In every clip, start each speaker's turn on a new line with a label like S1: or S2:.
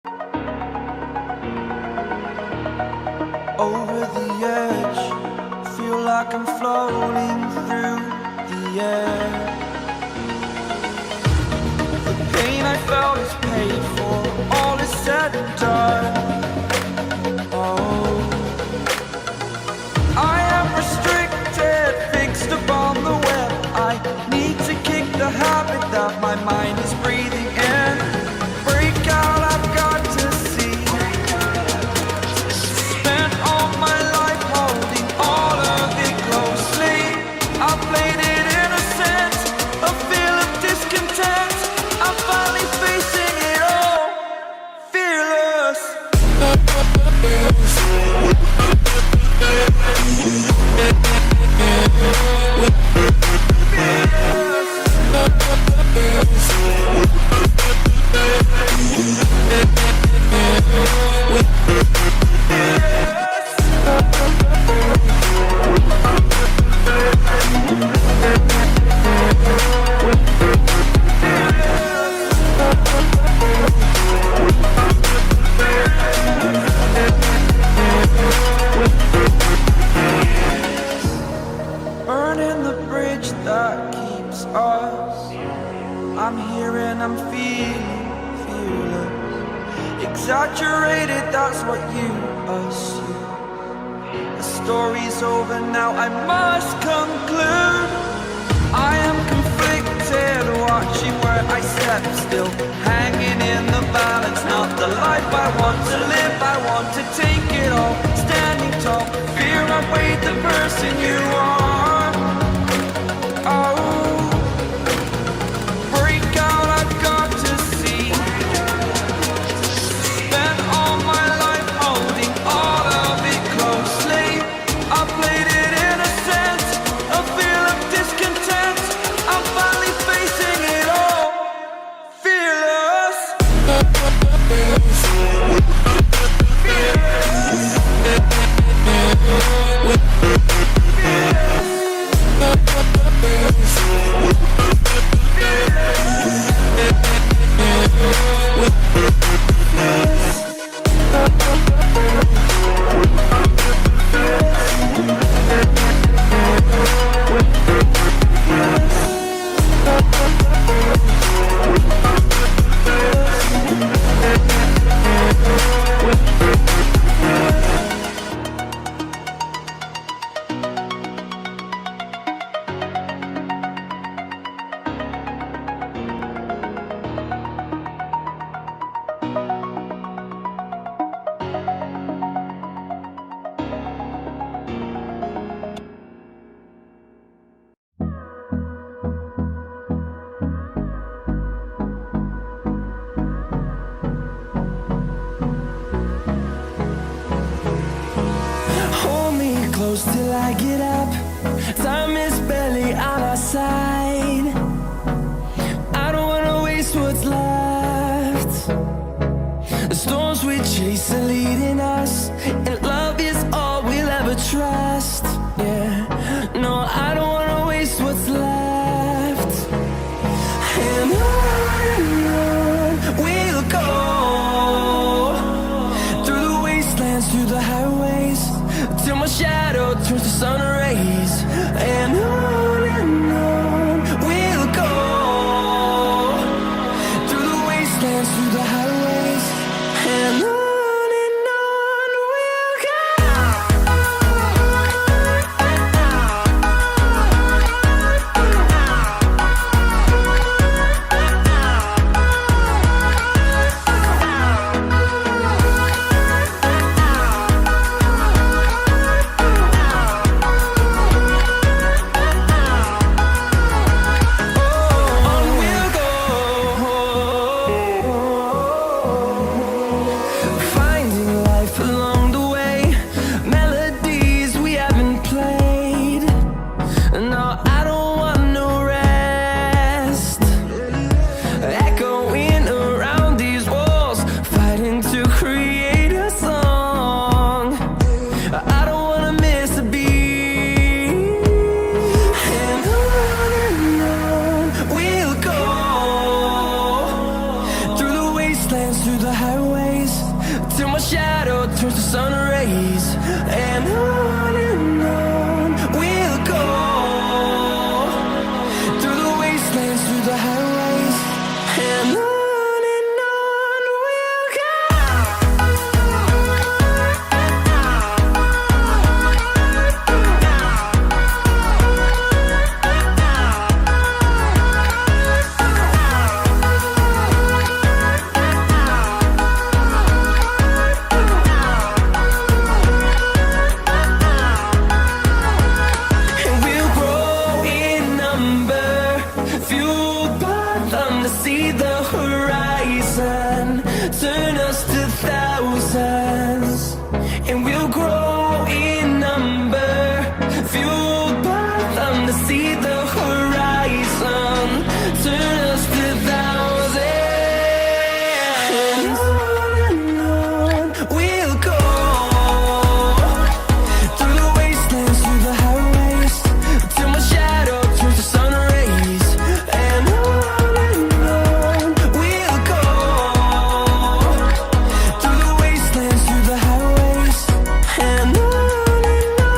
S1: Over the edge, feel like I'm floating through the air. The pain I felt is paid for, all is said and done. Oh, I am restricted, fixed upon the web. I need to kick the habit that my mind is breathing in. Break out, I've got to see. Spent all my life holding all of it closely. I played it innocent, a feel of discontent. I'm finally facing it all, fearless. Burning the bridge that keeps us. I'm here and I'm feeling fearless. Exaggerated, that's what you assume. The story's over now, I must conclude. I am conflicted, watching where I step still, hanging in the balance. Not the life I want to live, I want to take it all. Standing tall, fear I weighed the person you are. Oh, break out, I've got to see. Spent all my life holding all of it closely. I played it innocent, a feel of discontent. I'm finally facing it all, fearless.
S2: Close till I get up. Time is barely on our side. I don't wanna waste what's left. The storms we chase are leading us, and love is all we'll ever trust. Yeah, no, I don't wanna waste what's left. And on we'll go, through the wastelands, through the highways, till my shadow turns to sun rays. And on we'll go, through the wastelands, through the highways. And on we'll go. through the highway. till my shadow turns to sun rays. And on we'll go, through the wastelands, through the highways, and on we'll go. Turn us to thousands, and we'll grow in number, fueled by them to see the horizon. Turn us to thousands, and on we'll go, through the wastelands, through the highways, till my shadow turns to sun rays. And on we'll go, through the wastelands, through the highways, and on we'll go.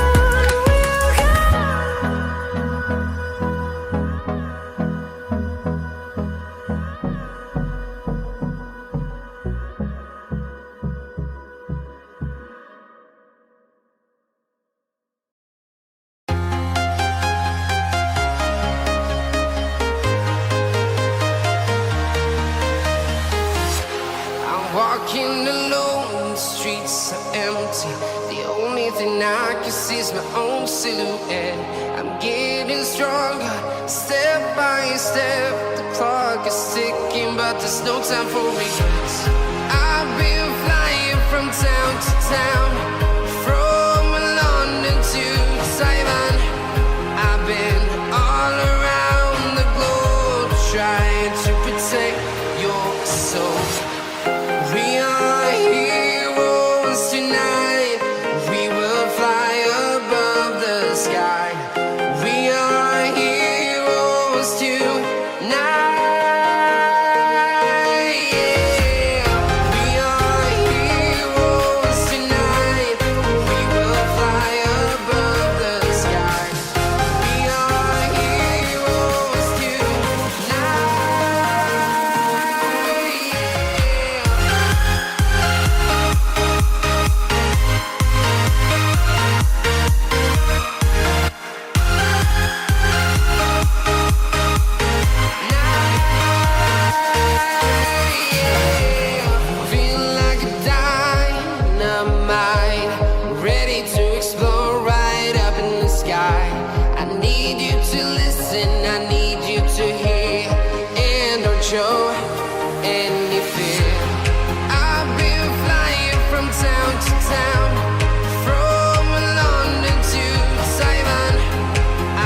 S3: I'm walking alone, the streets are empty. The only thing I can see is my own silhouette. I'm getting stronger, step by step. The clock is ticking, but there's no time for regrets. I've been flying from town to town, from London to Taiwan. I've been all around the globe, trying to protect your soul. We are heroes tonight. We will fly above the sky. We are heroes tonight. Yeah. We are heroes tonight. We will fly above the sky. We are heroes tonight. Feel like a dynamite, ready to explode right up in the sky. I need you to listen, I need you to hear, and don't show any fear. I've been flying from town to town, from London to Taiwan.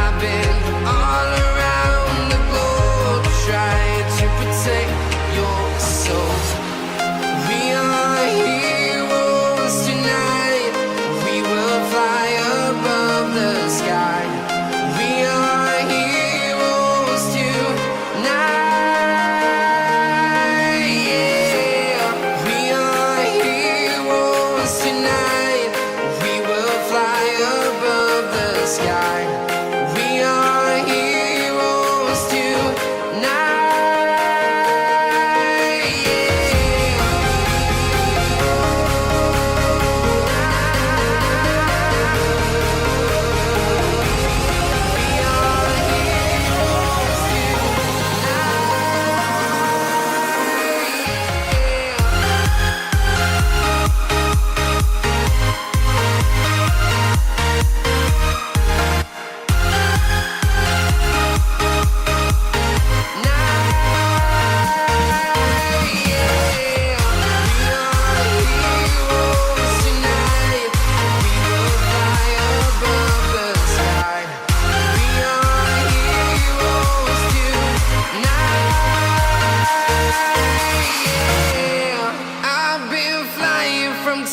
S3: I've been all around the globe, trying to protect your soul. We are heroes tonight. We will fly above the sky. We are heroes tonight. Yeah. We are heroes tonight. We will fly above the sky. We are heroes tonight.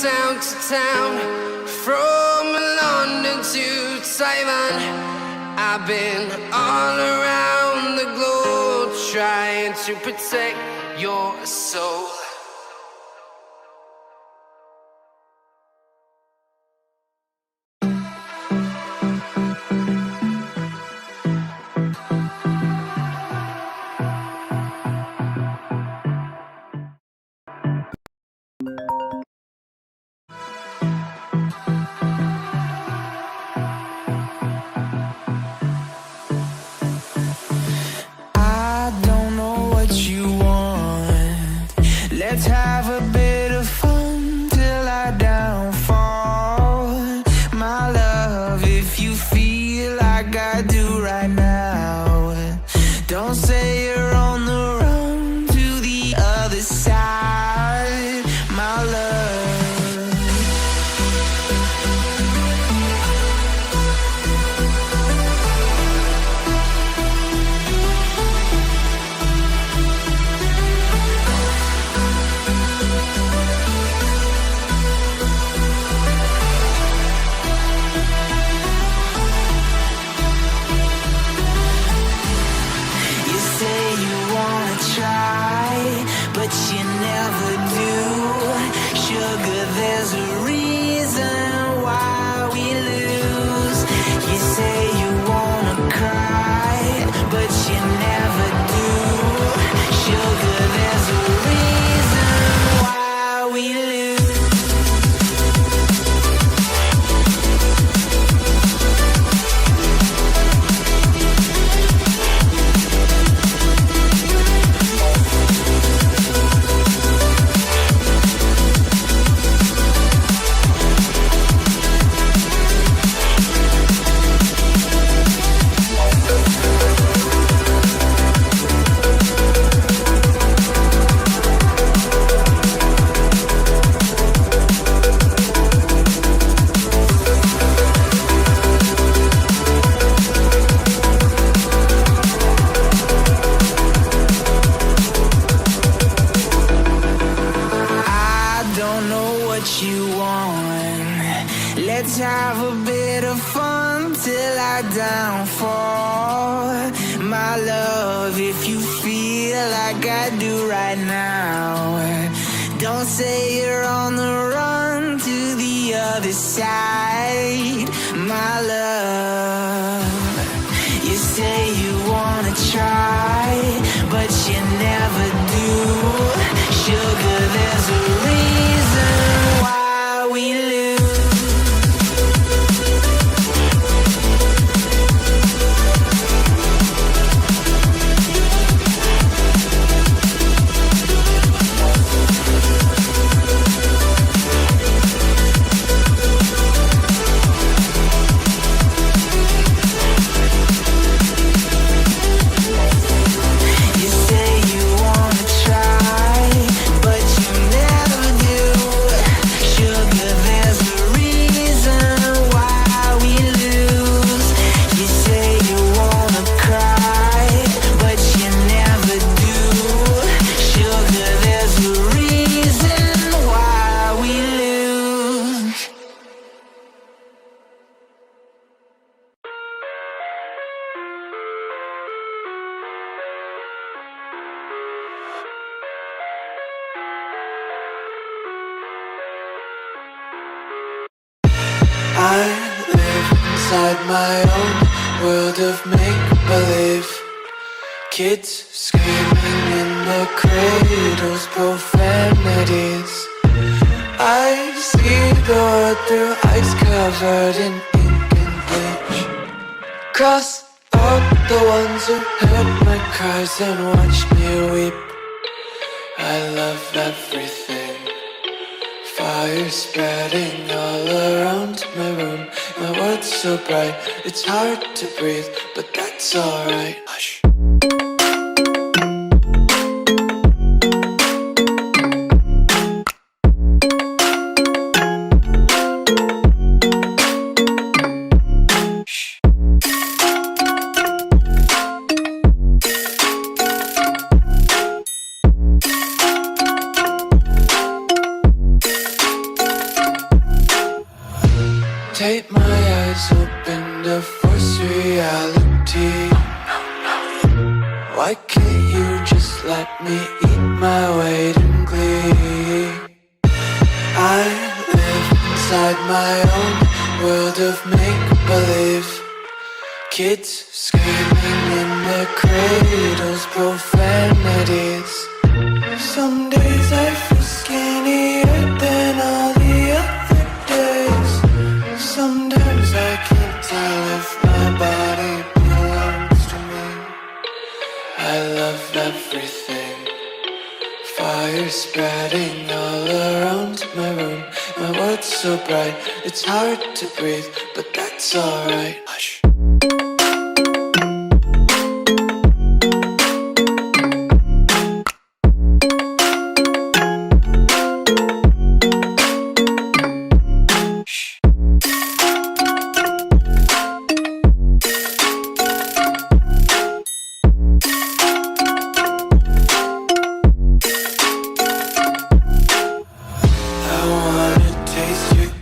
S3: Town to town, from London to Taiwan. I've been all around the globe, trying to protect your soul.
S2: what you want. Let's have a bit of fun till I downfall. My love, if you feel like I do right now, don't say you're on the run to the other side. My love, you say you wanna try, but you never do. Sugar, there's a reason why we lose.
S4: I live inside my own world of make-believe. Kids screaming in their cradles, profanities. I see the world through ice covered in ink and bleach. Cross out the ones who heard my cries and watched me weep. I love everything. Fire spreading all around my room. My world's so bright, it's hard to breathe, but that's alright. Hush. Take my eyes open to force reality. Why can't you just let me eat my weight in glee? I live inside my own world of make-believe. Kids screaming in their cradles, profanities. Some days I feel skinnier than all the other days. Sometimes I can't tell if my body belongs to me. I love everything. Fire spreading all around my room. My world's so bright, it's hard to breathe, but that's alright. Hush.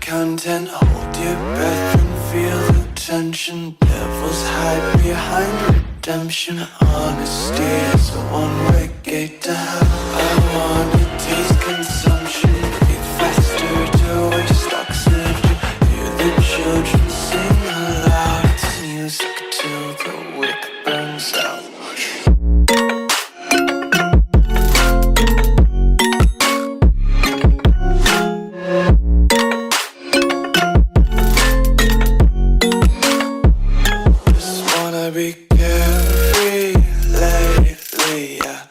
S4: Content, hold your breath and feel the tension. Devils hide behind redemption. Honesty is a one-way gate to hell. I wanna taste consumption. Breathe faster to waste oxygen. Hear the children sing aloud. It's music till the wick burns out. Be carefree lately, yeah.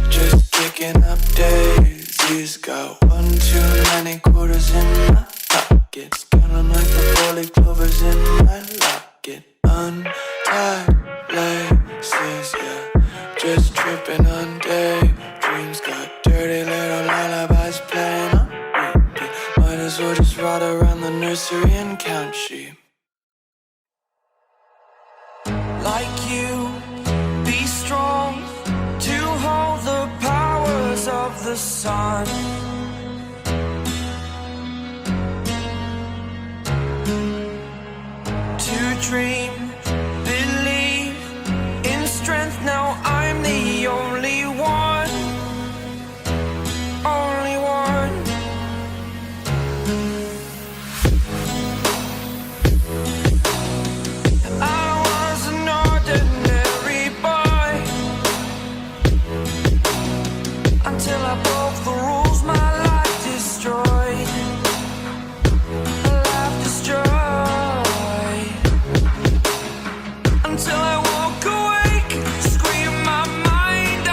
S4: Just kicking up daisies. Got one too many quarters in my pockets. Counting like the 4-leaf clovers in my locket. Untied laces, yeah. Just tripping on daydreams. Got dirty little lullabies playing on repeat. Might as well just ride around the nursery and count sheep.
S1: Like you, be strong to hold the powers of the sun. dream, believe in strength. Now I'm the only one, only one. I was an ordinary boy until I broke the rules. My life destroyed, life destroyed. Until I walk awake, scream my mind, I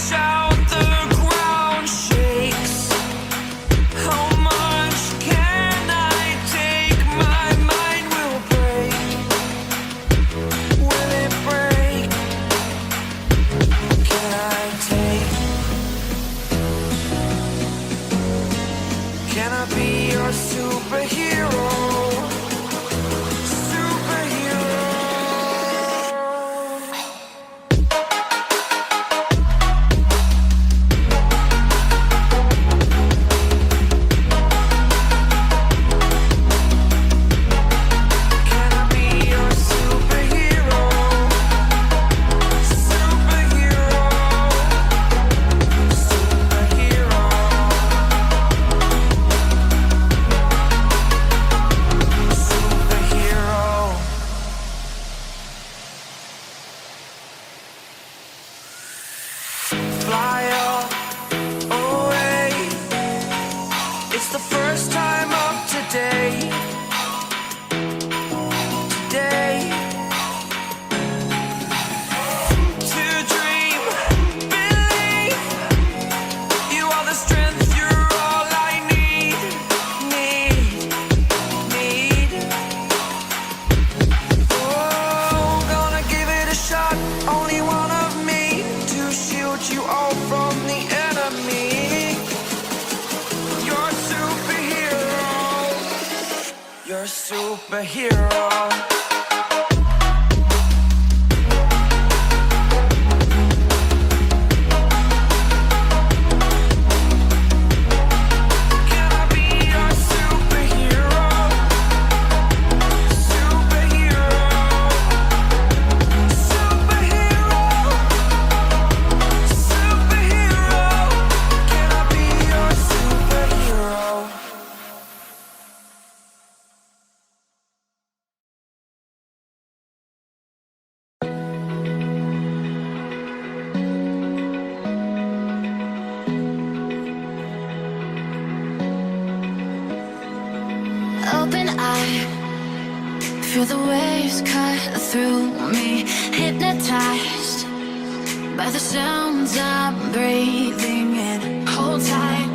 S1: shout, the ground shakes. How much can I take? My mind will break. Will it break? Can I take? Can I be your superhero? Superhero. Can I be your superhero? Superhero. Superhero. Superhero. Fly away. It's the first time of today. Today. To dream, believe. You are the strength, you're all I need. Need. Oh, gonna give it a shot. Only one of me to shield you all from the enemy. You're a superhero. You're a superhero. Can I be your superhero? Superhero. Superhero. Superhero. Can I be your superhero?
S5: Open eye, feel the waves cut through me. Hypnotized by the sounds I'm breathing in. Hold tight,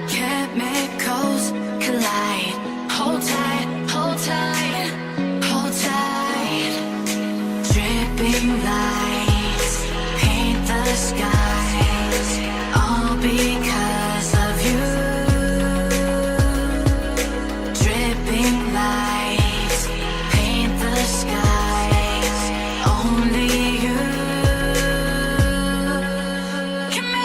S5: chemicals collide. Hold tight, hold tight, hold tight. Dripping lights paint the skies, all because of you. Dripping lights paint the skies, only you can make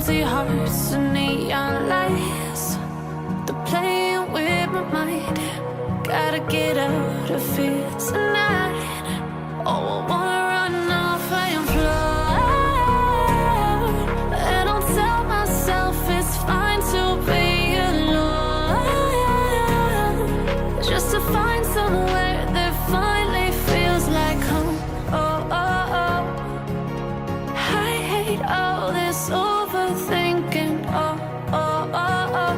S5: empty hearts and neon lights. They're playing with my mind. Gotta get out of here tonight. Oh, I wanna run off and fly. And I'll tell myself it's fine to be alone, just to find somewhere that finally feels like home. Oh, oh, oh. I hate all this overthinking. Oh, oh, oh, oh.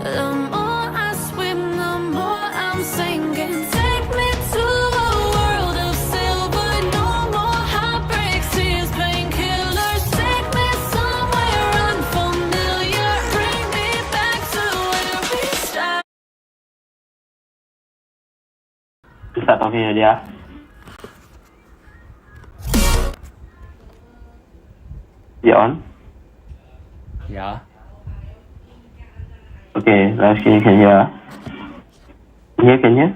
S5: The more I swim, the more I'm sinking. Take me to a world of silver. No more heartbreaks, tears, painkillers. Take me somewhere unfamiliar. Bring me back to where we started.
S6: Start talking already, ah. Is it on?
S7: Yeah.
S6: Okay, last can you hear? Ah? Can you hear?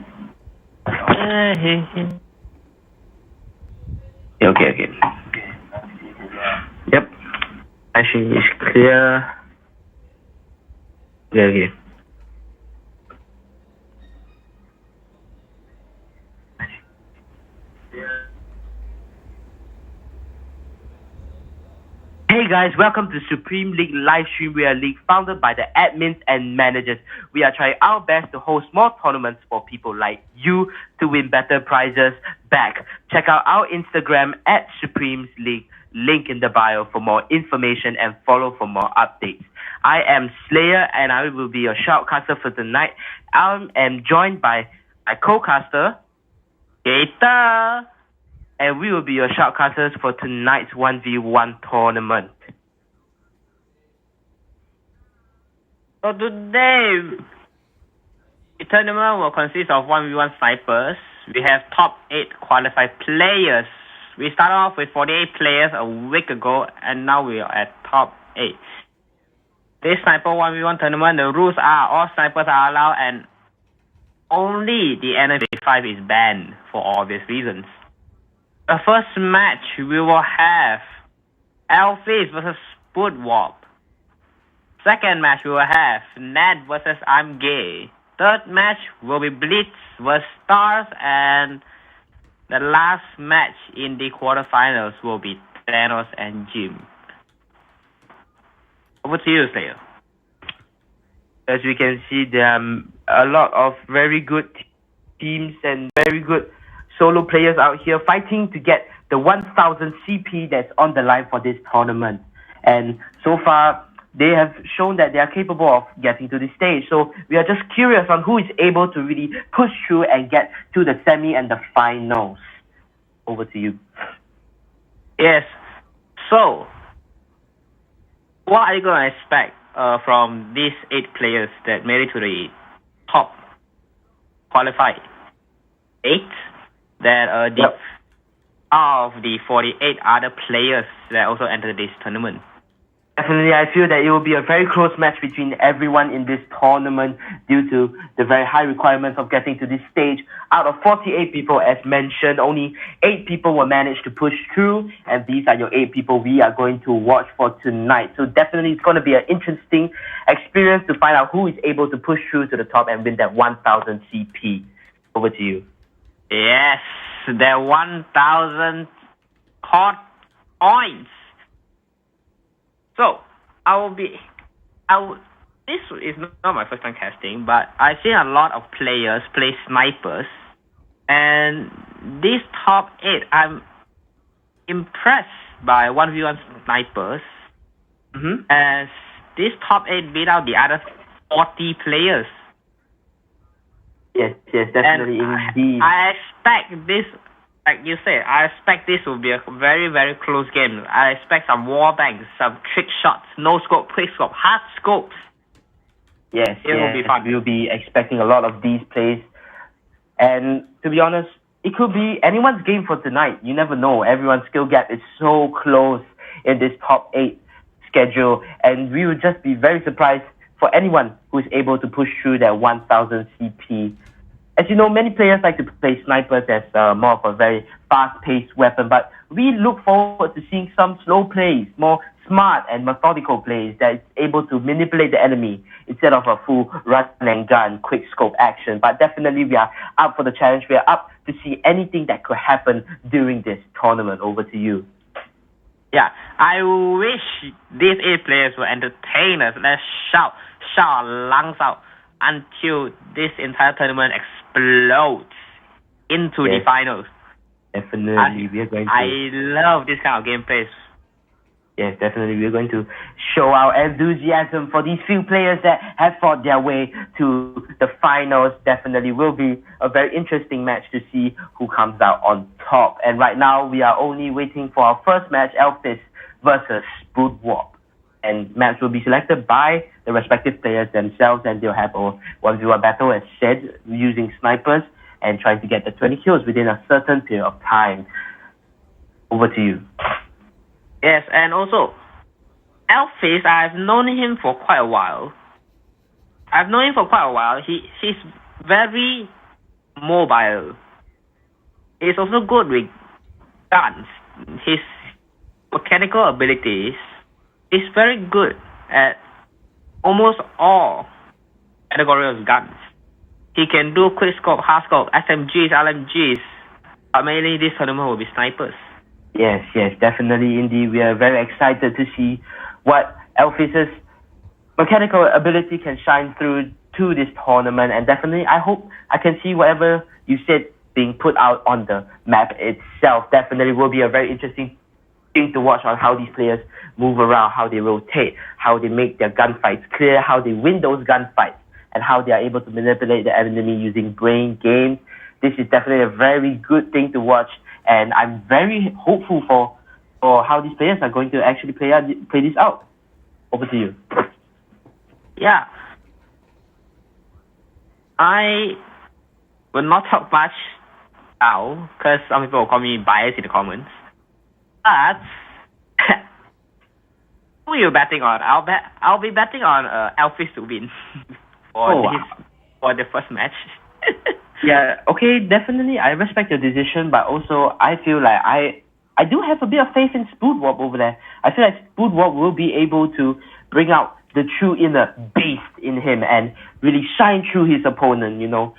S6: Okay. Yep. Actually, it's clear. Okay. Hey guys, welcome to Supreme League Livestream. We are a league founded by the admins and managers. We are trying our best to host more tournaments for people like you to win better prizes back. Check out our Instagram at Supremes League, link in the bio for more information and follow for more updates. I am Slayer and I will be your shoutcaster for tonight. I am joined by my co-caster, Gator. And we will be your shoutcasters for tonight's 1v1 tournament. So today, the tournament will consist of 1v1 snipers. We have top 8 qualified players. We started off with 48 players a week ago, and now we are at top 8. This sniper 1v1 tournament, the rules are all snipers are allowed, and only the NF5 is banned for obvious reasons. The first match, we will have Alphys versus Spookwarp. Second match, we will have Ned versus I'm Gay. Third match will be Blitz versus Stars. And the last match in the quarterfinals will be Thanos and Jim. Over to you, Slayer. As we can see, there are a lot of very good teams and very good solo players out here fighting to get the 1000 CP that's on the line for this tournament. And so far, they have shown that they are capable of getting to this stage. So we are just curious on who is able to really push through and get to the semi and the finals. Over to you. Yes. So, what are you going to expect from these 8 players that made it to the top qualified? 8? That of the 48 other players that also entered this tournament. Definitely, I feel that it will be a very close match between everyone in this tournament due to the very high requirements of getting to this stage. Out of 48 people, as mentioned, only 8 people will manage to push through, and these are your 8 people we are going to watch for tonight. So definitely it's going to be an interesting experience to find out who is able to push through to the top and win that 1000 CP. Over to you. Yes, the 1000 hot points. So, this is not my first time casting, but I've seen a lot of players play snipers. And this top 8, I'm impressed by 1v1 snipers. As this top 8 beat out the other 40 players. Yes, definitely, indeed. I expect this, like you said, I expect this will be a very, very close game. I expect some wall bangs, some trick shots, no scope, quick scope, hard scopes. Yes, it will be fun. We'll be expecting a lot of these plays. And to be honest, it could be anyone's game for tonight. You never know. Everyone's skill gap is so close in this top 8 schedule. And we would just be very surprised for anyone who is able to push through that 1000 CP. As you know, many players like to play snipers as more of a very fast-paced weapon, but we look forward to seeing some slow plays, more smart and methodical plays that is able to manipulate the enemy instead of a full run and gun, quick scope action. But definitely we are up for the challenge. We are up to see anything that could happen during this tournament. Over to you.
S8: Yeah, I wish these 8 players will entertain us. Let's shout our lungs out until this entire tournament explodes into the finals.
S6: Definitely, we are going to.
S8: I love this kind of gameplay.
S6: Yes, definitely. We're going to show our enthusiasm for these few players that have fought their way to the finals. Definitely will be a very interesting match to see who comes out on top. And right now, we are only waiting for our first match, Alphys versus Spookwarp. And match will be selected by the respective players themselves, and they'll have a 1v1 battle, as said, using snipers and trying to get the 20 kills within a certain period of time. Over to you.
S8: Yes, and also, Alphys, I've known him for quite a while. He's very mobile. He's also good with guns. His mechanical abilities is very good at almost all categories of guns. He can do quick scope, hard scope, SMGs, LMGs, but mainly this tournament will be snipers.
S6: Yes, definitely. Indeed, we are very excited to see what Alphys' mechanical ability can shine through to this tournament. And definitely, I hope I can see whatever you said being put out on the map itself. Definitely will be a very interesting thing to watch on how these players move around, how they rotate, how they make their gunfights clear, how they win those gunfights, and how they are able to manipulate the enemy using brain games. This is definitely a very good thing to watch. And I'm very hopeful for how these players are going to actually play this out. Over to you.
S8: Yeah. I will not talk much now, because some people will call me biased in the comments. But who are you betting on? I'll be betting on Alphys to win for the first match.
S6: Yeah, okay, definitely. I respect your decision, but also I feel like I do have a bit of faith in Spookwarp over there. I feel like Spookwarp will be able to bring out the true inner beast in him and really shine through his opponent, you know.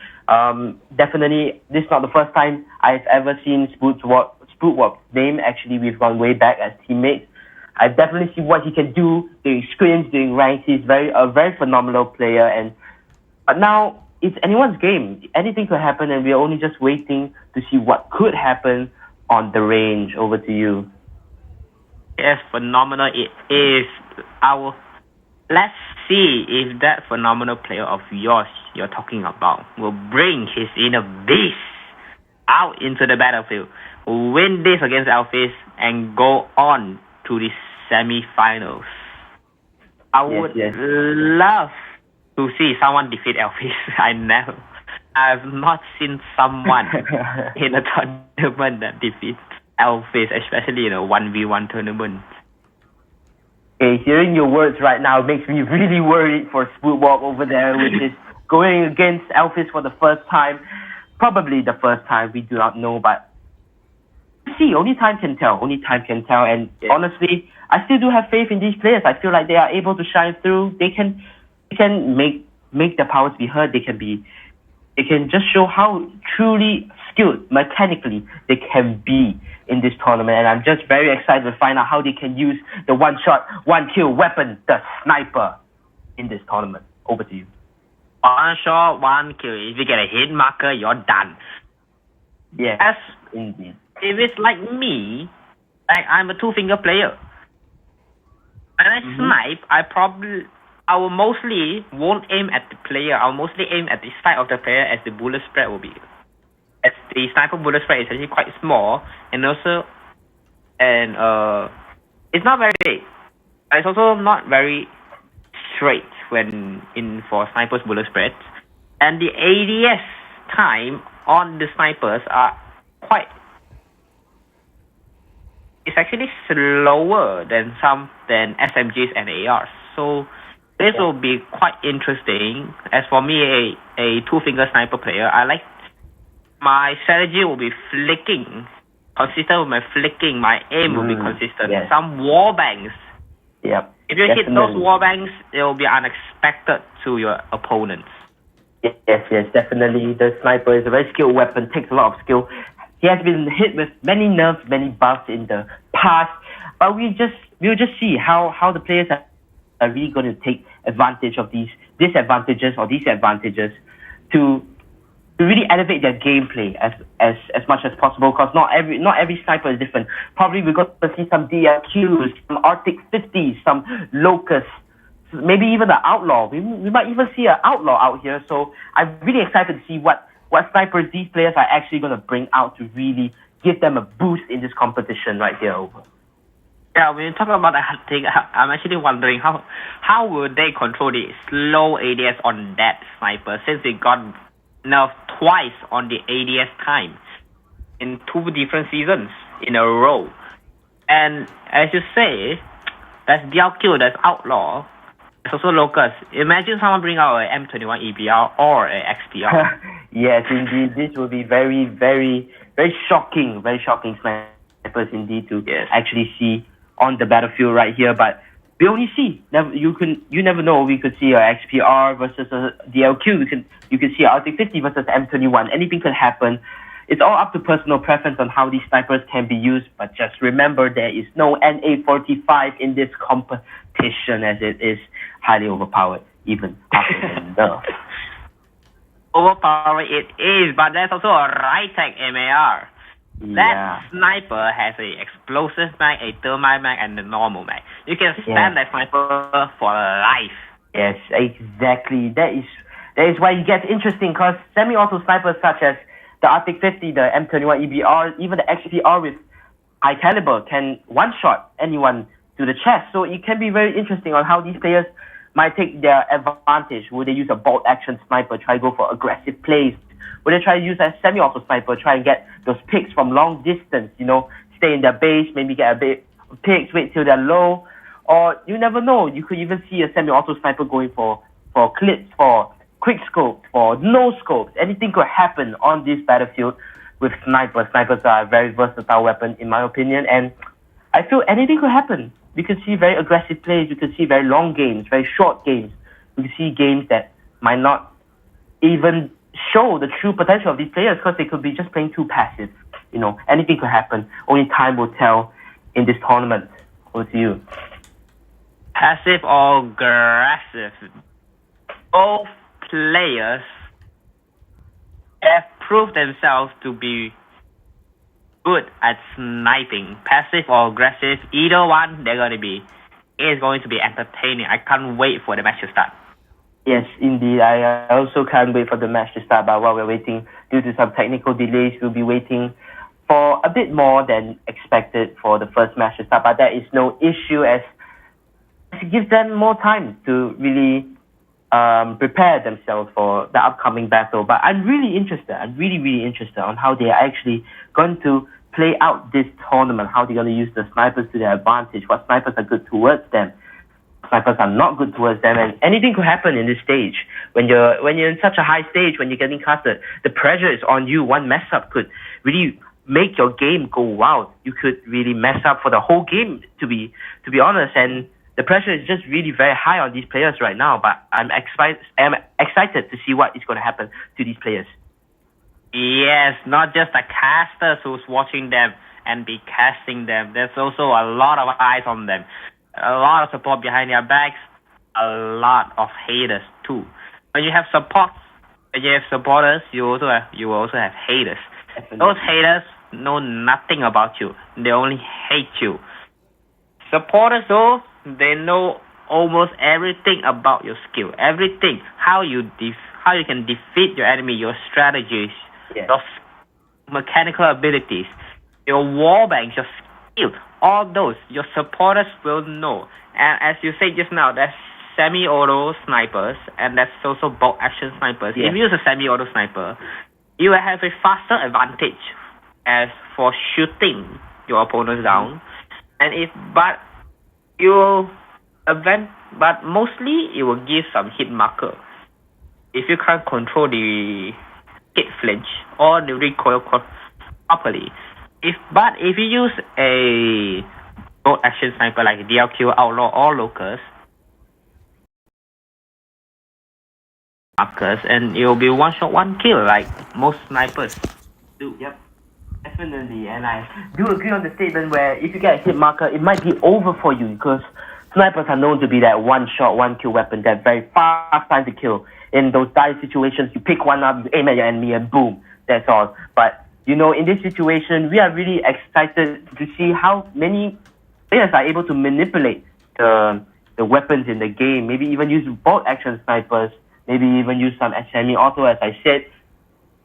S6: Definitely, this is not the first time I've ever seen Spookwarp's name. Actually, we've gone way back as teammates. I definitely see what he can do doing scrims, doing ranks. He's a very phenomenal player, but now it's anyone's game. Anything could happen, and we're only just waiting to see what could happen on the range. Over to you.
S8: Yes, phenomenal it is. Let's see if that phenomenal player of yours you're talking about will bring his inner beast out into the battlefield, win this against Alphys, and go on to the semi-finals. I would love to see someone defeat Alphys. I've not seen someone in a tournament that defeats Alphys, especially in a 1v1 tournament.
S6: Okay, hearing your words right now makes me really worried for Spookwarp over there, which is going against Alphys for the first time. Probably the first time, we do not know, but see, only time can tell. And honestly, I still do have faith in these players. I feel like they are able to shine through. They can make their powers be heard. They can just show how truly skilled mechanically they can be in this tournament. And I'm just very excited to find out how they can use the one-shot, one-kill weapon, the sniper, in this tournament. Over to you.
S8: One shot, one kill. If you get a hit marker, you're done.
S6: Yes, indeed.
S8: If it's like me, like I'm a two-finger player. When I snipe, I will mostly won't aim at the player. I'll mostly aim at the side of the player, as the bullet spread will be. As the sniper bullet spread is actually quite small, and it's not very big. It's also not very straight when in for snipers bullet spread. And the ADS time on the snipers are it's actually slower than SMGs and ARs. So this will be quite interesting. As for me, a two-finger sniper player, my strategy will be flicking. Consistent with my flicking, my aim will be consistent.
S6: Yes.
S8: Some wall bangs
S6: Yeah.
S8: If you hit those warbanks, it will be unexpected to your opponents.
S6: Yes, definitely. The sniper is a very skilled weapon, takes a lot of skill. He has been hit with many nerfs, many buffs in the past, but we'll just see how the players are really going to take advantage of these disadvantages or these advantages to really elevate their gameplay as much as possible, because not every sniper is different. Probably we're going to see some DLQs, some Arctic 50s, some Locusts, maybe even an Outlaw. We might even see an Outlaw out here. So I'm really excited to see what snipers these players are actually going to bring out to really give them a boost in this competition right here. Over.
S8: Yeah, when you talk about that thing, I'm actually wondering how will they control the slow ADS on that sniper, since they got nerfed twice on the ADS time in 2 different seasons in a row. And as you say, that's DLQ, that's Outlaw, there's also Locust. Imagine someone bring out an M21 EBR or an XPR.
S6: Yes, indeed, this will be very, very, very shocking snipers indeed to actually see on the battlefield right here. But we only see, you never know. We could see a XPR versus a DLQ. You can see Arctic 50 versus M21. Anything could happen. It's all up to personal preference on how these snipers can be used. But just remember, there is no NA45 in this competition, as it is highly overpowered, even after the nerf.
S8: Overpowered it is, but there's also a Rytec MAR. That sniper has a explosive mag, a thermite mag, and a normal mag. You can stand that sniper for life.
S6: Yes, exactly. That is why it gets interesting, because semi-auto snipers such as the Arctic 50, the M21 EBR, even the XPR with high caliber can one-shot anyone to the chest. So it can be very interesting on how these players might take their advantage. Would they use a bolt action sniper, try to go for aggressive plays? Would they try to use a semi-auto sniper, try and get those picks from long distance, stay in their base, maybe get a bit of picks, wait till they're low? Or you never know, you could even see a semi-auto sniper going for clips, for quick scopes, for no scopes. Anything could happen on this battlefield with snipers. Snipers are a very versatile weapon, in my opinion, and I feel anything could happen. We could see very aggressive plays, we could see very long games, very short games. We could see games that might not even show the true potential of these players, because they could be just playing too passive. Anything could happen. Only time will tell in this tournament. Over to you.
S8: Passive or aggressive, both players have proved themselves to be good at sniping. Passive or aggressive, either one is going to be entertaining. I can't wait for the match to start.
S6: Yes, indeed. I also can't wait for the match to start, but while we're waiting, due to some technical delays, we'll be waiting for a bit more than expected for the first match to start, but that is no issue, as it gives them more time to really prepare themselves for the upcoming battle. But I'm really interested. I'm really interested on how they are actually going to play out this tournament, how they're going to use the snipers to their advantage, what snipers are good towards them, snipers are not good towards them, and anything could happen in this stage. When you're in such a high stage, when you're getting casted, the pressure is on you. One mess up could really make your game go wild. You could really mess up for the whole game, to be honest, and the pressure is just really very high on these players right now. But I'm excited to see what is going to happen to these players.
S8: Yes, not just the casters who's watching them and be casting them. There's also a lot of eyes on them, a lot of support behind their backs, a lot of haters too. When you have support, when you have supporters, you will also have haters. Definitely. Those haters know nothing about you. They only hate you. Supporters, though, they know almost everything about your skill, everything, how you can defeat your enemy, your strategies, your mechanical abilities, your wallbangs, your skill, all those, your supporters will know. And as you said just now, that's semi-auto snipers, and that's also bolt action snipers. If you use a semi-auto sniper, you will have a faster advantage as for shooting your opponents down, but mostly it will give some hit marker. If you can't control the hit flinch or the recoil properly, if you use a bolt action sniper like DLQ, Outlaw, or Locust markers, and it will be one shot, one kill like most snipers do.
S6: Yep, definitely. And I do agree on the statement where if you get a hit marker, it might be over for you because snipers are known to be that one shot, one kill weapon, that very fast time to kill. In those dire situations, you pick one up, you aim at your enemy, and boom, that's all. But you know, in this situation, we are really excited to see how many players are able to manipulate the weapons in the game. Maybe even use bolt action snipers. Maybe even use some semi-auto, as I said.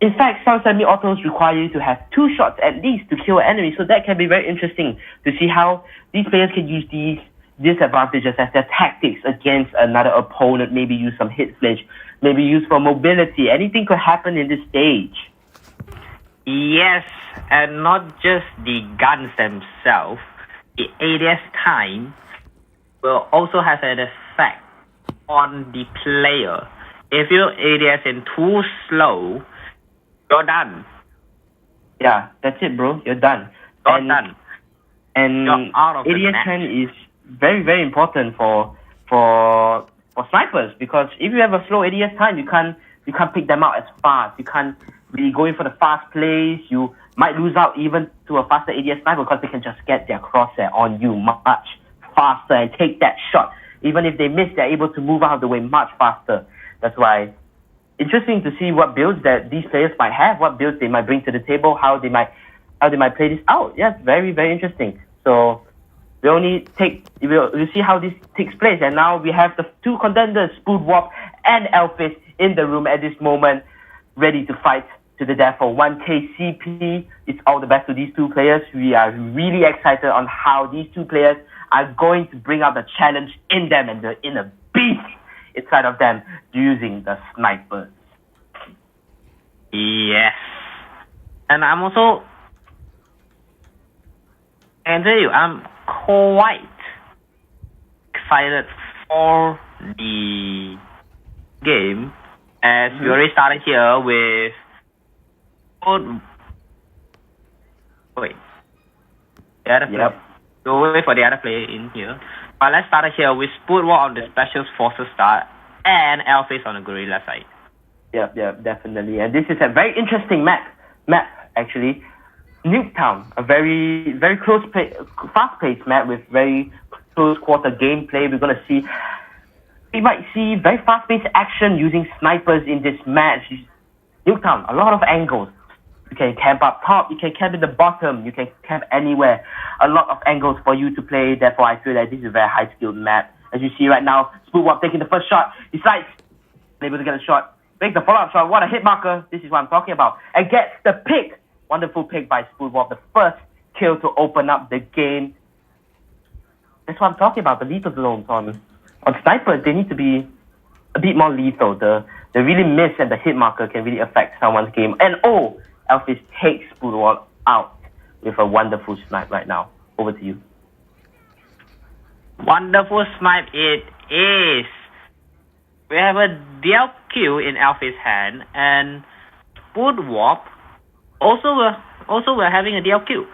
S6: In fact, some semi-autos require you to have 2 shots at least to kill an enemy, so that can be very interesting to see how these players can use these disadvantages as their tactics against another opponent. Maybe use some hit flinch, maybe use for mobility. Anything could happen in this stage.
S8: Yes, and not just the guns themselves. The ADS time will also have an effect on the player. If your ADS is too slow, you're done.
S6: Yeah, that's it, bro. You're done.
S8: You're done.
S6: And
S8: you're out of
S6: ADS time is very, very important for snipers, because if you have a slow ADS time, you can't pick them out as fast. You can't be going for the fast plays. You might lose out even to a faster ADS sniper because they can just get their crosshair on you much faster and take that shot. Even if they miss, they're able to move out of the way much faster. That's why interesting to see what builds that these players might have, what builds they might bring to the table, how they might play this out. Yes, very, very interesting. So we'll see how this takes place. And now we have the 2 contenders, Spookwarp and Alphys, in the room at this moment, ready to fight to the death for 1K CP. It's all the best to these 2 players. We are really excited on how these 2 players are going to bring out the challenge in them and the inner beast inside of them using the snipers.
S8: Yes. And I'm also, I tell you, I'm quite excited for the game, as we already started here with the other player.
S6: Yep.
S8: So we'll wait for the other player in here. But let's start here with Spookwarp on the Special Forces start and Alphys on the Guerrilla side.
S6: Yep, definitely. And this is a very interesting map actually. Nuketown, a very, very fast-paced map with very close quarter gameplay. We might see very fast-paced action using snipers in this match. Nuketown, a lot of angles. You can camp up top, you can camp in the bottom, you can camp anywhere. A lot of angles for you to play. Therefore, I feel that this is a very high-skilled map. As you see right now, Spookwarp taking the first shot. He slides, able to get a shot. Makes the follow-up shot. What a hit marker. This is what I'm talking about. And gets the pick. Wonderful pick by Spookwarp. The first kill to open up the game. That's what I'm talking about. The lethal zones on snipers, they need to be a bit more lethal. The really miss and the hit marker can really affect someone's game. And Alphys takes Spookwarp out with a wonderful snipe right now. Over to you.
S8: Wonderful snipe it is. We have a DLQ in Alphys' hand, and Spookwarp also we're having a DLQ.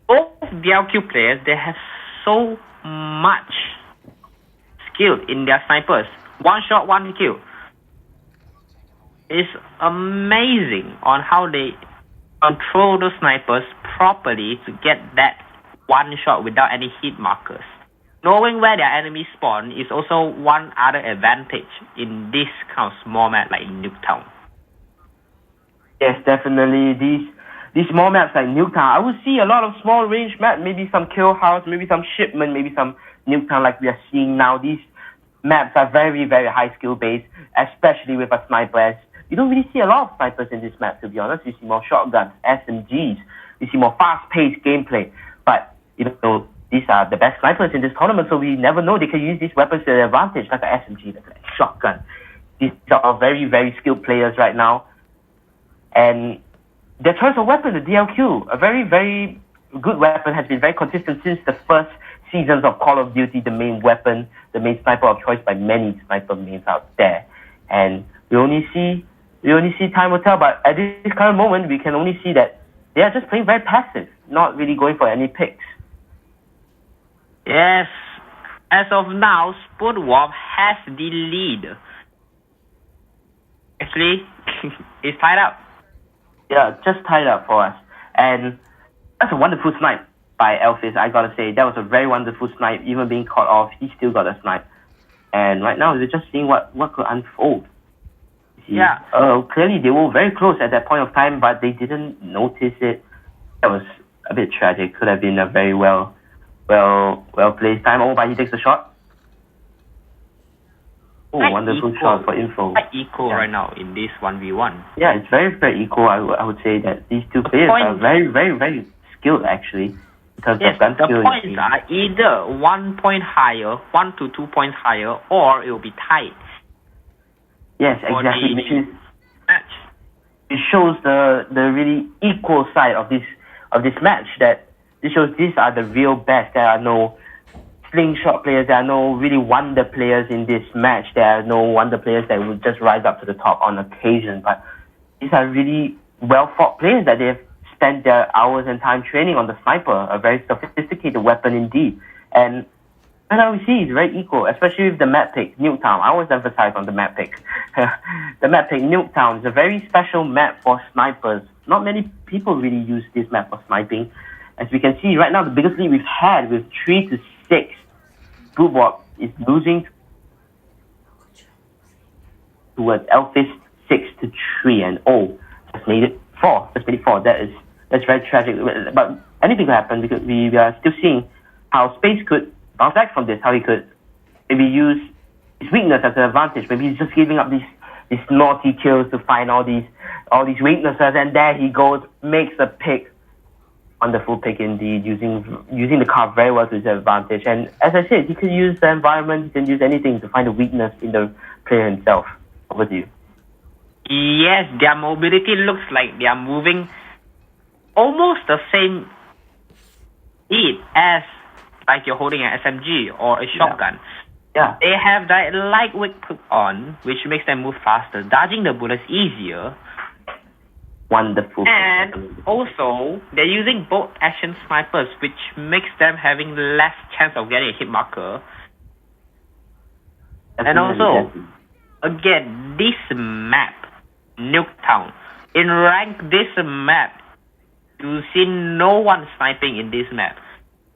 S8: Both DLQ players, they have so much skill in their snipers. One shot, one kill. It's amazing on how they control those snipers properly to get that one shot without any hit markers. Knowing where their enemies spawn is also one other advantage in this kind of small map like Nuketown.
S6: Yes, definitely. These small maps like Nuketown, I would see a lot of small range maps, maybe some kill house, maybe some shipment, maybe some Nuketown like we are seeing now. These maps are very, very high skill based, especially with a sniper. You don't really see a lot of snipers in this map, to be honest. You see more shotguns, SMGs, you see more fast-paced gameplay. But these are the best snipers in this tournament, so we never know. They can use these weapons to their advantage, like an SMG, like a shotgun. These are very, very skilled players right now. And their choice of weapon, the DLQ, a very, very good weapon, has been very consistent since the first seasons of Call of Duty, the main weapon, the main sniper of choice by many sniper mains out there. And we only see time will tell, but at this current moment, we can only see that they are just playing very passive, not really going for any picks.
S8: Yes, as of now, Spookwarp has the lead. Actually, it's tied up.
S6: Yeah, just tied up for us. And that's a wonderful snipe by Alphys, I gotta say. That was a very wonderful snipe. Even being caught off, he still got a snipe. And right now, we're just seeing what could unfold.
S8: Yeah.
S6: Clearly, they were very close at that point of time, but they didn't notice it. That was a bit tragic. Could have been a very well placed time. Oh, but he takes a shot. Oh,
S8: Quite
S6: wonderful
S8: equal.
S6: shot for info.
S8: Quite equal right now in this 1v1.
S6: Yeah, it's very, very equal. I would say that these two players are very, very, very skilled actually. In terms of gun
S8: the
S6: skill.
S8: points are either 1 point higher, 1 to 2 points higher, or it will be tied.
S6: Yes, exactly. Which is
S8: match.
S6: It shows the really equal side of this match. That this shows these are the real best. There are no slingshot players. There are no really wonder players in this match. There are no wonder players that would just rise up to the top on occasion. But these are really well fought players that they've spent their hours and time training on the sniper, a very sophisticated weapon indeed. And now we see it's very equal, especially with the map pick, Nuketown. I always emphasize on the map pick. The map pick, Nuketown, is a very special map for snipers. Not many people really use this map for sniping. As we can see right now, the biggest lead we've had with 3-6. Spookwarp is losing towards Alphys 6-3, and just made it 4. That's very tragic. But anything could happen because we are still seeing how Space could bounce back from this, how he could maybe use his weakness as an advantage. Maybe he's just giving up these naughty kills to find all these weaknesses, and there he goes, makes a pick. Wonderful pick indeed, using the card very well to his advantage. And as I said, he could use the environment, he can use anything to find a weakness in the player himself. Over to you.
S8: Yes, their mobility looks like they are moving almost the same speed as like you're holding an SMG or a shotgun.
S6: Yeah.
S8: They have that lightweight put on, which makes them move faster, dodging the bullets easier.
S6: Wonderful.
S8: And also, they're using both action snipers, which makes them having less chance of getting a hit marker. And also, again, this map, Nuketown, in rank this map, you see no one sniping in this map,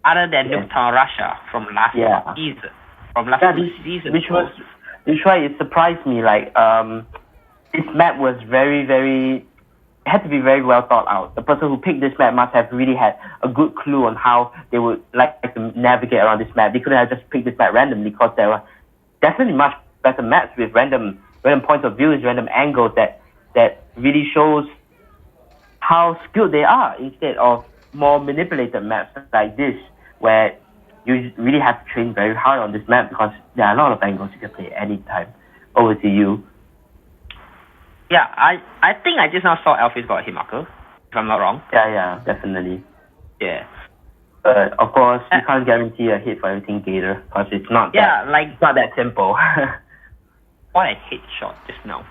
S8: other than Nuketown Russia from last season. From last season.
S6: Which why it surprised me. Like, this map was very, very. It had to be very well thought out. The person who picked this map must have really had a good clue on how they would like to navigate around this map. They couldn't have just picked this map randomly, because there were definitely much better maps with random points of views, random angles that really shows how skilled they are, instead of more manipulated maps like this, where you really have to train very hard on this map, because there are a lot of angles you can play at any time. Over to you.
S8: Yeah, I think I just now saw Alphys got a hit marker, if I'm not wrong.
S6: Yeah, definitely.
S8: Yeah.
S6: But of course, you can't guarantee a hit for everything Gator, because it's not it's not that simple.
S8: What a hit shot just now.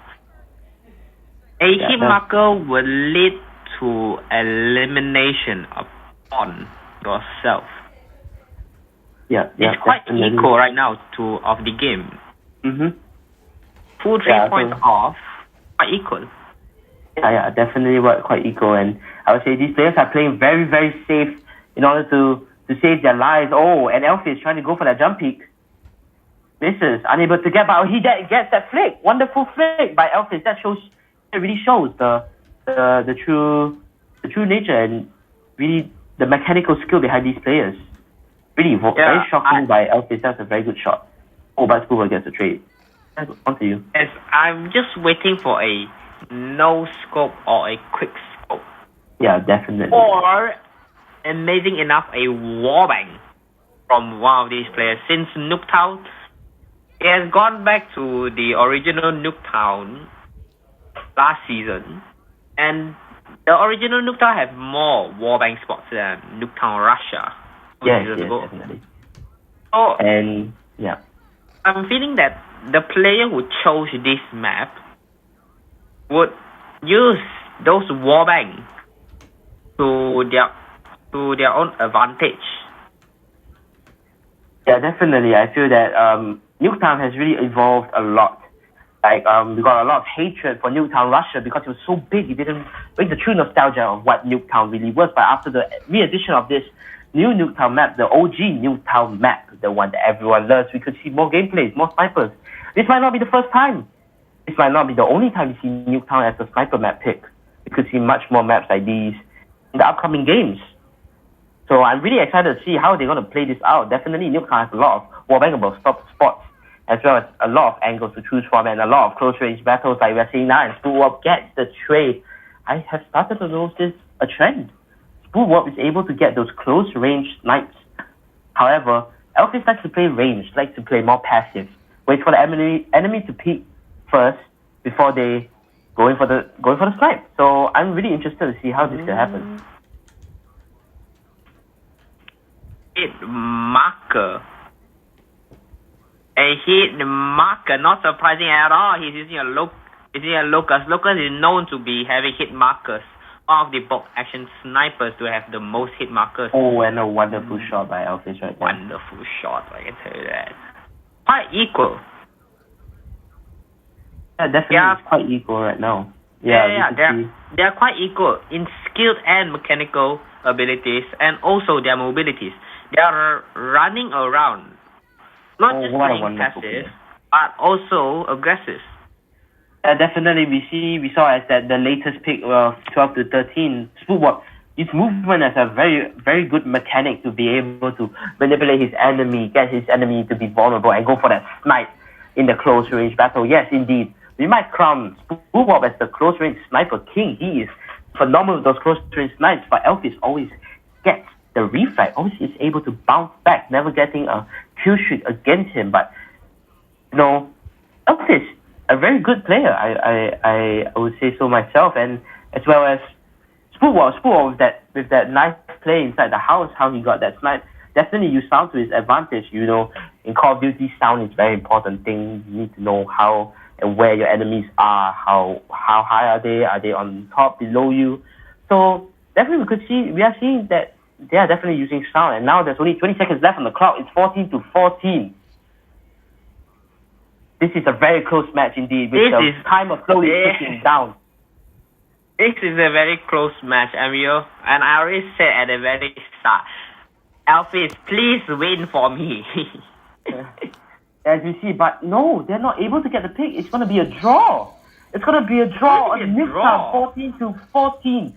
S8: A hit marker will lead to elimination upon yourself. It's quite
S6: definitely
S8: equal right now of the game.
S6: Mm-hmm.
S8: 2-3 points off. Equal.
S6: Yeah, definitely quite equal, and I would say these players are playing very, very safe in order to save their lives. Oh, and Alphys is trying to go for that jump peak. Misses, unable to get by. He gets that flick. Wonderful flick by Alphys. That really shows the true nature and really the mechanical skill behind these players. Really, very shocking by Alphys. That's a very good shot. Oh, but Spookwarp gets a trade. On to you.
S8: Yes, I'm just waiting for a no scope or a quick scope.
S6: Yeah, definitely.
S8: Or, amazing enough, a warbang from one of these players. Since Nuketown, it has gone back to the original Nuketown last season, and the original Nuketown have more warbang spots than Nuketown Russia.
S6: Yes, definitely.
S8: So,
S6: and yeah,
S8: I'm feeling that the player who chose this map would use those warbang to their own advantage.
S6: Yeah, definitely. I feel that Nuketown has really evolved a lot. Like we got a lot of hatred for Nuketown Russia because it was so big. It didn't bring the true nostalgia of what Nuketown really was. But after the re-edition of this new Nuketown map, the OG Nuketown map, the one that everyone loves, we could see more gameplays, more snipers. This might not be the first time. This might not be the only time you see Nuketown as a sniper map pick. We could see much more maps like these in the upcoming games. So I'm really excited to see how they're going to play this out. Definitely Nuketown has a lot of wallbangable spots, as well as a lot of angles to choose from and a lot of close range battles like we're seeing now, and Spookwarp gets the trade. I have started to notice a trend. Spookwarp is able to get those close range snipes. However, Alphys likes to play ranged, likes to play more passive. Wait for the enemy to peek first before they go in for the snipe. So I'm really interested to see how this can happen.
S8: Hit marker. A hit marker, not surprising at all. He's using a Locust. Locust is known to be having hit markers. One of the box action snipers to have the most hit markers.
S6: Oh, and a wonderful shot by Alphys right there.
S8: Wonderful shot, I can tell you that. Quite equal.
S6: Yeah, definitely it's quite equal right now.
S8: They're quite equal in skilled and mechanical abilities, and also their mobilities. They are running around. Not just playing passive, but also aggressive.
S6: Definitely, we saw as that the latest pick of 12 to 13, Spookwarp, his movement has a very, very good mechanic to be able to manipulate his enemy, get his enemy to be vulnerable, and go for that snipe in the close range battle. Yes, indeed. We might crown Spookwarp as the close range sniper king. He is phenomenal with those close range snipes, but Alphys always gets the reflect, always is able to bounce back, never getting a kill streak against him. But you know, Alphys, a very good player. I would say so myself, and as well as Spookwarp with that nice play inside the house, how he got that snipe. Definitely use sound to his advantage. You know, in Call of Duty, sound is very important thing. You need to know how and where your enemies are, how high are they? Are they on top, below you? So definitely we are seeing that they are definitely using sound, and now there's only 20 seconds left on the clock. It's 14 to 14. This is a very close match indeed, with the timer slowly ticking down.
S8: This is a very close match, Emil, and I already said at the very start, Alphys, please win for me.
S6: As you see, but no, they're not able to get the pick. It's going to be a draw. It's going to be a draw on Nuketown, 14 to 14.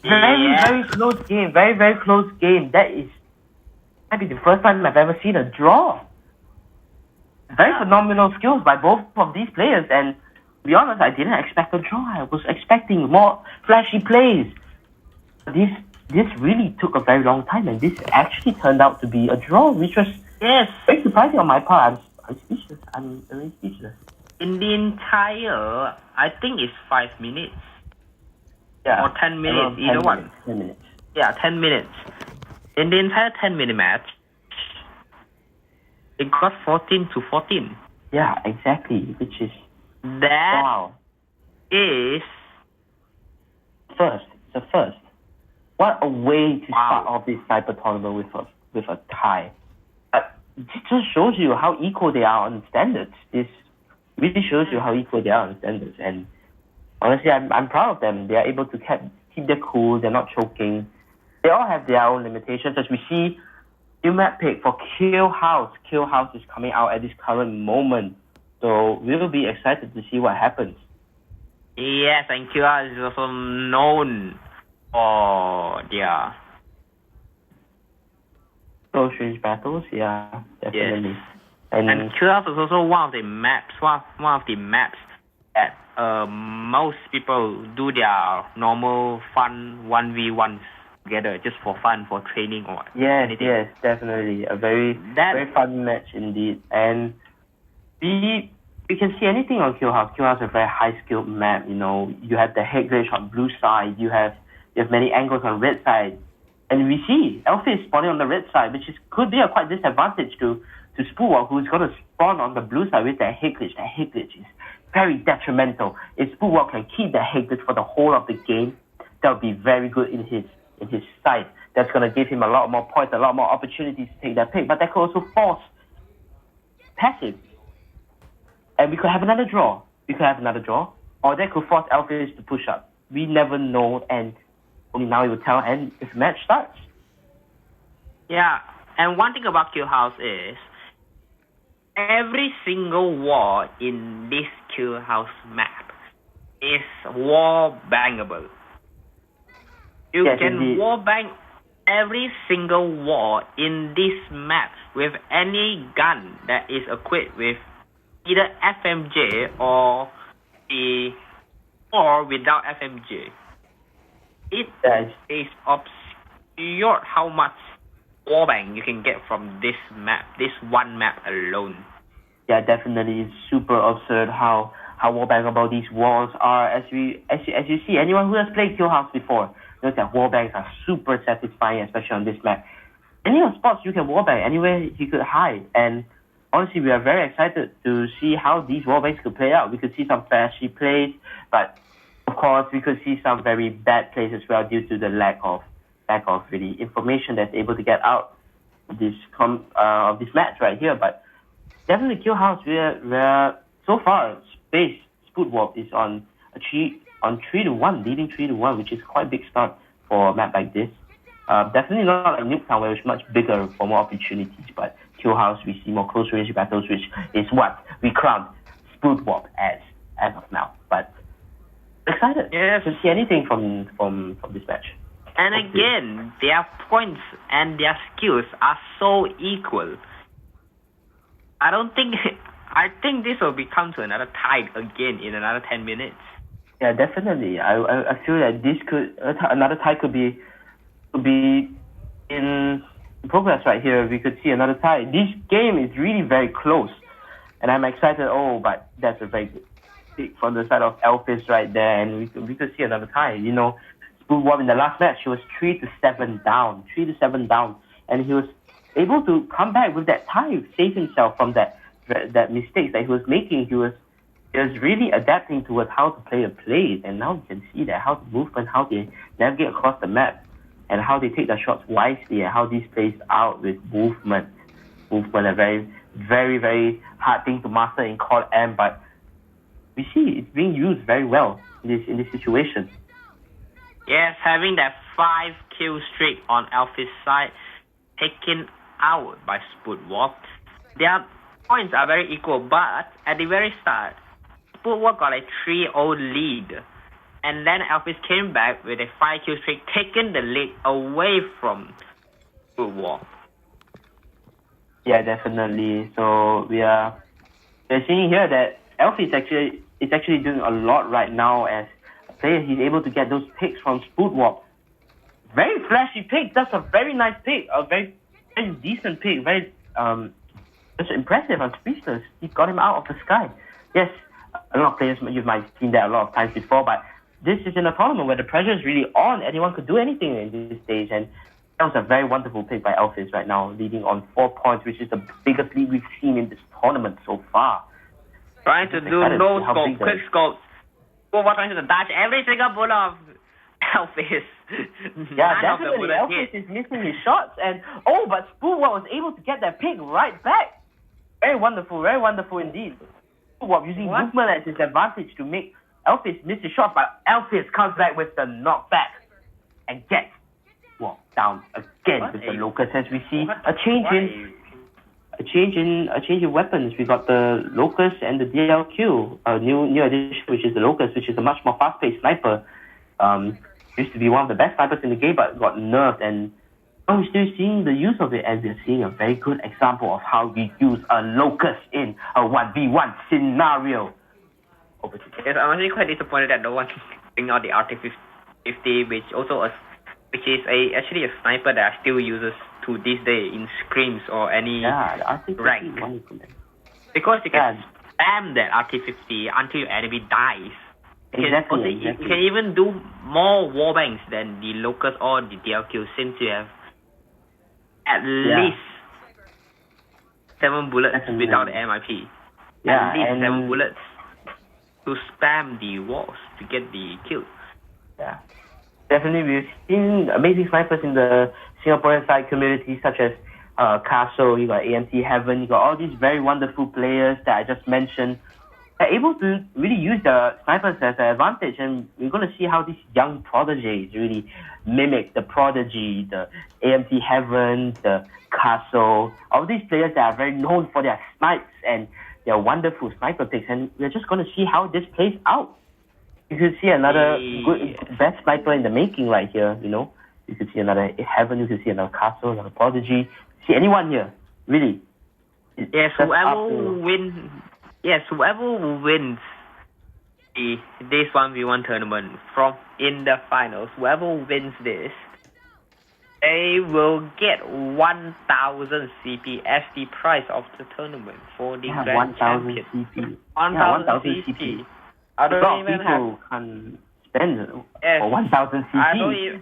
S6: Very close game. Very, very close game. Might be the first time I've ever seen a draw. Very phenomenal skills by both of these players, and to be honest, I didn't expect a draw. I was expecting more flashy plays. This really took a very long time, and this actually turned out to be a draw, which was very surprising on my part. I'm speechless. I'm really speechless.
S8: In the entire, I think it's 5 minutes.
S6: Yeah.
S8: Or 10 minutes, either one.
S6: 10 minutes.
S8: Yeah, 10 minutes. In the entire 10-minute match, it got 14 to 14.
S6: Yeah, exactly. Which is
S8: is
S6: first. It's a first. What a way to start off this cyber tournament with a tie. It just shows you how equal they are on standards. This really shows you how equal they are on standards. And honestly, I'm proud of them. They are able to keep their cool. They're not choking. They all have their own limitations. As we see, new map pick for Kill House. Kill House is coming out at this current moment. So we will be excited to see what happens.
S8: Yes, and Kill House is also known for their
S6: close range battles. Yeah, definitely.
S8: Yes. And Kill House is also one of the maps that most people do their normal fun 1v1s together just for fun, for training or anything. Yes, definitely. A very fun match indeed. And we can see anything on Kill House. Kill House is a very high skilled map, you know. You have the head glitch on blue side, you have many angles on red side. And we see Alphys spawning on the red side, which could be a quite disadvantage to Spookwarp, who's going to spawn on the blue side with that head glitch. That head glitch is very detrimental. If Spookwarp can keep that head glitch for the whole of the game, that would be very good in his
S6: in his side. That's going to give him a lot more points, a lot more opportunities to take that pick. But that could also force passive. And we could have another draw. Or that could force Alphys to push up. We never know, and only now it will tell, and if the match starts.
S8: Yeah, and one thing about Kill House is every single wall in this Kill House map is wall bangable. You can
S6: indeed.
S8: wall bang every single wall in this map with any gun that is equipped with either FMJ or without FMJ. It is obscure how much wallbang you can get from this map, this one map alone.
S6: Yeah, definitely, it's super absurd how wallbangable these walls are. As you see, anyone who has played Kill House before knows that wallbangs are super satisfying, especially on this map. Any of spots you can wallbang anywhere you could hide, and honestly, we are very excited to see how these wallbangs could play out. We could see some flashy plays, but of course, we could see some very bad plays as well due to the lack of really information that's able to get out of this match right here. But definitely, Kill House, we're so far Space Spookwarp is on 3-1, leading 3-1, which is quite a big start for a map like this. Definitely not like Nuketown, where it's much bigger for more opportunities, but Kill House, we see more close range battles, which is what we crown Spookwarp as of now. But excited to see anything from this match.
S8: And again, their points and their skills are so equal. I think this will become to another tie again in another 10 minutes.
S6: Yeah, definitely. I feel that this another tie could be in progress right here. We could see another tie. This game is really very close, and I'm excited. Oh, but that's a very good pick from the side of Alphys right there, and we could see another tie. You know, Spookwarp in the last match, he was 3-7 down, and he was able to come back with that tie, save himself from that mistakes that he was making. He was really adapting towards how to play the plays, and now you can see that how to move and how they navigate across the map, and how they take their shots wisely, and how these plays out with movement. Movement, a very, very, very hard thing to master in CODM, but we see it's being used very well in this situation.
S8: Yes, having that 5-kill streak on Alphys' side taken out by Spookwarp. Their points are very equal, but at the very start, Spookwarp got a 3-0 lead, and then Alphys came back with a 5-kill streak, taking the lead away from Spookwarp.
S6: Yeah, definitely. So we're seeing here that Alphys is actually doing a lot right now as a player. He's able to get those picks from Spookwarp. Very flashy pick. That's a very nice pick. A very, very decent pick. Very just impressive. I'm speechless. He got him out of the sky. Yes, a lot of players, you might have seen that a lot of times before, but this is in a tournament where the pressure is really on. Anyone could do anything in this stage, and that was a very wonderful pick by Alphys right now, leading on 4 points, which is the biggest lead we've seen in this tournament so far.
S8: Trying to do no scope, quick scopes. Spookwarp trying to dodge every single bullet of Alphys.
S6: Yeah, definitely. Alphys is missing his shots, and but Spookwarp was able to get that pick right back. Very wonderful indeed. Spookwarp using movement as his advantage to make Alphys miss his shot, but Alphys comes back with the knockback and gets down again with the Locust. As we see a change in weapons. We got the Locust and the DLQ, a new addition, which is the Locust, which is a much more fast-paced sniper. Used to be one of the best snipers in the game, but got nerfed, and we're still seeing the use of it, and we're seeing a very good example of how we use a Locust in a 1v1 scenario.
S8: Yes, I'm actually quite disappointed that no one bring out the RT50, which is actually a sniper that still uses to this day in scrims or any rank. Because you can spam that RT50 until your enemy dies.
S6: Exactly.
S8: You can even do more warbangs than the Locust or the DLQ, since you have at least 7 bullets without the MIP. At least 7 bullets to spam the walls to get the kill.
S6: Yeah. Definitely, we've seen amazing snipers in the Singaporean side community, such as Castle, you got AMT Heaven, you got all these very wonderful players that I just mentioned. They're able to really use the snipers as an advantage, and we're going to see how these young prodigies really mimic the Prodigy, the AMT Heaven, the Castle, all these players that are very known for their snipes and their wonderful sniper picks, and we're just going to see how this plays out. You could see another good best sniper in the making right here, you know. You could see another Heaven, you could see another Castle, another Prodigy. See anyone here, really.
S8: Yes, whoever wins this 1v1 tournament from in the finals, whoever wins this, they will get 1,000 CP as the prize of the tournament for the grand champion. 1,000 CP. I don't even
S6: people can spend for 1,000 CP.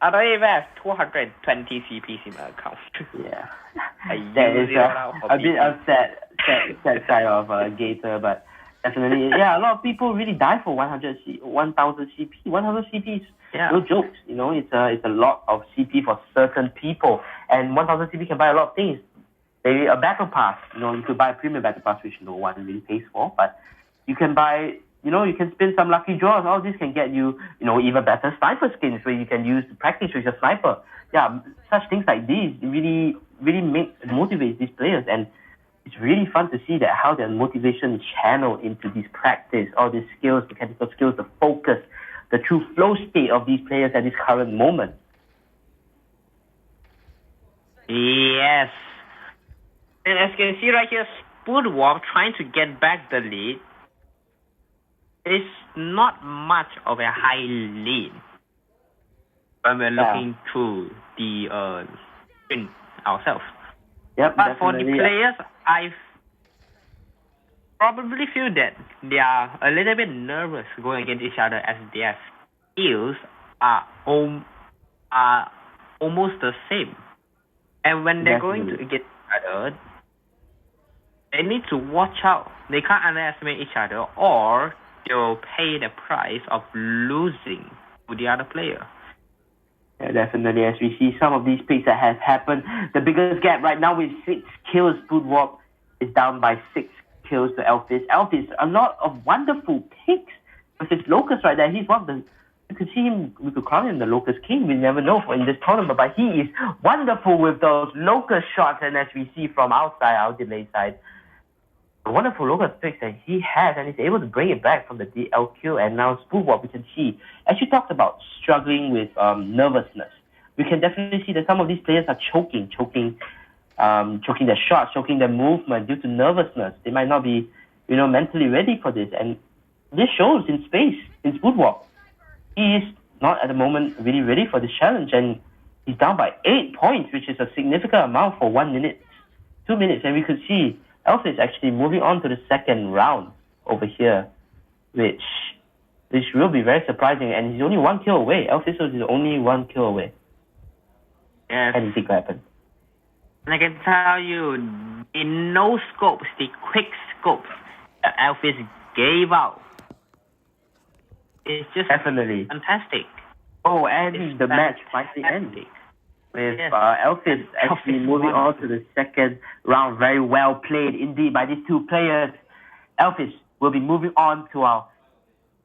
S8: I don't even have 220 CPs in my account.
S6: Yeah, that is a bit of sad side of Gator, but definitely, yeah, a lot of people really die for 1,000 CP. 1,000 CP is no jokes, you know. It's a lot of CP for certain people, and 1,000 CP can buy a lot of things. Maybe a battle pass, you know, you could buy a premium battle pass, which no one really pays for, but you can buy, you know, you can spin some lucky draws. All this can get you, you know, even better sniper skins where you can use to practice with your sniper. Yeah, such things like these really motivate these players, and it's really fun to see that how their motivation is channeled into this practice, all these skills, mechanical skills, the focus, the true flow state of these players at this current moment.
S8: Yes. And as you can see right here, Spookwarp trying to get back the lead. It's not much of a high lead when we're looking through the screen ourselves.
S6: Yep,
S8: but for the players, I probably feel that they are a little bit nervous going against each other as their skills are almost the same. And when they're going to get each other, they need to watch out. They can't underestimate each other, or they'll pay the price of losing to the other player.
S6: Yeah, definitely. As we see some of these picks that have happened, the biggest gap right now with 6 kills. Spookwarp is down by 6 kills to Alphys. Alphys, a lot of wonderful picks with his Locust right there. He's one of the, you could see him, we could call him the Locust King. We never know in this tournament, but he is wonderful with those Locust shots. And as we see from outside, our delay side, the wonderful Locust picks that he has, and he's able to bring it back from the DLQ. And now Spookwarp, we can see, as you talked about, struggling with nervousness. We can definitely see that some of these players are choking their shots, choking their movement due to nervousness. They might not be, you know, mentally ready for this. And this shows in space, in Spookwarp. He is not at the moment really ready for this challenge, and he's down by 8 points, which is a significant amount for 1 minute, 2 minutes. And we could see Alphys actually moving on to the second round over here, which will be very surprising. And he's only 1 kill away. Alphys is only 1 kill away.
S8: Yes.
S6: Anything could happen.
S8: And I can tell you, in no scopes, the quick scopes that Alphys gave out, it's just
S6: definitely
S8: fantastic.
S6: Oh, and the match finally ended with Alphys actually moving on to the second round. Very well played indeed by these two players. Alphys will be moving on to our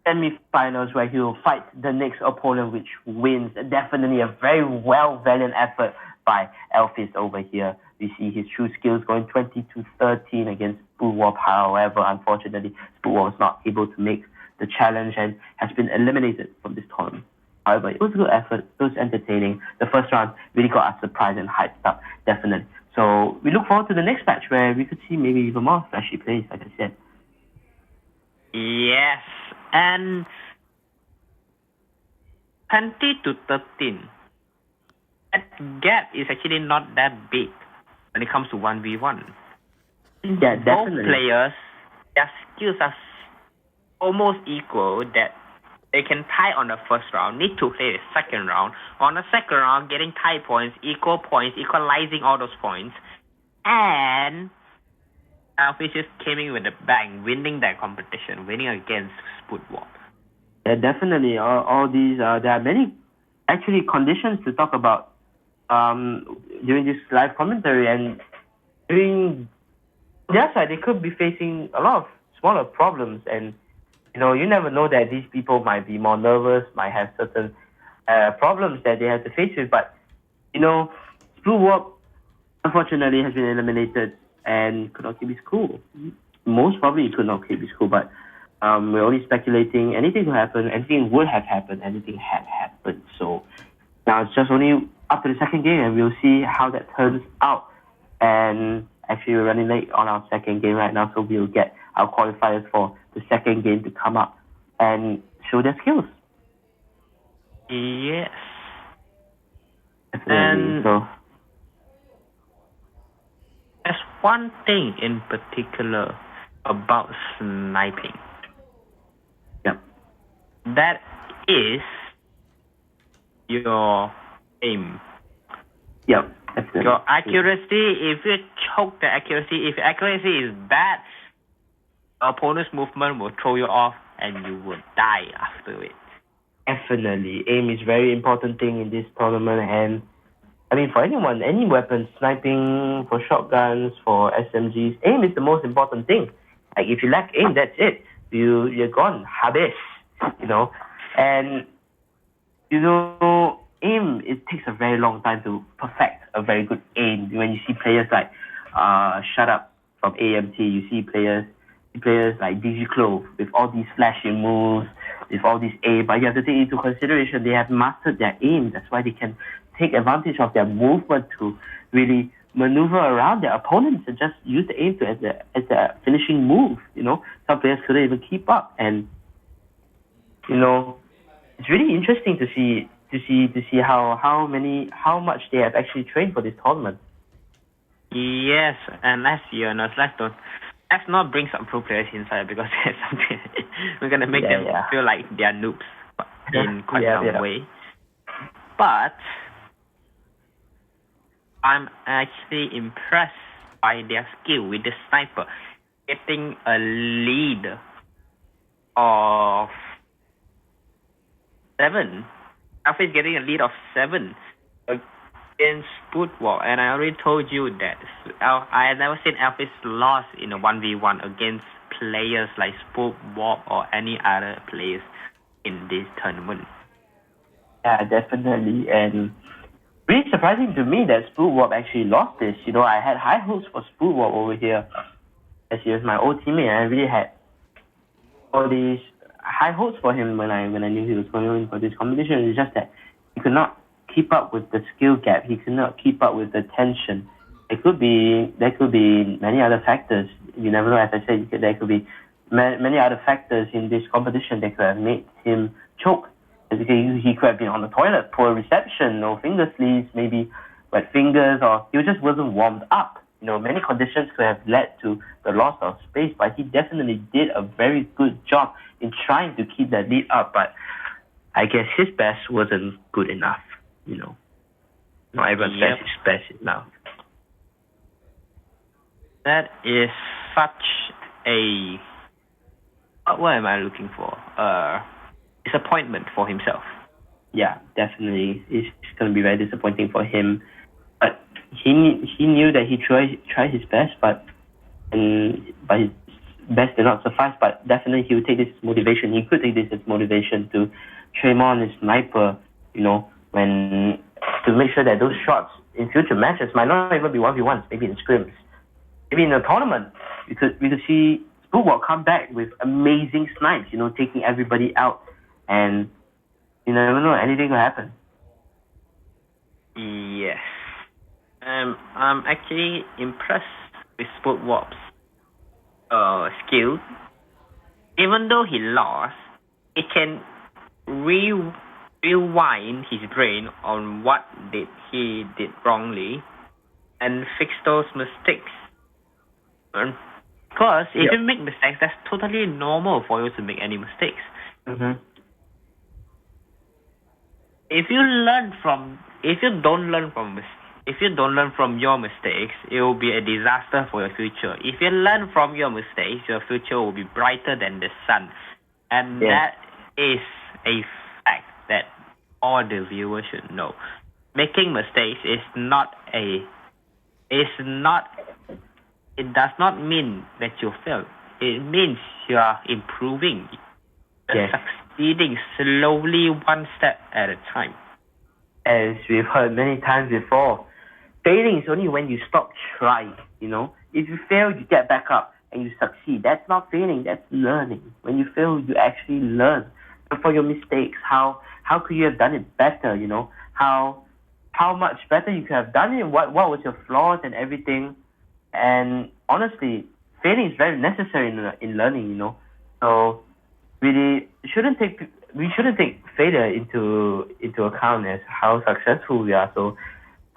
S6: semi-finals, where he will fight the next opponent, which wins. Definitely a very valiant effort by Alphys over here. We see his true skills going 20-13 against Spookwarp. However, unfortunately, Spookwarp was not able to make the challenge and has been eliminated from this tournament. However, it was a good effort. It was entertaining. The first round really got us surprised and hyped up, definitely. So we look forward to the next match where we could see maybe even more flashy plays, like I said.
S8: Yes, and 20-13. That gap is actually not that big when it comes to 1v1.
S6: Yeah, definitely.
S8: Both players, their skills are almost equal, that they can tie on the first round, need to play the second round. On the second round, getting tie points, equalizing all those points. And Alphys just came in with a bang, winning that competition, winning against Spookwarp.
S6: Yeah, definitely. All these, there are many actually conditions to talk about during this live commentary, and during their side, they could be facing a lot of smaller problems, and you never know that these people might be more nervous, might have certain problems that they have to face with. But Spookwarp unfortunately has been eliminated and could not keep his cool. Most probably he could not keep his cool, but we're only speculating. Anything could happen. Anything would have happened. Anything had happened. So now it's just only up to the second game, and we'll see how that turns out. And actually, we're running late on our second game right now, so we'll get our qualifiers for the second game to come up and show their skills.
S8: Yes.
S6: Definitely.
S8: And
S6: so
S8: there's one thing in particular about sniping.
S6: Yep.
S8: That is your aim.
S6: Yep. Definitely.
S8: Your accuracy, if you choke the accuracy, if accuracy is bad, opponent's movement will throw you off and you will die after it.
S6: Definitely. Aim is very important thing in this tournament, and I mean for anyone, any weapon, sniping, for shotguns, for SMGs, aim is the most important thing. Like if you lack aim, that's it. You're gone. Habis. And aim, it takes a very long time to perfect a very good aim. When you see players like Shut Up from AMT, you see players like DG Clove with all these flashing moves, with all these aim, but you have to take into consideration they have mastered their aim. That's why they can take advantage of their movement to really maneuver around their opponents and just use the aim as the finishing move. Some players couldn't even keep up, and it's really interesting to see how much they have actually trained for this tournament.
S8: Yes, and let's be honest, let's not bring some pro players inside, because we're gonna make them feel like they are noobs in quite some way. But I'm actually impressed by their skill with the sniper, getting a lead of 7. Alphys getting a lead of 7 against Spookwarp, and I already told you that I have never seen Alphys lost in a 1v1 against players like Spookwarp or any other players in this tournament.
S6: Yeah, definitely, and really surprising to me that Spookwarp actually lost this. I had high hopes for Spookwarp over here, as he was my old teammate, and I really had all these high hopes for him when I knew he was going in for this competition. It's just that he could not keep up with the skill gap. He could not keep up with the tension. There could be many other factors. You never know. As I said, there could be many other factors in this competition that could have made him choke. He could have been on the toilet, poor reception, no finger sleeves, maybe wet fingers, or he just wasn't warmed up. Many conditions could have led to the loss of space, but he definitely did a very good job in trying to keep that lead up. But I guess his best wasn't good enough. Not everyone says his best enough.
S8: That is such a... What am I looking for? Disappointment for himself.
S6: Yeah, definitely. It's going to be very disappointing for him. But he knew that he tried his best, but his best did not suffice. But definitely he would take this as motivation. He could take this as motivation to train more on his sniper, when to make sure that those shots in future matches might not even be 1v1s, maybe in scrims. Maybe in a tournament, we could see Spookwarp come back with amazing snipes, taking everybody out. And you never know, anything could happen.
S8: Yes. I'm actually impressed with Spookwarp's skill. Even though he lost, it can rewind his brain on what he did wrongly and fix those mistakes. Because if you make mistakes, that's totally normal for you to make any mistakes.
S6: Mm-hmm.
S8: If you don't learn from your mistakes, it will be a disaster for your future. If you learn from your mistakes, your future will be brighter than the sun. And is a fact that all the viewers should know. Making mistakes it does not mean that you fail. It means you are improving. You're succeeding slowly, one step at a time.
S6: As we've heard many times before, failing is only when you stop trying, you know. If you fail, you get back up and you succeed. That's not failing, that's learning. When you fail, you actually learn for your mistakes. How could you have done it better, you know? How much better you could have done it, what was your flaws and everything. And honestly, failing is very necessary in learning, you know. So really, we shouldn't take failure into account as how successful we are. So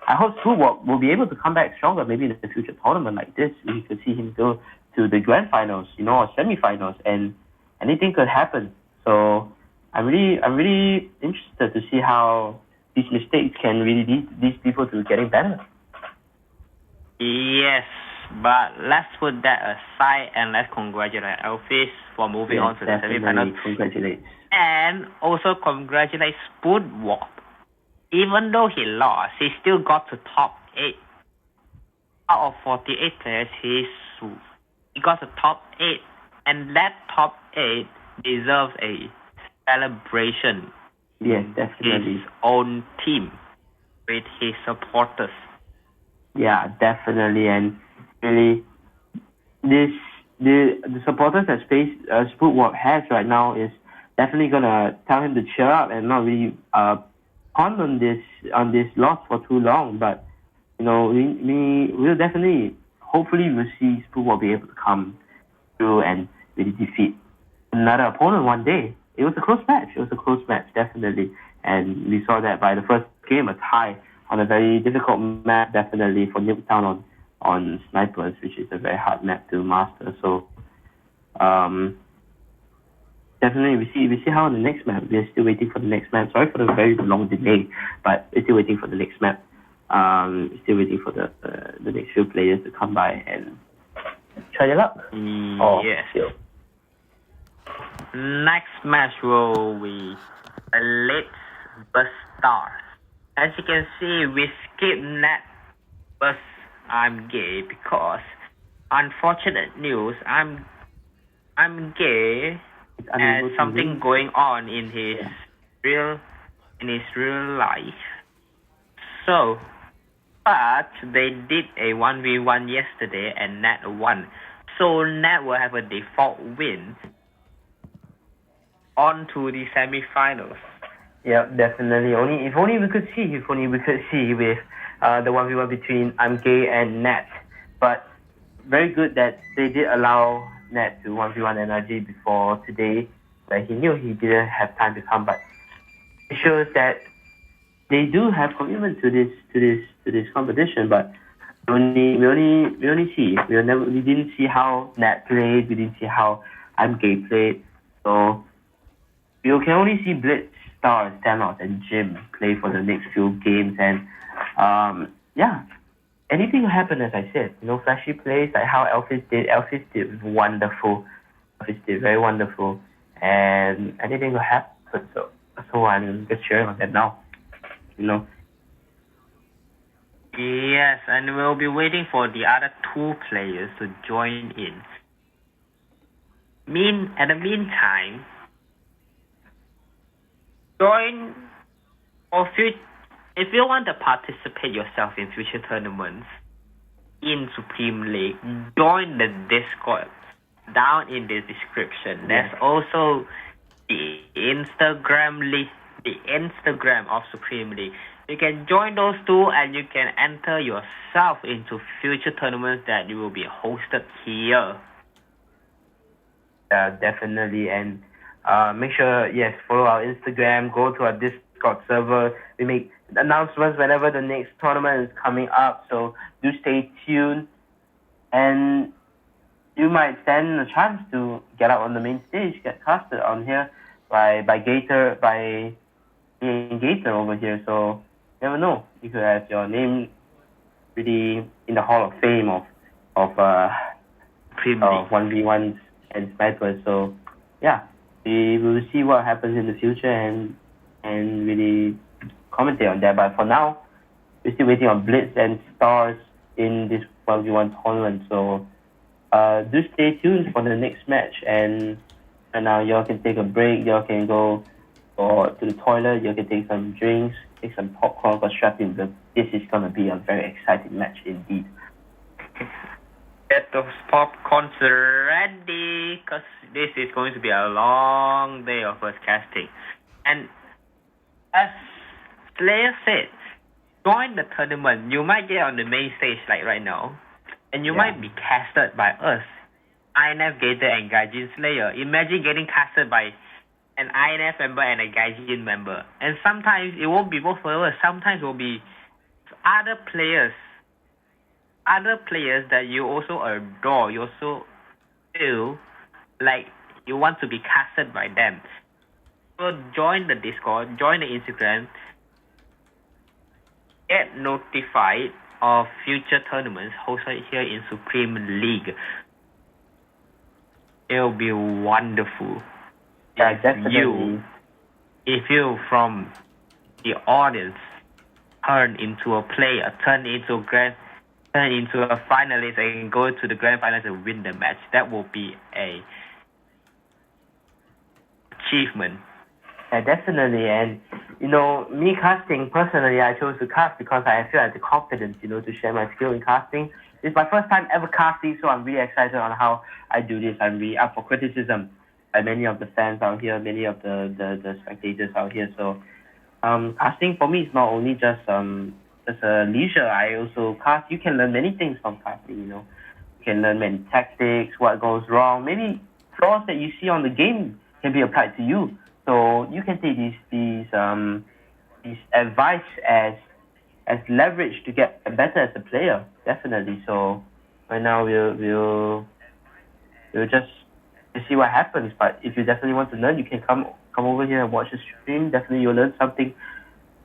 S6: I hope Spookwarp will be able to come back stronger, maybe in a future tournament like this. We could see him go to the grand finals, you know, or semi-finals, and anything could happen. So I'm really interested to see how these mistakes can really lead these people to getting better.
S8: Yes, but let's put that aside and let's congratulate Alphys for moving on to the semi-finals.
S6: Congratulate.
S8: And also congratulate Spookwarp. Even though he lost, he still got to top 8. Out of 48 players, he got to top 8. And that top 8 deserves a celebration.
S6: Yes, definitely.
S8: His own team with his supporters.
S6: Yeah, definitely. And really, the supporters that Spookwarp has right now is definitely gonna tell him to cheer up and not really ponder on this loss for too long. But you know, we'll definitely, hopefully, we'll see Spookwarp be able to come through and really defeat another opponent one day. It was a close match, definitely, and we saw that by the first game, a tie on a very difficult map, definitely for Nuketown on snipers, which is a very hard map to master. So definitely we see how on the next map. We're still waiting for the next map. Sorry for the very long delay, but we're still waiting for the next map. Still waiting for the next few players to come by and try their luck.
S8: Yes. Next match will be Elite vs Stars. As you can see, we skipped Nat vs I'm Gay because, unfortunate news, I'm gay and something going on in his real life. So, but they did a 1v1 yesterday and Nat won. So Nat will have a default win on to the semi-finals.
S6: Yeah, definitely. If only we could see with the 1v1 between I'm Gay and Nat. But very good that they did allow Nat to 1v1 NRG before today, where he knew he didn't have time to come. But it shows that they do have commitment to this competition. But we didn't see how Nat played. We didn't see how I'm Gay played. So you can only see Blitz, Stars, Thanos, and Jim play for the next few games. And anything will happen, as I said. You know, flashy plays like how Alphys did. Alphys did wonderful. Alphys did very wonderful. And anything will happen. So I'm just cheering on that now. You know.
S8: Yes, and we'll be waiting for the other 2 players to join in. At the meantime, join if you want to participate yourself in future tournaments in Supreme League, join the Discord down in the description. There's also the Instagram of Supreme League. You can join those 2 and you can enter yourself into future tournaments that will be hosted here.
S6: Definitely. And make sure, follow our Instagram, go to our Discord server. We make announcements whenever the next tournament is coming up, so do stay tuned. And you might stand a chance to get out on the main stage, get casted on here by Gator over here. So you never know, you could have your name really in the Hall of Fame of 1v1s and snipers. So we will see what happens in the future and really commentate on that. But for now, we're still waiting on Blitz and Stars in this 1v1 tournament. So do stay tuned for the next match. And now y'all can take a break. Y'all can go to the toilet. You can take some drinks, take some popcorn, but strap in. This is gonna be a very exciting match indeed.
S8: Get those popcorns ready, because this is going to be a long day of us casting. And as Slayer said, join the tournament. You might get on the main stage like right now, and you might be casted by us, INF Gator and Gaijin Slayer. Imagine getting casted by an INF member and a Gaijin member. And sometimes it won't be both of us. Sometimes it will be other players that you also adore, you also feel like you want to be casted by them. So join the Discord, join the Instagram, get notified of future tournaments hosted here in Supreme League. It'll be wonderful.
S6: Yeah, definitely.
S8: If you from the audience turn into a player, turn into a finalist and go to the grand finals and win the match, that will be a achievement.
S6: Yeah, definitely. And me casting personally, I chose to cast because I feel like the confidence, to share my skill in casting. It's my first time ever casting, so I'm really excited on how I do this. I'm really up for criticism by many of the fans out here, many of the spectators out here. So casting for me is not only just a leisure. I also cast. You can learn many things from casting. You can learn many tactics, what goes wrong, maybe flaws that you see on the game can be applied to you. So you can take these advice as leverage to get better as a player. Definitely. So right now we'll just see what happens. But if you definitely want to learn, you can come over here and watch the stream. Definitely you'll learn something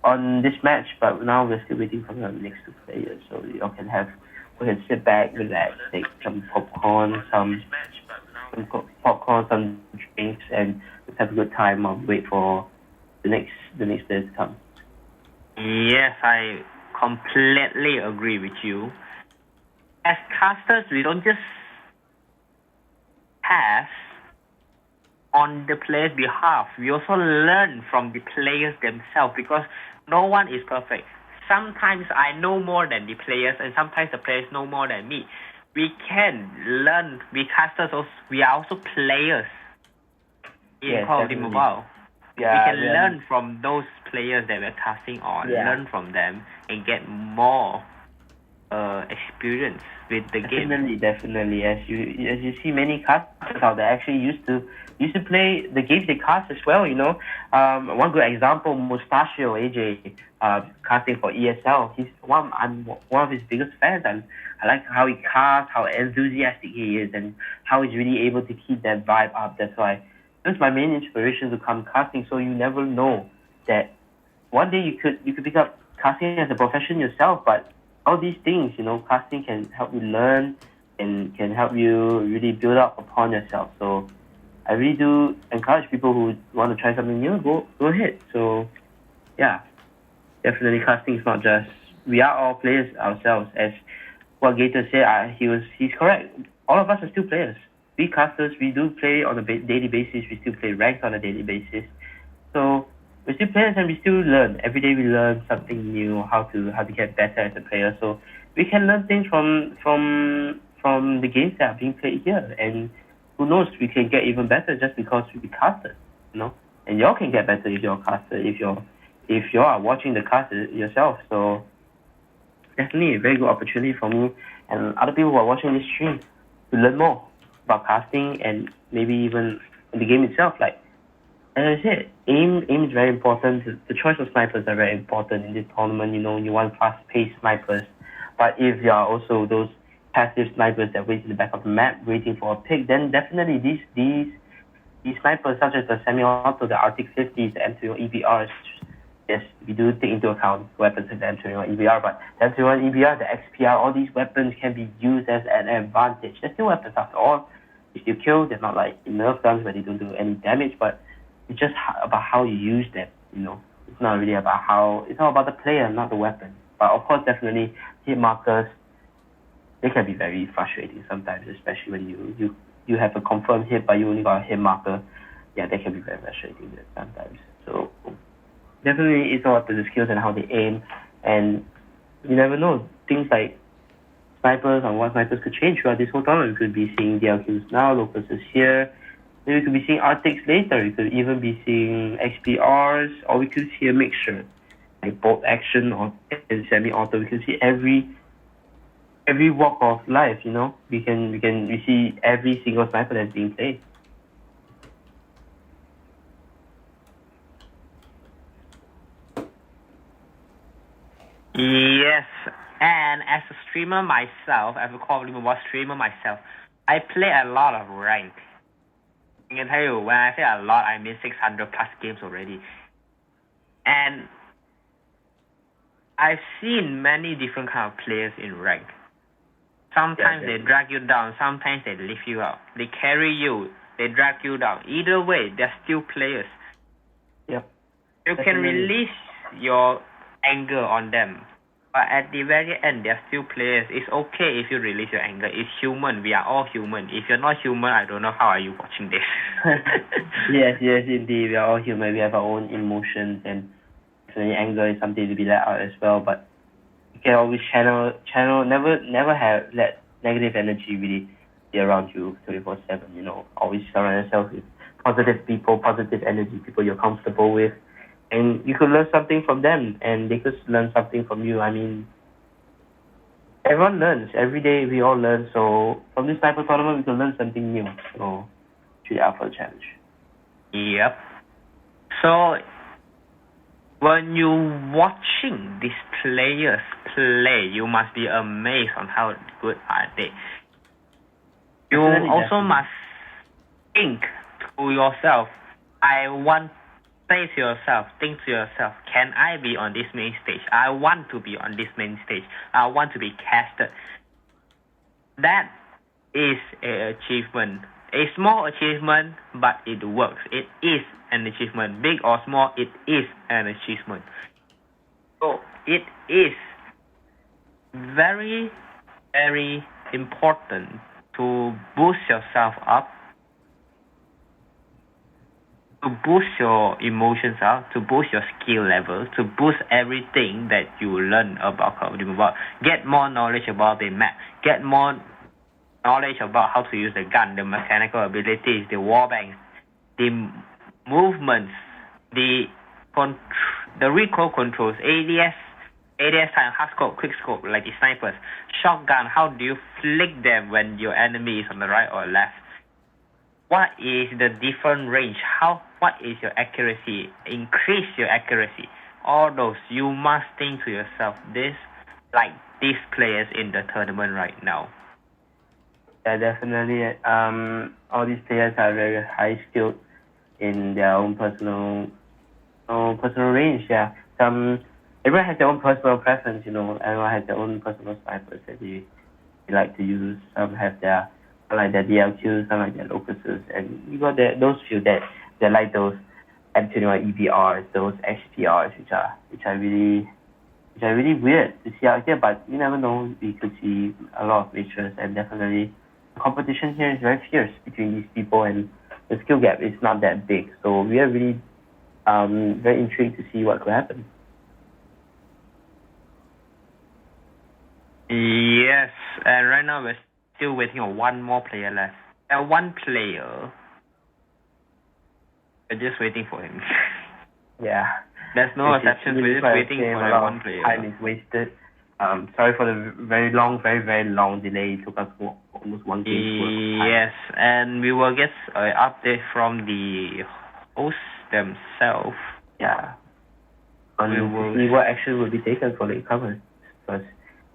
S6: on this match. But now we're still waiting for the next two players. So you all can sit back, relax, take some popcorn, some drinks, and just have a good time and wait for the next players to come.
S8: Yes, I completely agree with you. As casters, we don't just pass on the players' behalf. We also learn from the players themselves, because no one is perfect. Sometimes I know more than the players, and sometimes the players know more than me. We can learn. We casters, we are also players in Call of Duty Mobile.
S6: Yeah,
S8: we can learn from those players that we're casting on, learn from them, and get more experience with the game.
S6: Definitely. As you see, many casters out there actually used to play the games they cast as well. One good example, Mustachio AJ, casting for ESL. I'm one of his biggest fans. I like how he casts, how enthusiastic he is, and how he's really able to keep that vibe up. That's why that's my main inspiration to come casting. So you never know that one day you could pick up casting as a profession yourself. But all these things, casting can help you learn and can help you really build up upon yourself. So I really do encourage people who want to try something new, go ahead. So yeah, definitely casting is not just, we are all players ourselves. As what Gator said, he's correct. All of us are still players. We casters, we do play on a daily basis. We still play ranked on a daily basis. So we're still players and we still learn. Every day we learn something new, how to get better as a player. So we can learn things from the games that are being played here. And who knows, we can get even better just because we casters, And y'all can get better if you're a caster, if you are watching the cast yourself. So definitely a very good opportunity for me and other people who are watching this stream to learn more about casting and maybe even the game itself. Like as I said, aim is very important. The choice of snipers are very important in this tournament. You want fast-paced snipers, but if you are also those passive snipers that wait in the back of the map waiting for a pick, then definitely these snipers such as the semi-auto, the Arctic 50s, the M21 EBRs, yes, we do take into account weapons of the M21 EBR, but the M21 EBR, the XPR, all these weapons can be used as an advantage. They're still weapons after all. If you kill, they're not like Nerf guns where they don't do any damage, but it's just about how you use them, you know. It's not really about it's all about the player, not the weapon. But of course, definitely, hit markers, they can be very frustrating sometimes, especially when you have a confirmed hit, but you only got a hit marker. Yeah, they can be very frustrating sometimes. So definitely, it's all up to the skills and how they aim, and you never know. Things like snipers and what snipers could change throughout this whole tournament. We could be seeing DLQs now, Locusts here. Maybe we could be seeing Arctics later. We could even be seeing XPRs, or we could see a mixture, like bolt action or semi-auto. We could see every walk of life. You know, we see every single sniper that's being played.
S8: Yes, and as a streamer myself, as a CODM 1V1 streamer myself, I play a lot of rank. I can tell you, when I say a lot, I mean 600 plus games already. And I've seen many different kind of players in rank. Sometimes they drag you down, sometimes they lift you up. They carry you, they drag you down. Either way, they're still players.
S6: Yep.
S8: You can release your anger on them, but at the very end, they're still players. It's okay if you release your anger. It's human. We are all human. If you're not human, I don't know how are you watching this.
S6: Yes, indeed. We are all human. We have our own emotions, and anger is something to be let out as well. But you can always channel. Never let negative energy really be around you 24/7. You know, always surround yourself with positive people, positive energy, people you're comfortable with. And you could learn something from them, and they could learn something from you. I mean, everyone learns. Every day we all learn. So from this type of tournament, we can learn something new. So it's really up for the challenge.
S8: Yep. So when you're watching these players play, you must be amazed on how good are they. You also must think to yourself, think to yourself, can I be on this main stage? I want to be on this main stage. I want to be casted. That is an achievement. A small achievement, but it works. It is an achievement. Big or small, it is an achievement. So it is very, very important to boost yourself up, to boost your emotions up, to boost your skill level, to boost everything that you learn about CODM 1V1. Get more knowledge about the map, get more knowledge about how to use the gun, the mechanical abilities, the warbangs, the movements, the recoil controls, ADS time, hard scope, quick scope, like the snipers, shotgun, how do you flick them when your enemy is on the right or left? What is the different range? What is your accuracy? Increase your accuracy. All those, you must think to yourself, these players in the tournament right now.
S6: Yeah, definitely. All these players are very high skilled in their own personal range. Yeah, everyone has their own personal preference. You know, everyone has their own personal snipers that they like to use. Some have their DLQs, some like their Locusts, and you got those few that like those M21 EBRs, those XPRs, which are really weird to see out here. But you never know. We could see a lot of mixtures, and definitely the competition here is very fierce between these people, and the skill gap is not that big. So we are really very intrigued to see what could happen.
S8: Yes, and right now we're still waiting on one more player left. And one player, we're just waiting for him.
S6: Yeah.
S8: There's no exceptions, we're just waiting for that one player.
S6: Time is wasted. Sorry for the very, very long delay. It took us almost one game.
S8: Yes, and we will get an update from the hosts themselves.
S6: Yeah. We will see what action will be taken for the recovery. Because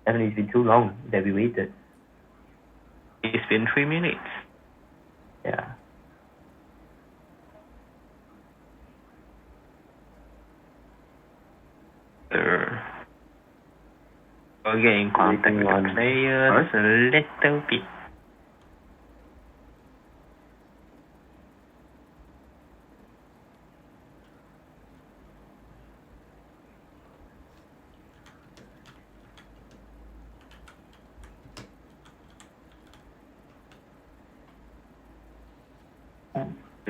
S6: definitely it's been too long that we waited.
S8: It's been 3 minutes.
S6: Yeah.
S8: We'll get in contact with the players a little bit.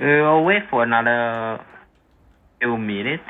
S8: We'll wait for another few minutes.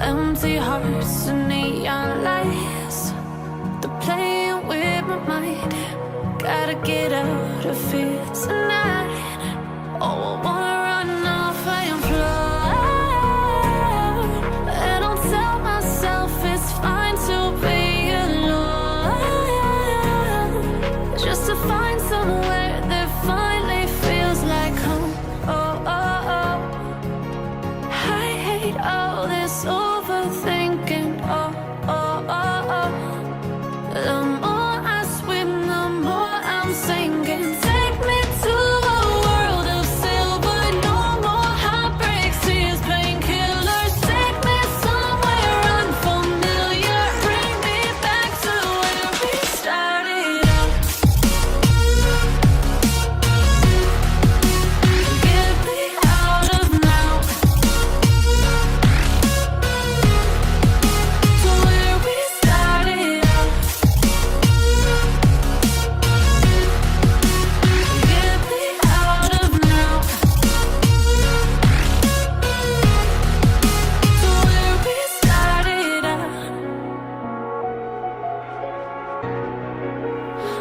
S5: Empty hearts and neon lights, they're playing with my mind. Gotta get out of here tonight. Oh, I wanna run off and fly. And I'll tell myself it's fine to be alone, just to find somewhere that finally feels like home. Oh, oh, oh. I hate all this overthinking. Oh, oh, oh, oh. The more I swim, the more I'm sinking. Take me to a world of silver. No more heartbreaks, tears, painkillers. Take me somewhere unfamiliar. Bring me back to where we started out. Get me out of now, to where we started out. Get me out of now, to where we started out.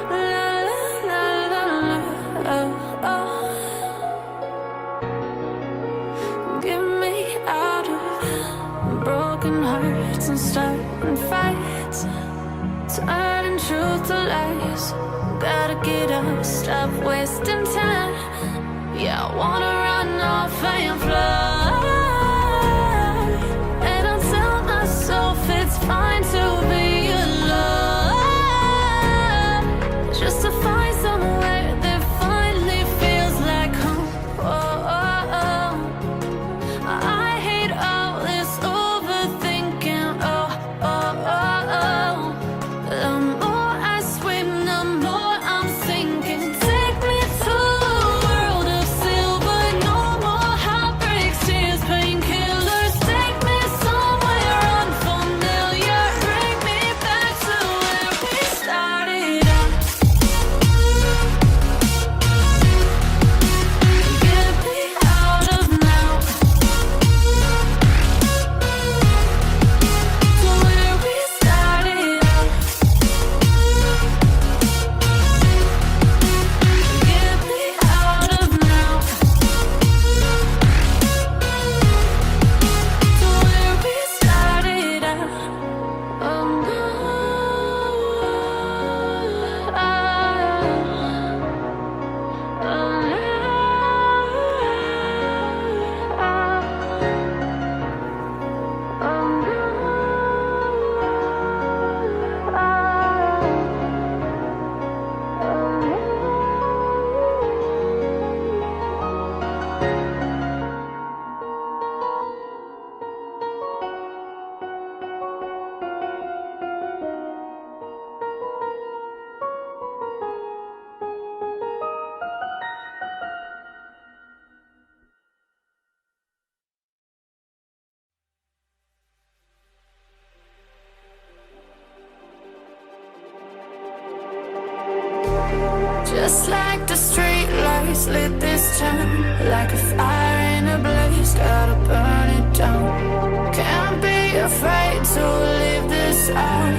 S5: La la la la la, oh. Get me out of broken hearts and starting fights, turning truth to lies. Gotta up wasting time. Yeah, I wanna run off and fly. And I tell myself it's fine to be alone, just to find somewhere that finally feels like home. Oh, oh, oh. I hate all this overthinking. Oh, oh, oh, oh. The more I swim, the more I'm sinking. Take me to a world of silver. No more heartbreaks, tears, painkillers. Take me somewhere unfamiliar. Bring me back to where we started out. Get me out of now, to where we started out. Get me out of now, to where we started out. Oh no, just like the street lights lit this town, like a fire in a blaze, gotta burn it down. Can't be afraid to leave this out.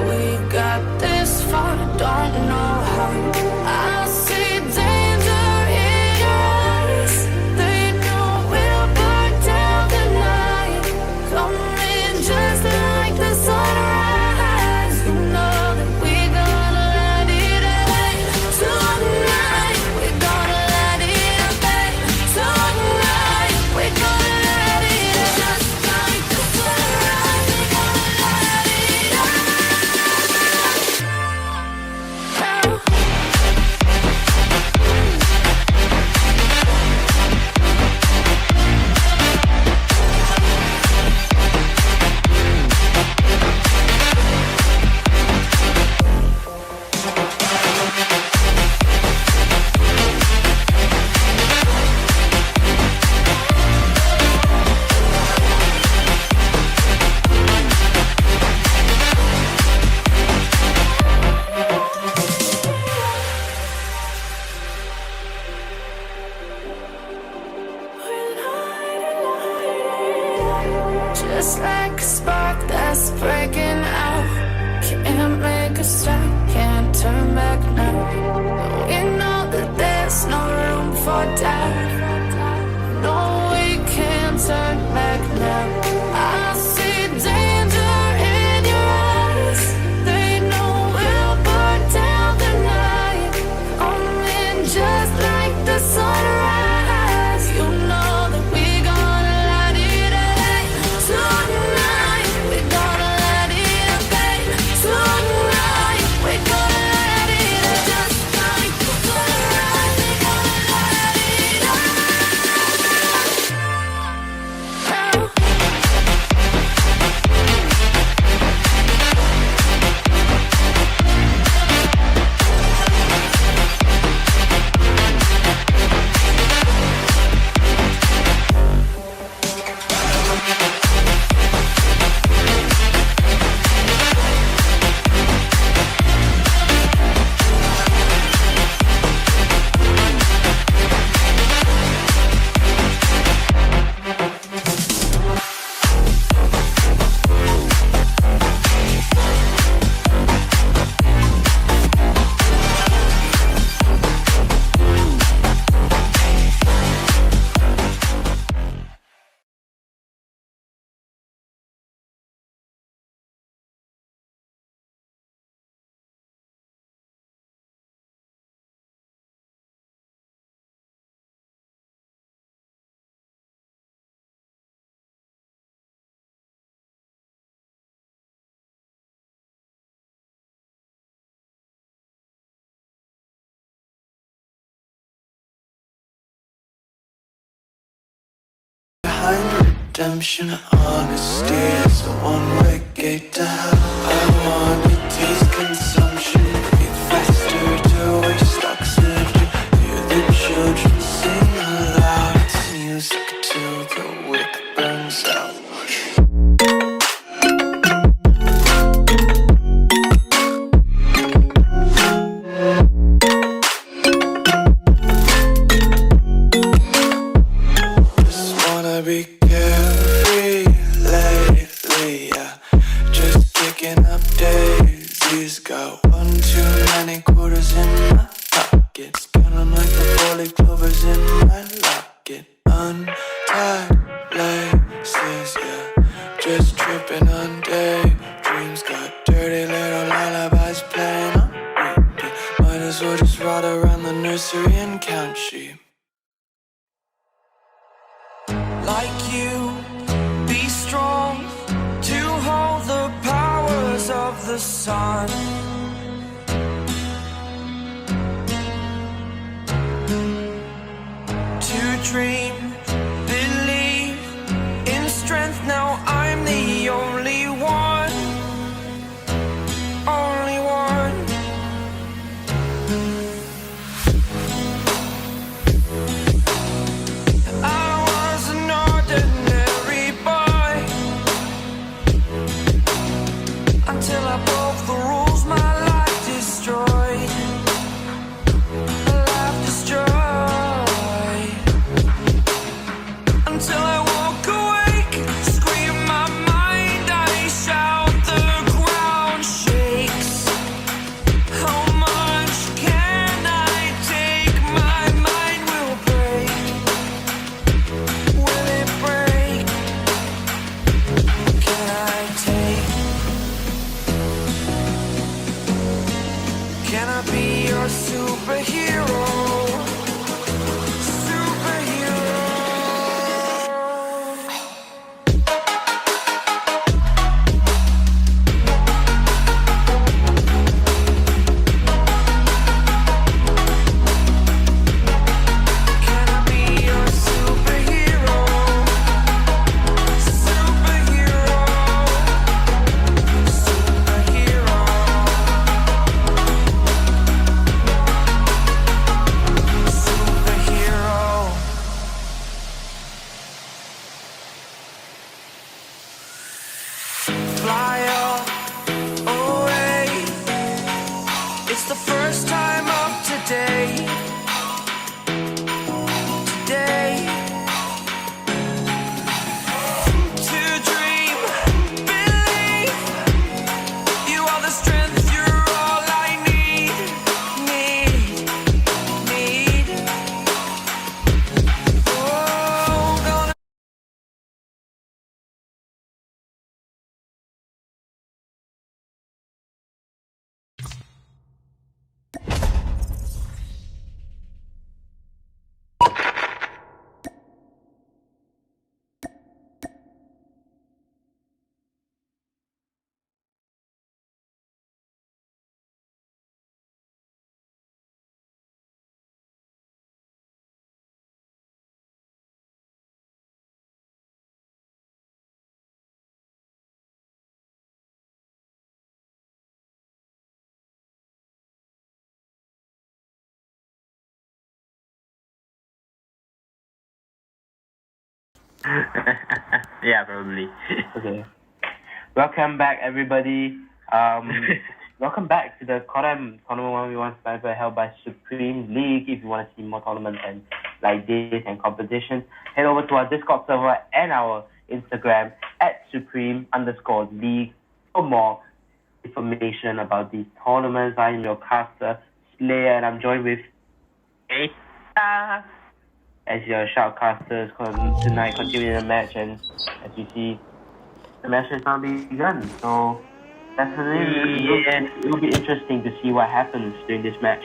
S5: We got this far, don't know how. I see danger in your eyes. They know we'll burn down the night. Coming just like the sunrise. You know that we gonna let it away. Tonight, we gonna let it away. Tonight, we gonna let it away. Just like the sunrise, we gonna let it away. Just like a spark that's breaking out. Can't make a stop, can't turn back now. We know that there's no room for doubt. No, we can't turn back now. I see danger in your eyes. They know we'll burn down the night. Coming just like the sunrise. You know that we gonna let it away. Tonight, we gonna let it away. Tonight, we gonna let it away. Just like the sunrise, we gonna let it away.
S4: behind redemption. Honesty is a one-way gate to hell. I wanna taste consumption, breathe faster to waste oxygen. Hear the children sing aloud. It's music till the wick burns out. Be carefree lately, yeah. Just picking up daisies. Got one too many quarters in my pockets. Count 'em like the 4-leaf clovers in my locket. Untied laces, yeah. Just tripping on daydreams. Got dirty little lullabies playing on repeat. Might as well just ride around the nursery and count sheep.
S1: Like you, be strong to hold the powers of the sun. To dream, believe in strength. Now I'm the only one, only one. Until I broke the rules, my life destroyed. Life destroyed. Until I walk awake, scream my mind, I shout, the ground shakes. How much can I take? My mind will break. Will it break? Can I take? Can I be your superhero? Superhero. Can I be your superhero? Superhero. Superhero. Fly up away. It's the first time of today. Today. To dream, believe. You are the strength, you're all I need. Need. Oh, gonna
S8: Yeah, probably.
S6: Okay. Welcome back, everybody. Welcome back to the CODM Tournament 1v1 Sniper held by Supreme League. If you want to see more tournaments and like this and competition, head over to our Discord server and our Instagram at Supreme_League for more information about these tournaments. I am your caster, Slayer, and I'm joined with
S8: Eta.
S6: as your shoutcasters tonight, continuing the match, and as you see, the match has now begun. So definitely, it will be interesting to see what happens during this match.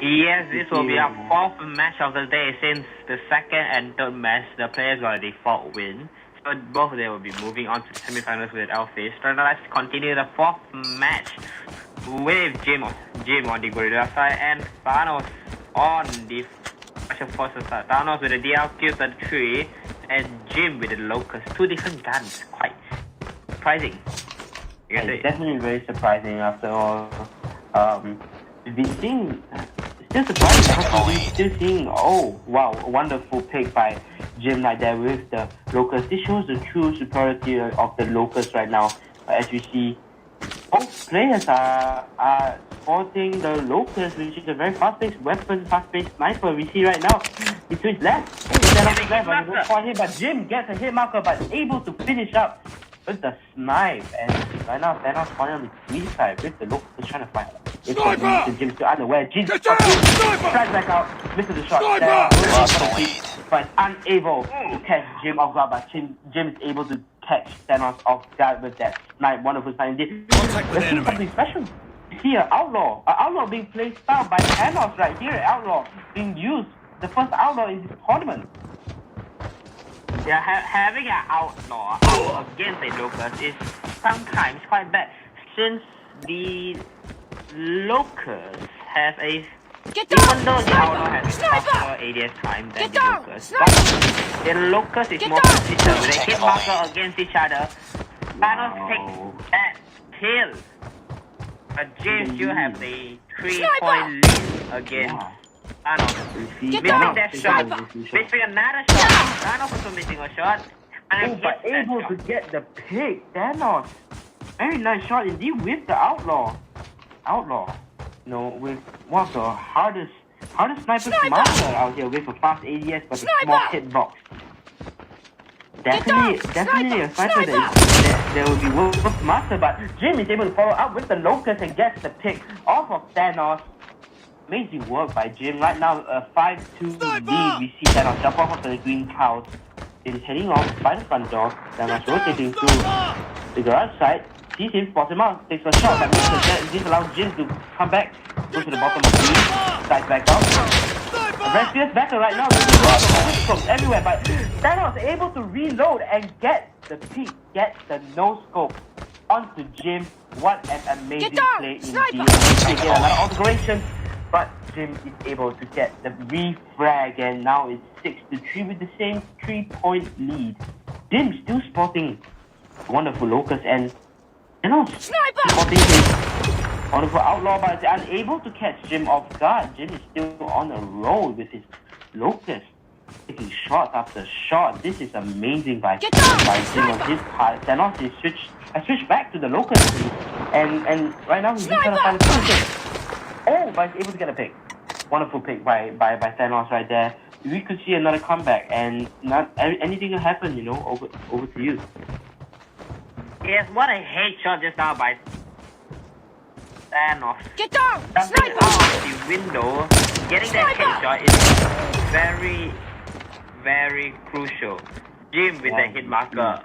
S8: Yes, this will be our fourth match of the day since the second and third match the players got a default win. So both of them will be moving on to the semi-finals with Alphys. So now let's continue the fourth match with Jim on the Gorilla side and Thanos on the special forces are Thanos with the DLQ-33 and Jim with the Locust. Two different guns. Quite surprising.
S6: It's definitely very surprising after all. We've been seeing, still surprising because we've been still seeing, oh wow, a wonderful pick by Jim right there with the Locust. This shows the true superiority of the Locust right now. As we see, both players are sporting the Locust, which is a very fast-paced weapon, fast-paced sniper. We see right now, he's to his left, instead of his left, but he goes for him, but Jim gets a hit marker, but able to finish up with the snipe. And right now, Thanos falling on the green side with the Locust trying to fight. It's for Jim still unaware. Jim flies back out, misses the shot. But unable to catch Jim off guard, but Jim is able to catch Thanos off guard with that snipe. Wonderful snipe indeed. Let's see something special. You see an outlaw being placed out by Thanos right here. Outlaw being used, the first outlaw in this tournament.
S8: Yeah, having an outlaw out against a Locust is sometimes quite bad, since the Locust have a even though the outlaw has faster ADS time than the Locust, but the Locust is more consistent with a hit marker against each other. Thanos takes that kill, but James still have the 3-point lead against Thanos. Missing that shot, missing another shot. Thanos also missing a shot, and
S6: but able to get the pick. Thanos, very nice shot indeed with the outlaw. With one of the hardest snipers to master out here with a fast ADS but a small hitbox. Definitely a sniper that will be worth to master, but Jim is able to follow up with the Locust and gets the pick off of Thanos. Amazing work by Jim. Right now, a 5-2 lead. We see Thanos jump off of the green couch. He's heading off by the front door. Thanos rotating through the garage side. Sees him, spots him out, takes a shot, but this allows Jim to come back, go to the bottom of the green, side back out. A very fierce battle right now, scopes everywhere, but Thanos able to reload and get the peak, get the no-scope onto Jim. What an amazing play indeed. They get another alteration, but Jim is able to get the refrag, and now it's 6-3 with the same 3-point lead. Jim still spotting wonderful Locust, and spotting his wonderful outlaw, but unable to catch Jim off guard. Jim is still on a roll with his Locust, taking shot after shot. This is amazing by Jim on his part. Thanos is switched back to the Locust, and right now he's just trying to find a solution. Oh, but he's able to get a pick. Wonderful pick by Thanos right there. We could see another comeback, and not anything will happen. Over to you.
S8: Yes, what a hate shot just now by Thanos.
S3: Get down!
S8: Jumping out of the window, getting that headshot is very, very crucial. Jim with the hit marker.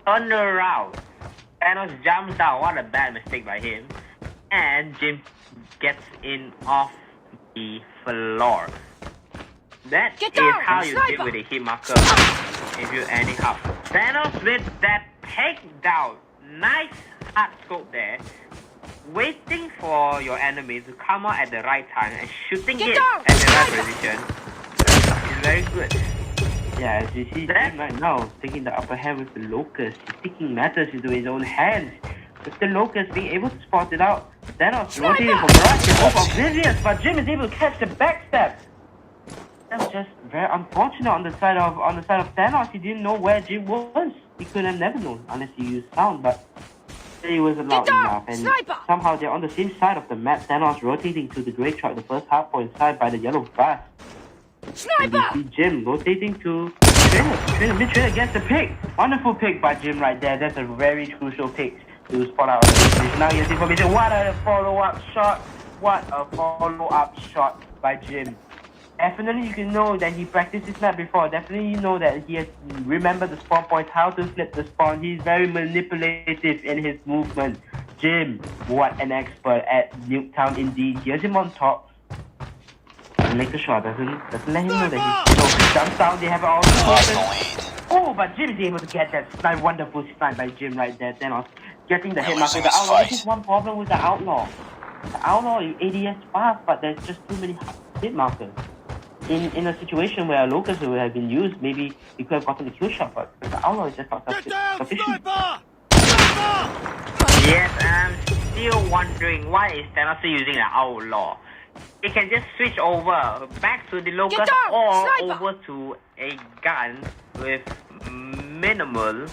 S8: Turn around. Thanos jumps down. What a bad mistake by him. And Jim gets in off the floor. That is how you deal with a hit marker if you're ending up. Thanos with that takedown. Nice hard scope there. Waiting for your enemy to come out at the right time and shooting it at the right position is very good.
S6: Yeah, as you see Jim right now taking the upper hand with the Locust. He's taking matters into his own hands. With the Locust being able to spot it out. Thanos rotating for Barrage and hope oblivious, but Jim is able to catch the backstab. That's just very unfortunate on the side of Thanos. He didn't know where Jim was. He could have never known unless he used sound, but he wasn't loud enough. And somehow they're on the same side of the map. Thanos rotating to the grey truck, the first hard point side by the yellow bus. And we see Jim rotating to mid-trailer gets the pick. Wonderful pick by Jim right there. That's a very crucial pick to spot out of the position. Now you see information. What a follow-up shot. What a follow-up shot by Jim. Definitely you can know that he practiced this map before. Definitely you know that he has remembered the spawn points, how to flip the spawn. He's very manipulative in his movement. Jim, what an expert at Nuketown indeed. Here's him on top. Doesn't make the shot, doesn't let him know that he jumps down, they have all the Oh, but Jim is able to get that snipe. Wonderful snipe by Jim right there. Thanos getting the hit marker. The Outlaw. This is one problem with the Outlaw. The Outlaw is ADS fast, but there's just too many hit markers. in a situation where a locust would have been used, maybe he could have gotten the kill shot, but the outlaw is just not sufficient.
S8: Yes, and I'm still wondering why is Thanos using the outlaw. He can just switch over back to the locust or over to a gun with minimal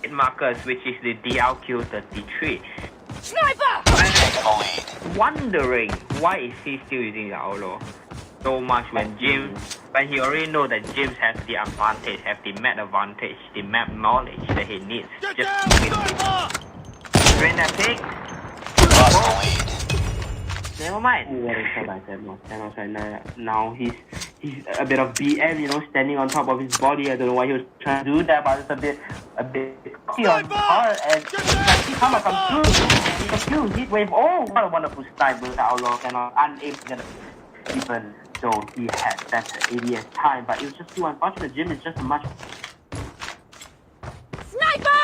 S8: hit markers, which is the DLQ-33.
S3: Sniper!
S8: Wondering why is he still using the outlaw so much when he already know that James has the advantage, have the map advantage, the map knowledge that he needs. Just win that pick. Never mind.
S6: What is by Thanos right now he's a bit of BM, you know, standing on top of his body. I don't know why he was trying to do that, but it's a bit cocky on part, and he come through. Heat wave. Oh, what a wonderful sniper! The outlaw cannot unable to get even though he had better ADS time, but it was just too unfortunate. Jim is just a much
S3: Sniper!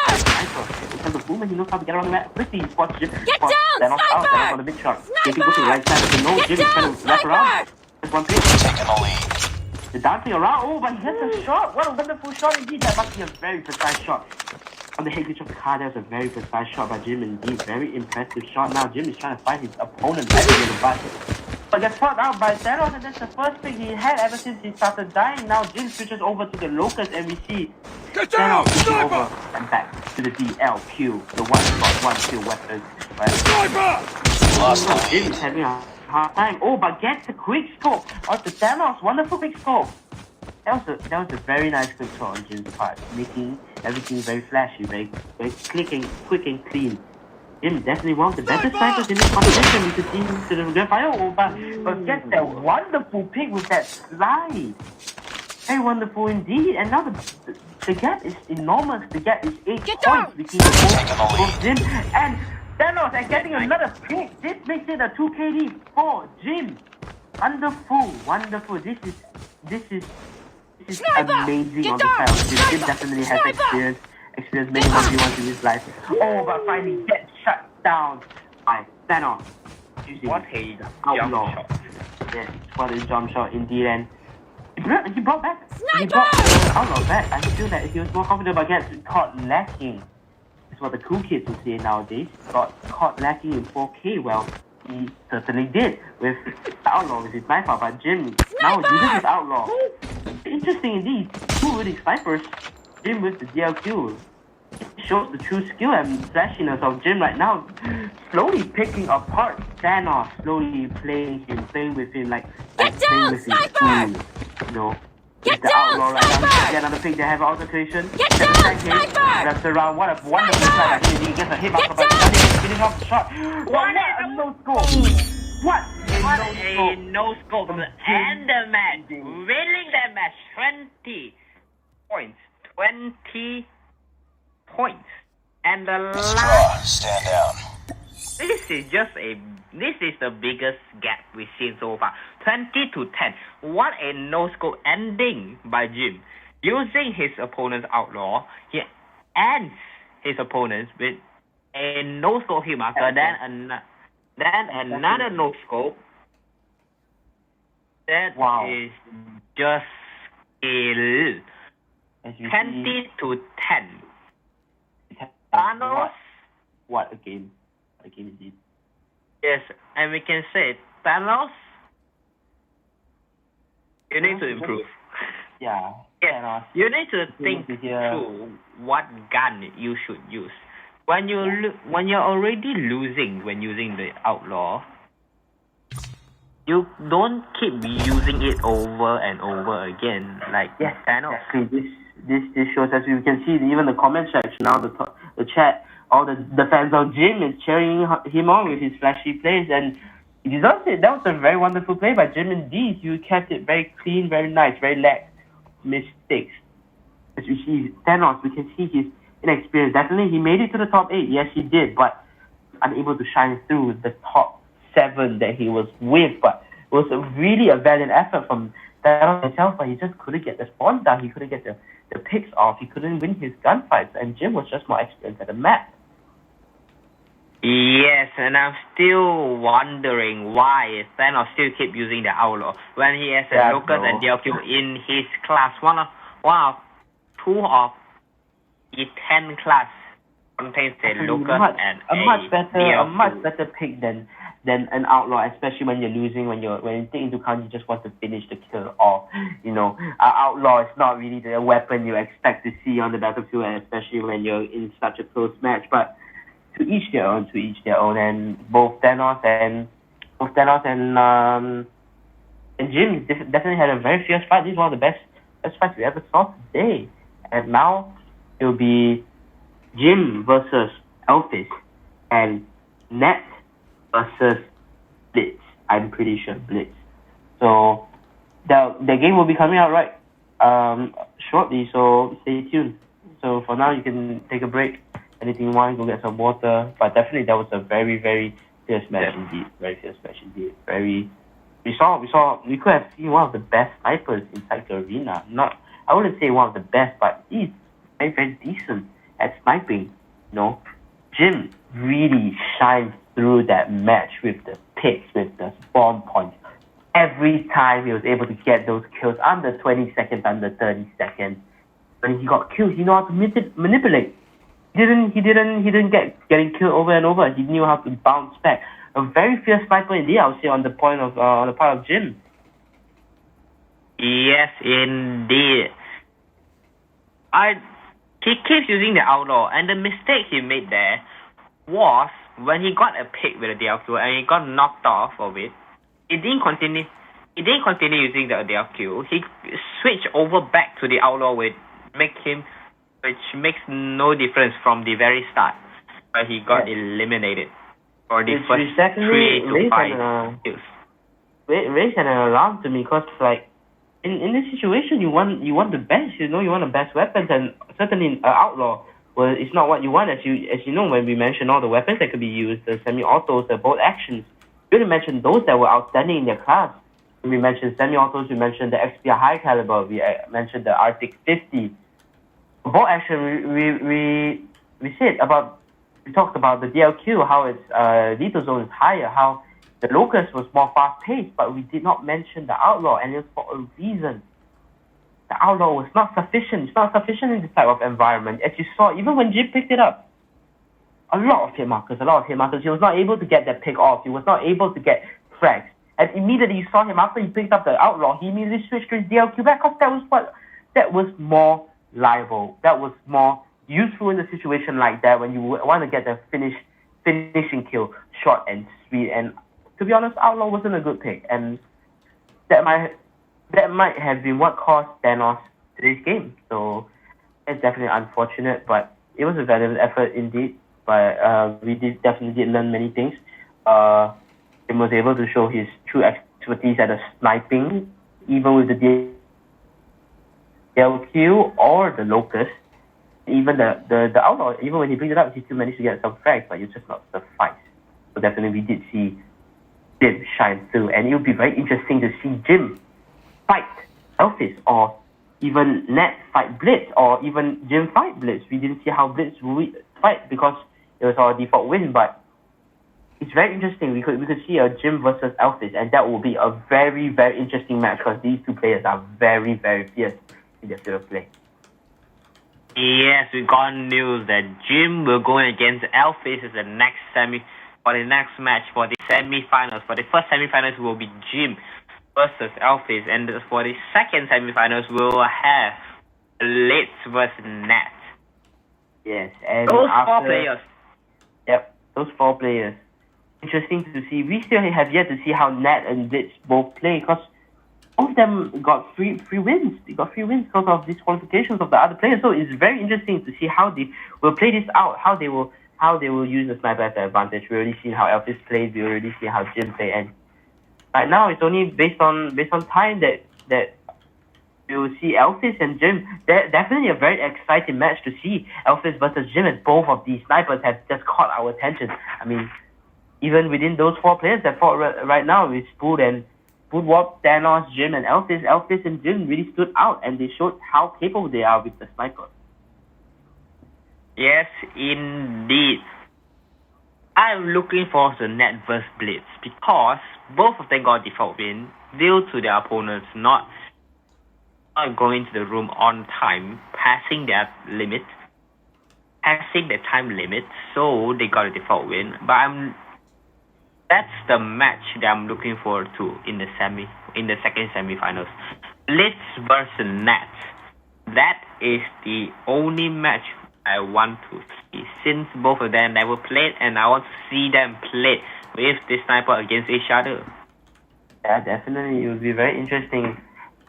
S6: in terms of movement, he knows how to get around the map quickly. He spots Jim.
S3: Get down,
S6: Thanos out.
S3: sniper!
S6: Thanos on the big shot. If he goes to the right side, he knows Jim is trying to wrap around. Just one pitch. The dancing around. Oh, but he gets a shot. What a wonderful shot indeed. That must be a very precise shot. On the head glitch of the car, that was a very precise shot by Jim indeed. Very impressive shot. Now Jim is trying to find his opponent back in the basket. But gets caught out by Thanos, and that's the first pick he had ever since he started dying. Now Jim switches over to the locust, and we see Thanos switching over and back to the DLQ, the one shot, one kill weapon. Jim is having a hard time. Oh, but gets the quick scope of the Thanos. Wonderful quick scope. That was a very nice quick shot on Jim's part, making everything very flashy, very quick and clean. Jim definitely one of the better snipers in this competition. You could see him to the grand final, but gets that wonderful pick with that slide. Very wonderful indeed. And now the gap is enormous. The gap is 8 points between both Jim and Thanos, and getting another pick. This makes it a 2KD for Jim. Wonderful. This is amazing on the side of Jim. Jim definitely has experienced many 1v1s in his life. Oh, but finally gets shut down by Thanos.
S8: What a jump shot.
S6: Yes, what a jump shot indeed. And he brought back the outlaw back. I feel that he was more confident, but gets caught lacking. It's what the cool kids would say nowadays. Got caught lacking in 4K. Well, he certainly did with the outlaw with his knife out, but Jim now uses his outlaw. Interesting indeed. Two winning snipers. Jim with the DLQ. It shows the true skill and flashiness of Jim right now. Slowly picking apart Thanos. Slowly playing with him like playing with his food. You know. Get the outlaw right now. Get another pick. They have altercation.
S3: Get down, sniper!
S6: Wraps around. What a wonderful shot. I think he gets a hit marker, but finish off the shot. What a no scope. What
S8: a no scope. And the match. Winning that match. 20 points. 20 points. And the last.
S9: Stand down.
S8: This is the biggest gap we've seen so far. 20 to 10. What a no scope ending by Jim. Using his opponent's outlaw, he ends his opponents with a no scope hit marker, then another no scope. That is just skill. 20 to 10. Thanos.
S6: What a game. What a game indeed.
S8: Yes, and we can say, Thanos, you need to improve.
S6: Yeah.
S8: Yes,
S6: Thanos.
S8: you need to think through what gun you should use. When you're already losing when using the outlaw, you don't keep using it over and over again. Like Thanos.
S6: Exactly. This shows, as you can see, even the comment section now, the chat, all the fans of Jim is cheering him on with his flashy plays, and he deserves it. That was a very wonderful play by Jim indeed. You kept it very clean, very nice, very lax mistakes. As we see Thanos, we can see his inexperience. Definitely, he made it to the top 8. Yes, he did, but unable to shine through the top 7 that he was with. But it was really a valiant effort from Thanos himself, but he just couldn't get the spawns down. He couldn't get the picks off. He couldn't win his gunfights, and Jim was just more experienced at the map.
S8: Yes, and I'm still wondering why Thanos still keep using the Outlaw when he has a Locust and DLQ in his class. One of two of the 10 class contains a Locust and
S6: a much
S8: DLQ.
S6: better pick than an Outlaw, especially when you're losing, when you take into account you just want to finish the kill off. Outlaw is not really the weapon you expect to see on the battlefield, and especially when you're in such a close match. But to each their own, and both Thanos and Jim definitely had a very fierce fight. This is one of the best fights we ever saw today. And now it will be Jim versus Alphys and Nat versus Blitz. I'm pretty sure Blitz. So the game will be coming out shortly, so stay tuned. So for now you can take a break. Anything you want, go get some water. But definitely that was a very, very fierce match indeed. Very fierce match indeed. We could have seen one of the best snipers inside the arena. I wouldn't say one of the best, but he's very, very decent at sniping. Jim really shined through that match with the picks, with the spawn points. Every time he was able to get those kills under 20 seconds, under 30 seconds. When he got kills, he knew how to manipulate. He didn't getting killed over and over. He knew how to bounce back. A very fierce sniper indeed, I would say, on the part of Jim.
S8: Yes, indeed. He keeps using the Outlaw, and the mistake he made there was when he got a pick with the DLQ and he got knocked off of it. He didn't continue using the DLQ. He switched over back to the Outlaw, which makes no difference from the very start, where he got eliminated for the first 3 to 5 kills.
S6: Raised an alarm to me, because in this situation you want the best, you want the best weapons, and certainly an Outlaw, well, it's not what you want, as you know, when we mentioned all the weapons that could be used, the semi-autos, the bolt actions. We only mentioned those that were outstanding in their class. We mentioned semi-autos, we mentioned the XP high caliber, we mentioned the Arctic 50. Bolt action, we talked about the DLQ, how its lethal zone is higher, how the Locust was more fast-paced, but we did not mention the Outlaw, and it's for a reason. The Outlaw was not sufficient. It's not sufficient in this type of environment. As you saw, even when Jim picked it up, a lot of hit markers. He was not able to get that pick off. He was not able to get frags. And immediately you saw him after he picked up the Outlaw, he immediately switched to his DLQ back, because that was more liable. That was more useful in a situation like that, when you want to get the finishing kill short and sweet. And to be honest, Outlaw wasn't a good pick, and that might have been what cost Thanos today's game. So it's definitely unfortunate, but it was a valiant effort indeed. But we definitely learn many things. He was able to show his true expertise at the sniping, even with the DLQ or the Locust. Even the Outlaw, even when he picked it up, he still managed to get some frags, but it's just not suffice. So definitely we did see Jim shine through, and it would be very interesting to see Jim fight Alphys, or even Nat fight Blitz, or even Jim fight Blitz. We didn't see how Blitz would fight because it was our default win, but it's very interesting. We could see a Jim versus Alphys, and that will be a very, very interesting match, because these two players are very, very fierce in their field of play.
S8: Yes, we got news that Jim will go against Alphys as the next match for the semi-finals. For the first semi-finals will be Jim versus Alphys, and for the second semi-finals we'll have Blitz versus Nat.
S6: Yes, and
S8: those 4 players.
S6: Yep, those 4 players. Interesting to see. We still have yet to see how Nat and Blitz both play, because all of them got free wins. They got free wins because of disqualifications of the other players. So it's very interesting to see how they will play this out, how they will use the sniper as an advantage. We already seen how Alphys played. We already see how Jim played, and right now it's only based on time that we will see Alphys and Jim. Definitely a very exciting match to see Alphys versus Jim, and both of these snipers have just caught our attention. I mean, even within those 4 players that fought right now with Spookwarp, Thanos, Jim, and Alphys and Jim really stood out, and they showed how capable they are with the sniper.
S8: Yes, indeed. I I'm looking for the Net vs Blitz because both of them got default win due to their opponents not going to the room on time, passing their time limit, so they got a default win. But that's the match that I'm looking forward to in the second semifinals. Blitz versus Net. That is the only match I want to see, since both of them never played, and I want to see them play with the sniper against each other.
S6: Yeah, definitely. It would be very interesting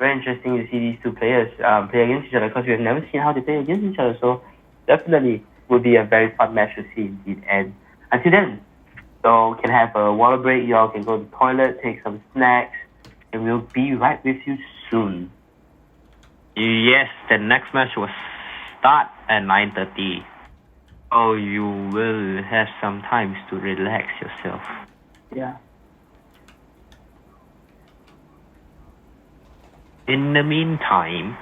S6: to see these two players play against each other, because we have never seen how they play against each other. So definitely would be a very fun match to see indeed. And until then, so can have a water break. Y'all can go to the toilet, take some snacks, and we'll be right with you soon.
S8: Yes, the next match will start at 9:30. Oh, you will have some time to relax yourself.
S6: Yeah.
S8: In the meantime,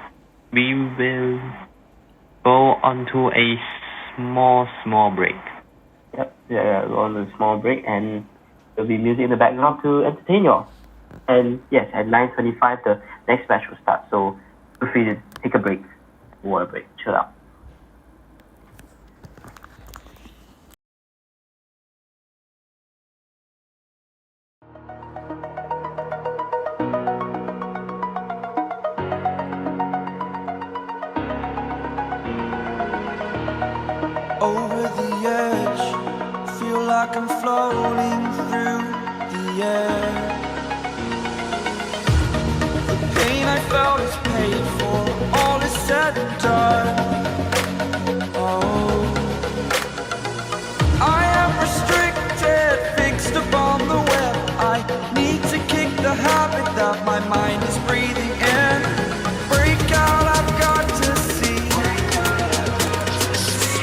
S8: we will go on to a small break.
S6: Yep, yeah, we're on a small break, and there'll be music in the background to entertain y'all. And yes, at 9:25, the next match will start, so feel free to take a break, water break, chill out.
S1: Over the edge, feel like I'm floating through the air. The pain I felt is paid for, all is said and done. Oh, I am restricted, fixed upon the web. I need to kick the habit that my mind is breathing in. Break out, I've got to see.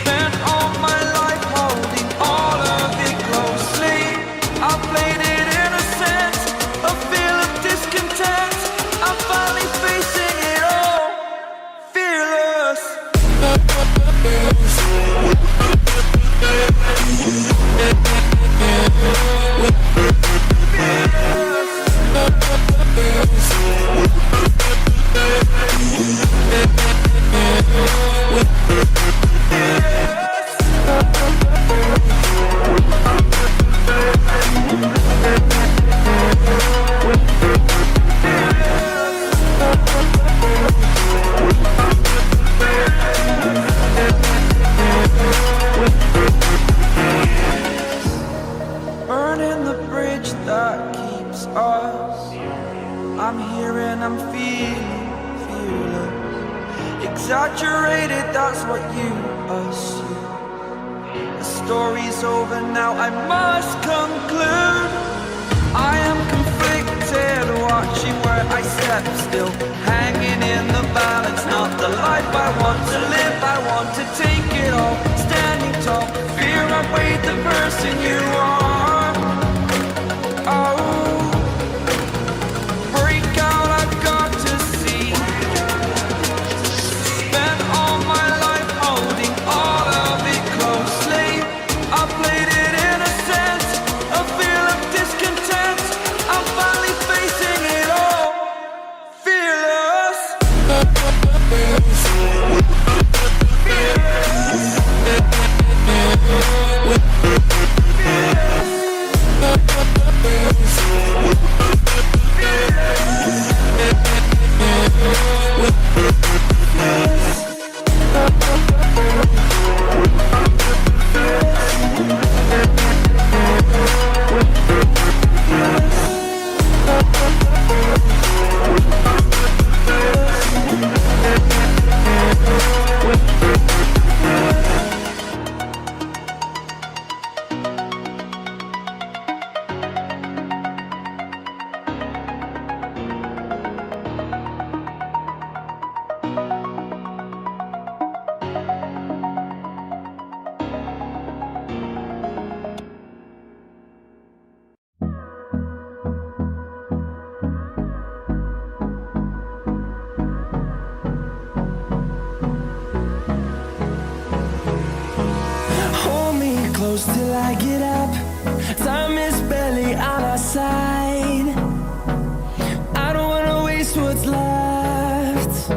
S1: Spent all my life holding all of it closely. I played it innocent, a feel of discontent. I'm finally facing it all, fearless. Burning the bridge that keeps us. I'm here and I'm feeling fearless. Exaggerated, that's what you assume. The story's over now, I must conclude. I am conflicted, watching where I step still, hanging in the balance. Not the life I want to live, I want to take it all. Standing tall, fear outweighed the person you are. Oh, break out, I've got to see. Spent all my life holding all of it closely. I played it innocent, a feel of discontent. I'm finally facing it all, fearless. Fearless.
S2: close till I get up. Time is barely on our side. I don't wanna waste what's left.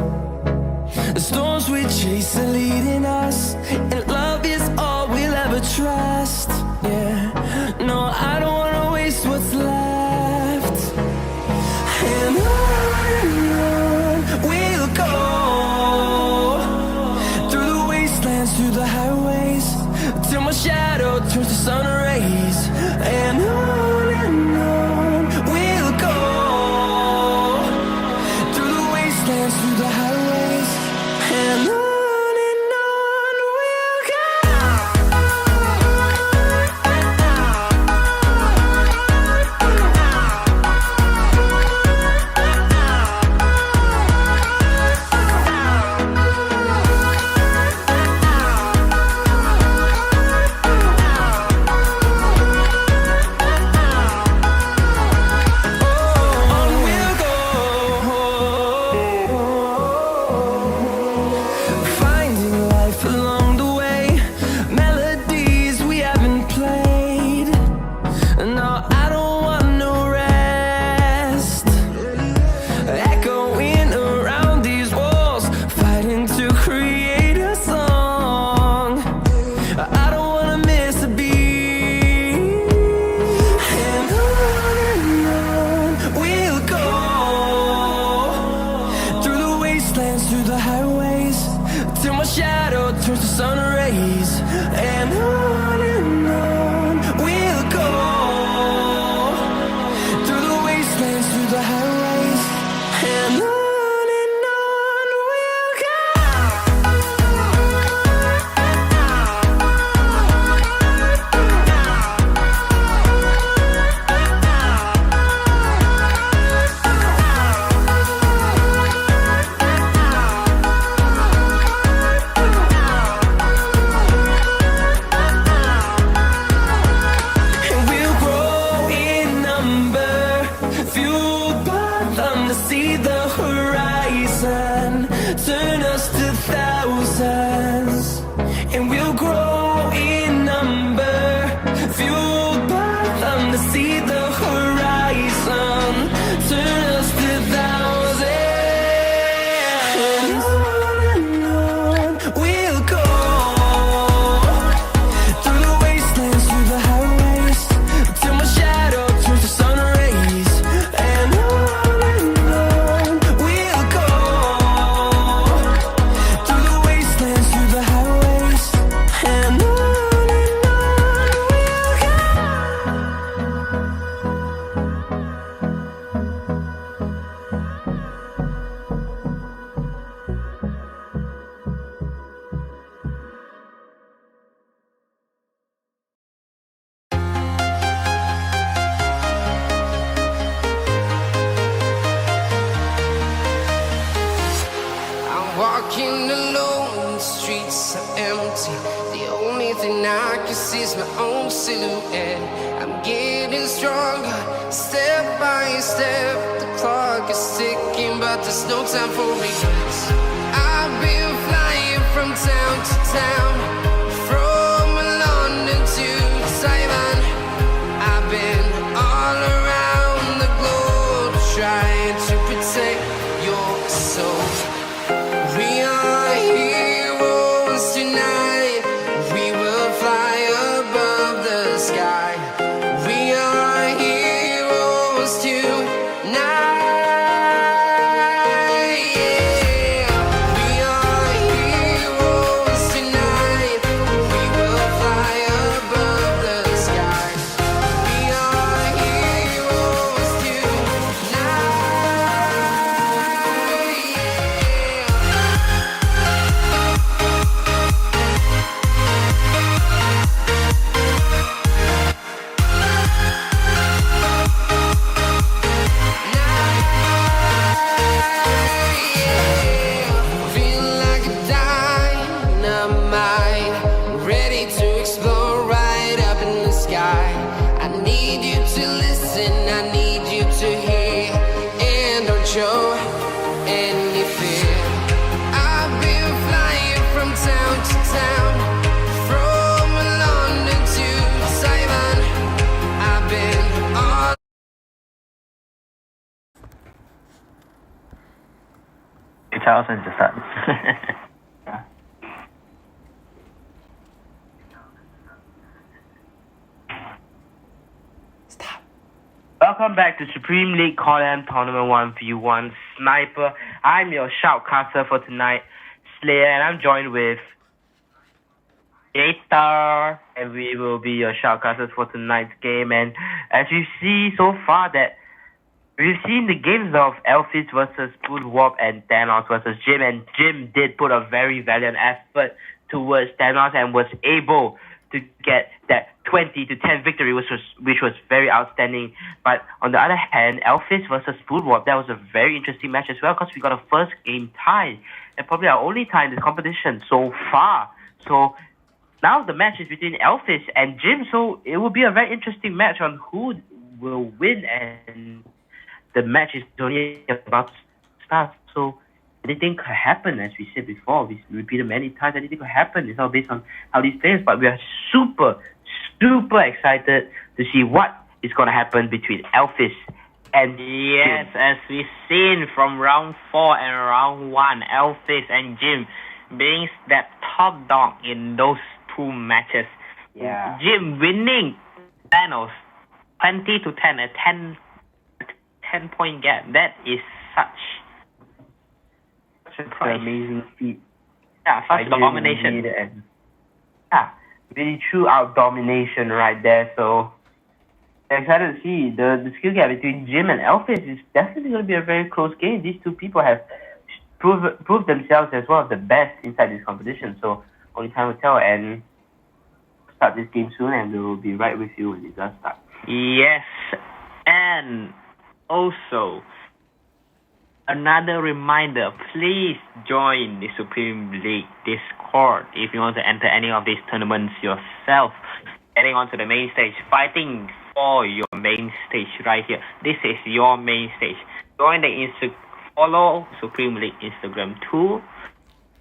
S2: The storms we chase are leading us, and love is all we'll ever trust. Yeah, no, I don't wanna waste what's left. And on we'll go, through the wastelands, through the highways, till my shadow turns to sun rays. And on we'll go, through the wastelands, through the highways, and on we'll go. Finding life along the way, melodies we haven't played. No, I don't want no rest. Echoing around these walls, fighting to create a song. I don't wanna miss a beat. And on we'll go, through the wastelands, through the highways, till my shadow turns to sun rays. And on we'll go, through the wastelands, through the highways, and on we'll go. And we'll grow in number, fueled by them to see the horizon, turn us to thousands. And we'll grow in number, fueled by them to see the horizon, turn us to thousands. And on we'll go, through the wastelands, through the highways, till my shadow turns to sun rays. And on we'll go, through the wastelands, through the highways, and on we'll go.
S3: I'm walking alone, the streets are empty. The only thing I can see is my own silhouette. I'm getting stronger, step by step. The clock is ticking, but there's no time for regrets. I've been flying from town to town, from London to Taiwan. I've been all around the globe, trying to protect your soul. We are heroes tonight. We will fly above the sky. We are heroes tonight. Yeah. We are heroes tonight.
S8: 2000 to start. Welcome back to Supreme League CODM Tournament 1v1 Sniper. I'm your shoutcaster for tonight, Slayer, and I'm joined with Gator, and we will be your shoutcasters for tonight's game. And as you see so far, that we've seen the games of Alphys versus Spookwarp and Thanos versus Jim, and Jim did put a very valiant effort towards Thanos and was able to get that 20-10 victory, which was very outstanding. But on the other hand, Alphys versus Spookwarp, that was a very interesting match as well, because we got a first game tie, and probably our only tie in this competition so far. So now the match is between Alphys and Jim, so it will be a very interesting match on who will win, and the match is only about to start. So anything could happen, as we said before. We repeated many times, anything could happen. It's all based on how these players, but we are super excited to see what is going to happen between Alphys and Jim. As we've seen from round 4 and round 1, Alphys and Jim being that top dog in those two matches. Yeah. Jim winning Thanos 20-10, a 10-point gap. That is such an amazing feat. Yeah, such domination. Yeah, really true out domination right there. So I'm excited to see the skill gap between Jim and Alphys is definitely going to be a very close game. These two people have proved themselves as one of the best inside this competition. So only time will tell, and start this game soon, and we will be right with you when it does start. Yes, and also another reminder, please join the Supreme League Discord if you want to enter any of these tournaments yourself. Getting onto the main stage, fighting for your main stage right here. This is your main stage. Join the follow Supreme League Instagram too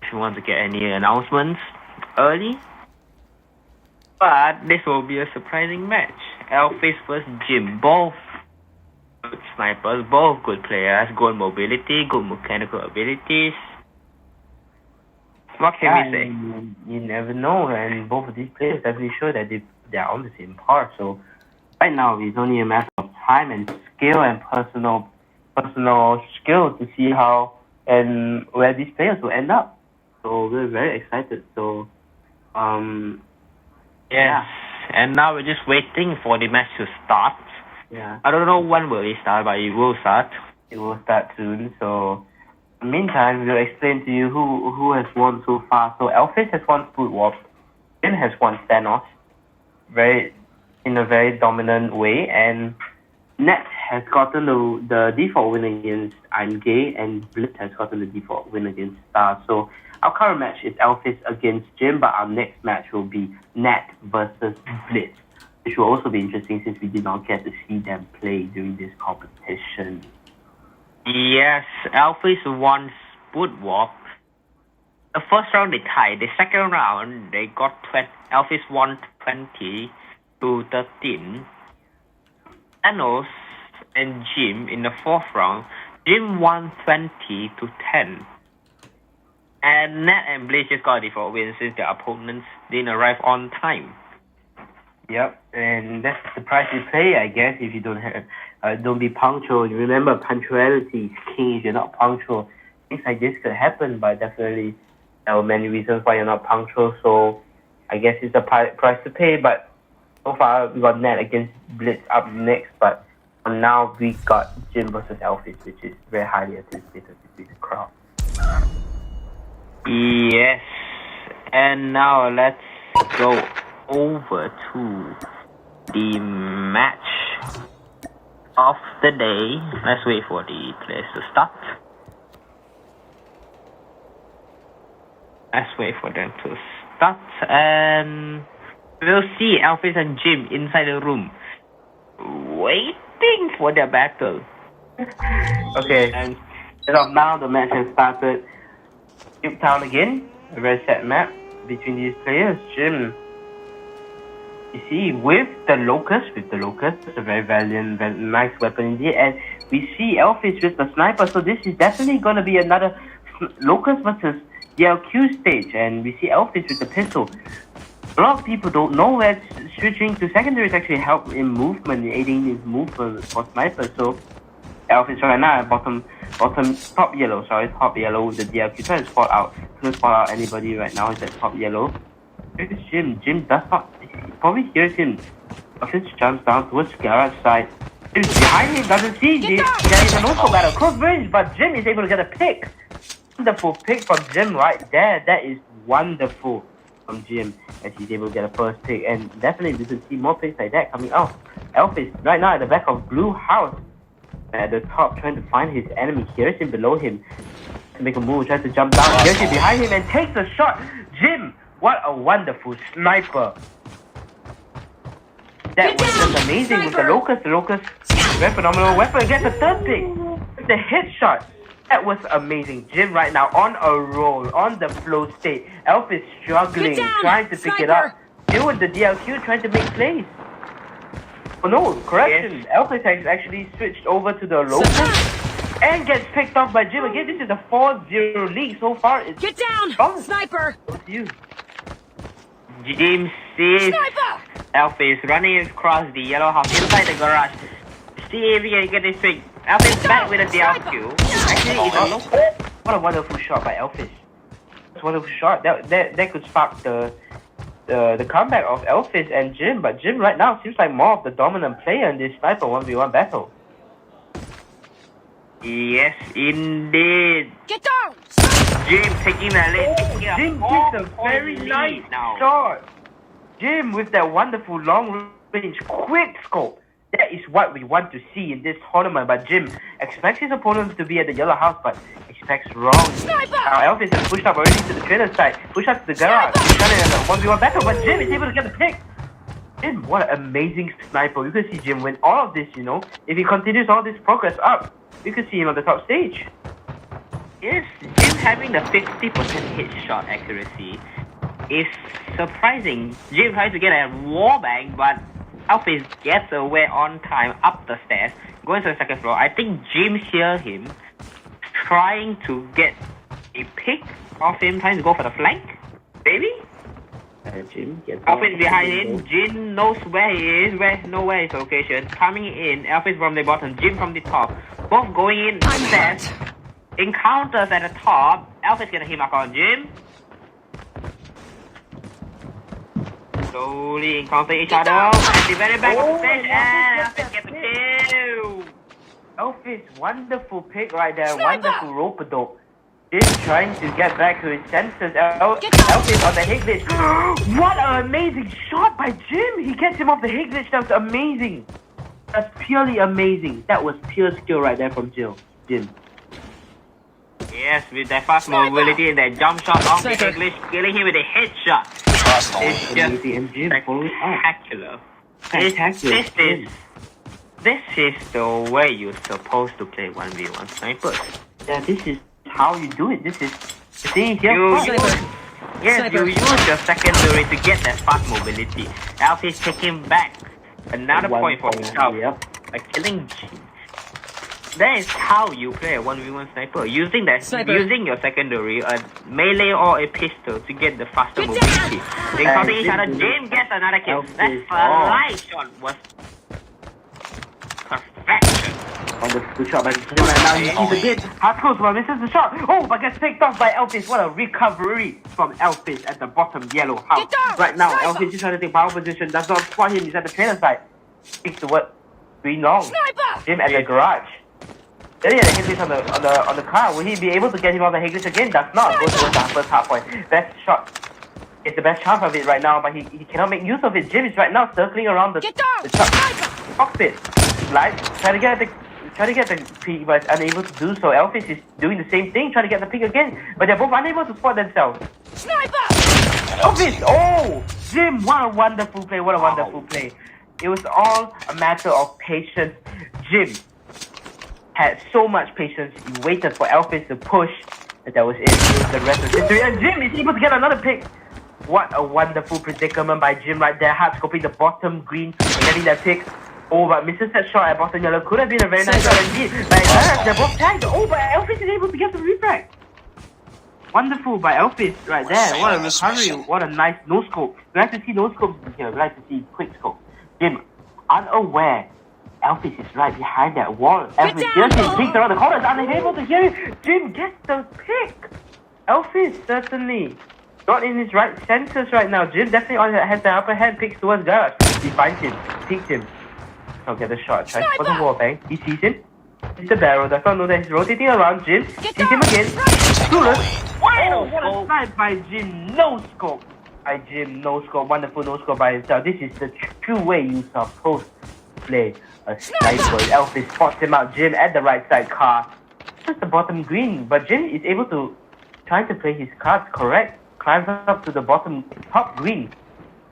S8: if you want to get any announcements early. But this will be a surprising match. Alphys versus Jim, both good snipers, both good players, good mobility, good mechanical abilities. What can we say? You never know, and both of these players definitely show that they are on the same par. So right now it's only a matter of time and skill and personal skill to see how and where these players will end up. So we're very excited. So yes, and now we're just waiting for the match to start. Yeah, I don't know when will it start, but it will start. It will start soon. So in the meantime, we'll explain to you who has won so far. So Alphys has won Spookwarp, Jim has won Thanos, in a very dominant way, and Net has gotten the default win against I'm Gay, and Blitz has gotten the default win against Star. So our current match is Alphys against Jim, but our next match will be Net versus Blitz, which will also be interesting since we did not get to see them play during this competition. Yes, Alphys won Spookwarp. The first round they tied. The second round they got Alphys won 20-13. Thanos and Jim in the fourth round. Jim won 20-10. And Nat and Blaze just got a default win since their opponents didn't arrive on time. Yep, and that's the price you pay, I guess, if you don't be punctual. You remember, punctuality is king. If you're not punctual, things like this could happen, but definitely there are many reasons why you're not punctual, so I guess it's a price to pay. But so far, we got Nat against Blitz up next, but now we got Jim versus Alphys, which is very highly anticipated between the crowd. Yes, and now let's go over to the match of the day. Let's wait for the players to start. Let's wait for them to start, and we'll see Alphys and Jim inside the room waiting for their battle. Okay, and as of now, the match has started. Cape Town again, a very sad map between these players. Jim, you see, with the Locust, it's a very valiant, very nice weapon indeed, and we see Alphys with the sniper, so this is definitely going to be another
S6: Locust versus DLQ stage, and we see Alphys with the pistol. A lot of people don't know that switching to secondaries actually help in movement, aiding his movement for snipers. So Alphys right now at top yellow with the DLQ trying to spot out. Couldn't spot out anybody right now. He's at top yellow. Here's Jim. Jim does not. He probably hears him. Alphys jumps down towards garage side. Jim's behind him, doesn't see Jim. There is an also battle, close range, but Jim is able to get a pick. Wonderful pick from Jim right there. That is wonderful from Jim as he's able to get a first pick, and definitely we can see more picks like that coming out. Alphys right now at the back of blue house at the top trying to find his enemy. Here's him below him to make a move, tries to jump down. Here's him behind him and takes a shot. Jim, what a wonderful sniper. That was just amazing with the Locust. The Locust, very phenomenal weapon, gets a third pick with the headshot. That was amazing. Jim right now on a roll, on the flow state. Alphys struggling, trying to pick it up. Jim with the DLQ trying to make plays. Oh no, correction. Yes. Alphys has actually switched over to the Locust and gets picked off by Jim again. This is a 4-0 lead so far. It's
S9: Get down! Sniper!
S6: What's you?
S8: Jim sees Alphys running across the yellow house inside the garage. See if he can get this pick. Alphys back with a DLQ. Actually, it's a low.
S6: What a wonderful shot by Alphys. That's a wonderful shot. That could spark the comeback of Alphys and Jim, but Jim right now seems like more of the dominant player in this sniper 1v1 battle.
S8: Yes, indeed.
S9: Get down!
S8: Jim taking the lead.
S6: Jim takes a very nice shot. Jim with that wonderful long range quick scope. That is what we want to see in this tournament. But Jim expects his opponents to be at the yellow house, but expects wrong. Now Alphys has pushed up already to the trailer side, pushed up to the garage. He's trying to have a 1v1 battle, but Jim is able to get the pick. Jim, what an amazing sniper. You can see Jim win all of this, you know. If he continues all this progress up, you can see him on the top stage.
S8: Yes, Jim having the 50% headshot accuracy is surprising. Jim tries to get a wallbang, but Alphys gets away on time up the stairs, going to the second floor. I think Jim hears him trying to get a pick of him, trying to go for the flank. Maybe?
S6: Jim gets
S8: Alphys behind him. Jim knows where he is, where his location. Coming in, Alphys from the bottom, Jim from the top. Both going in the stairs. Encounters at the top. Alphys gonna hit mark on Jim. Slowly encounter each other at the very back of the stage, and Alphys gets the kill.
S6: Alphys, wonderful pick right there, wonderful rope-a-dope. Jim trying to get back to his senses. Alphys on the hit glitch. What an amazing shot by Jim! He gets him off the hit glitch. That was amazing. That's purely amazing. That was pure skill right there from Jim.
S8: Yes, with that fast mobility and that jump shot off the hit glitch, killing him with a headshot. It's just spectacular. This is the way you're supposed to play 1v1 snipers.
S6: Yeah, this is how you do it. This is see here.
S8: You use your secondary to get that fast mobility. Alphys taking back another point for himself by killing Jim. That is how you play a 1v1 sniper. Using your secondary, a melee or a pistol to get the faster mobility. Encountering each other, Jim gets another kill. That fly shot was perfection.
S6: Good shot by Jim right now. He sees a bit hard close, but misses the shot. Oh, but gets picked off by Alphys. What a recovery from Alphys at the bottom yellow house. Right now, Alphys is trying to take power position. Does not spot him. He's at the trailer side. Picks the word green long. Jim at the garage. Then he had a hit glitch on the car. Will he be able to get him on the hit glitch again? Does not. Goes towards the first half point. Best shot. It's the best chance of it right now, but he cannot make use of it. Jim is right now circling around the cockpit. Trying to get the pick, but unable to do so. Alphys is doing the same thing, trying to get the pick again, but they're both unable to spot themselves. Alphys! Oh! Jim, what a wonderful play, It was all a matter of patience. Jim had so much patience. He waited for Alphys to push, and that was it. It was the rest of the history. And Jim is able to get another pick. What a wonderful predicament by Jim right there. Hard scoping the bottom green and getting that pick. Oh, but misses that shot at bottom yellow. Could have been a very nice shot indeed. But they're both tagged. Oh, but Alphys is able to get the refrag. Wonderful by Alphys right there. What a recovery. What a nice no scope. We like to see no scopes here. We like to see quick scope. Jim, unaware. Alphys is right behind that wall. Alphys hears him, peeks around the corner, unable to hear him. Jim gets the pick. Alphys certainly not in his right senses right now. Jim definitely has the upper hand, picks towards Garage. He finds him, peeks him. I'll get the shot. Tries for the wallbang. He sees him. It's the barrel. Does not know that he's rotating around. Jim sees him again. Clueless. Wow, what a snipe by Jim. No scope by Jim. No scope. Wonderful no scope by himself. This is the true way you're supposed to play a sniper. Alphys spots him out. Jim at the right side car. Just the bottom green. But Jim is able to try to play his cards correct. Climbs up to the top green.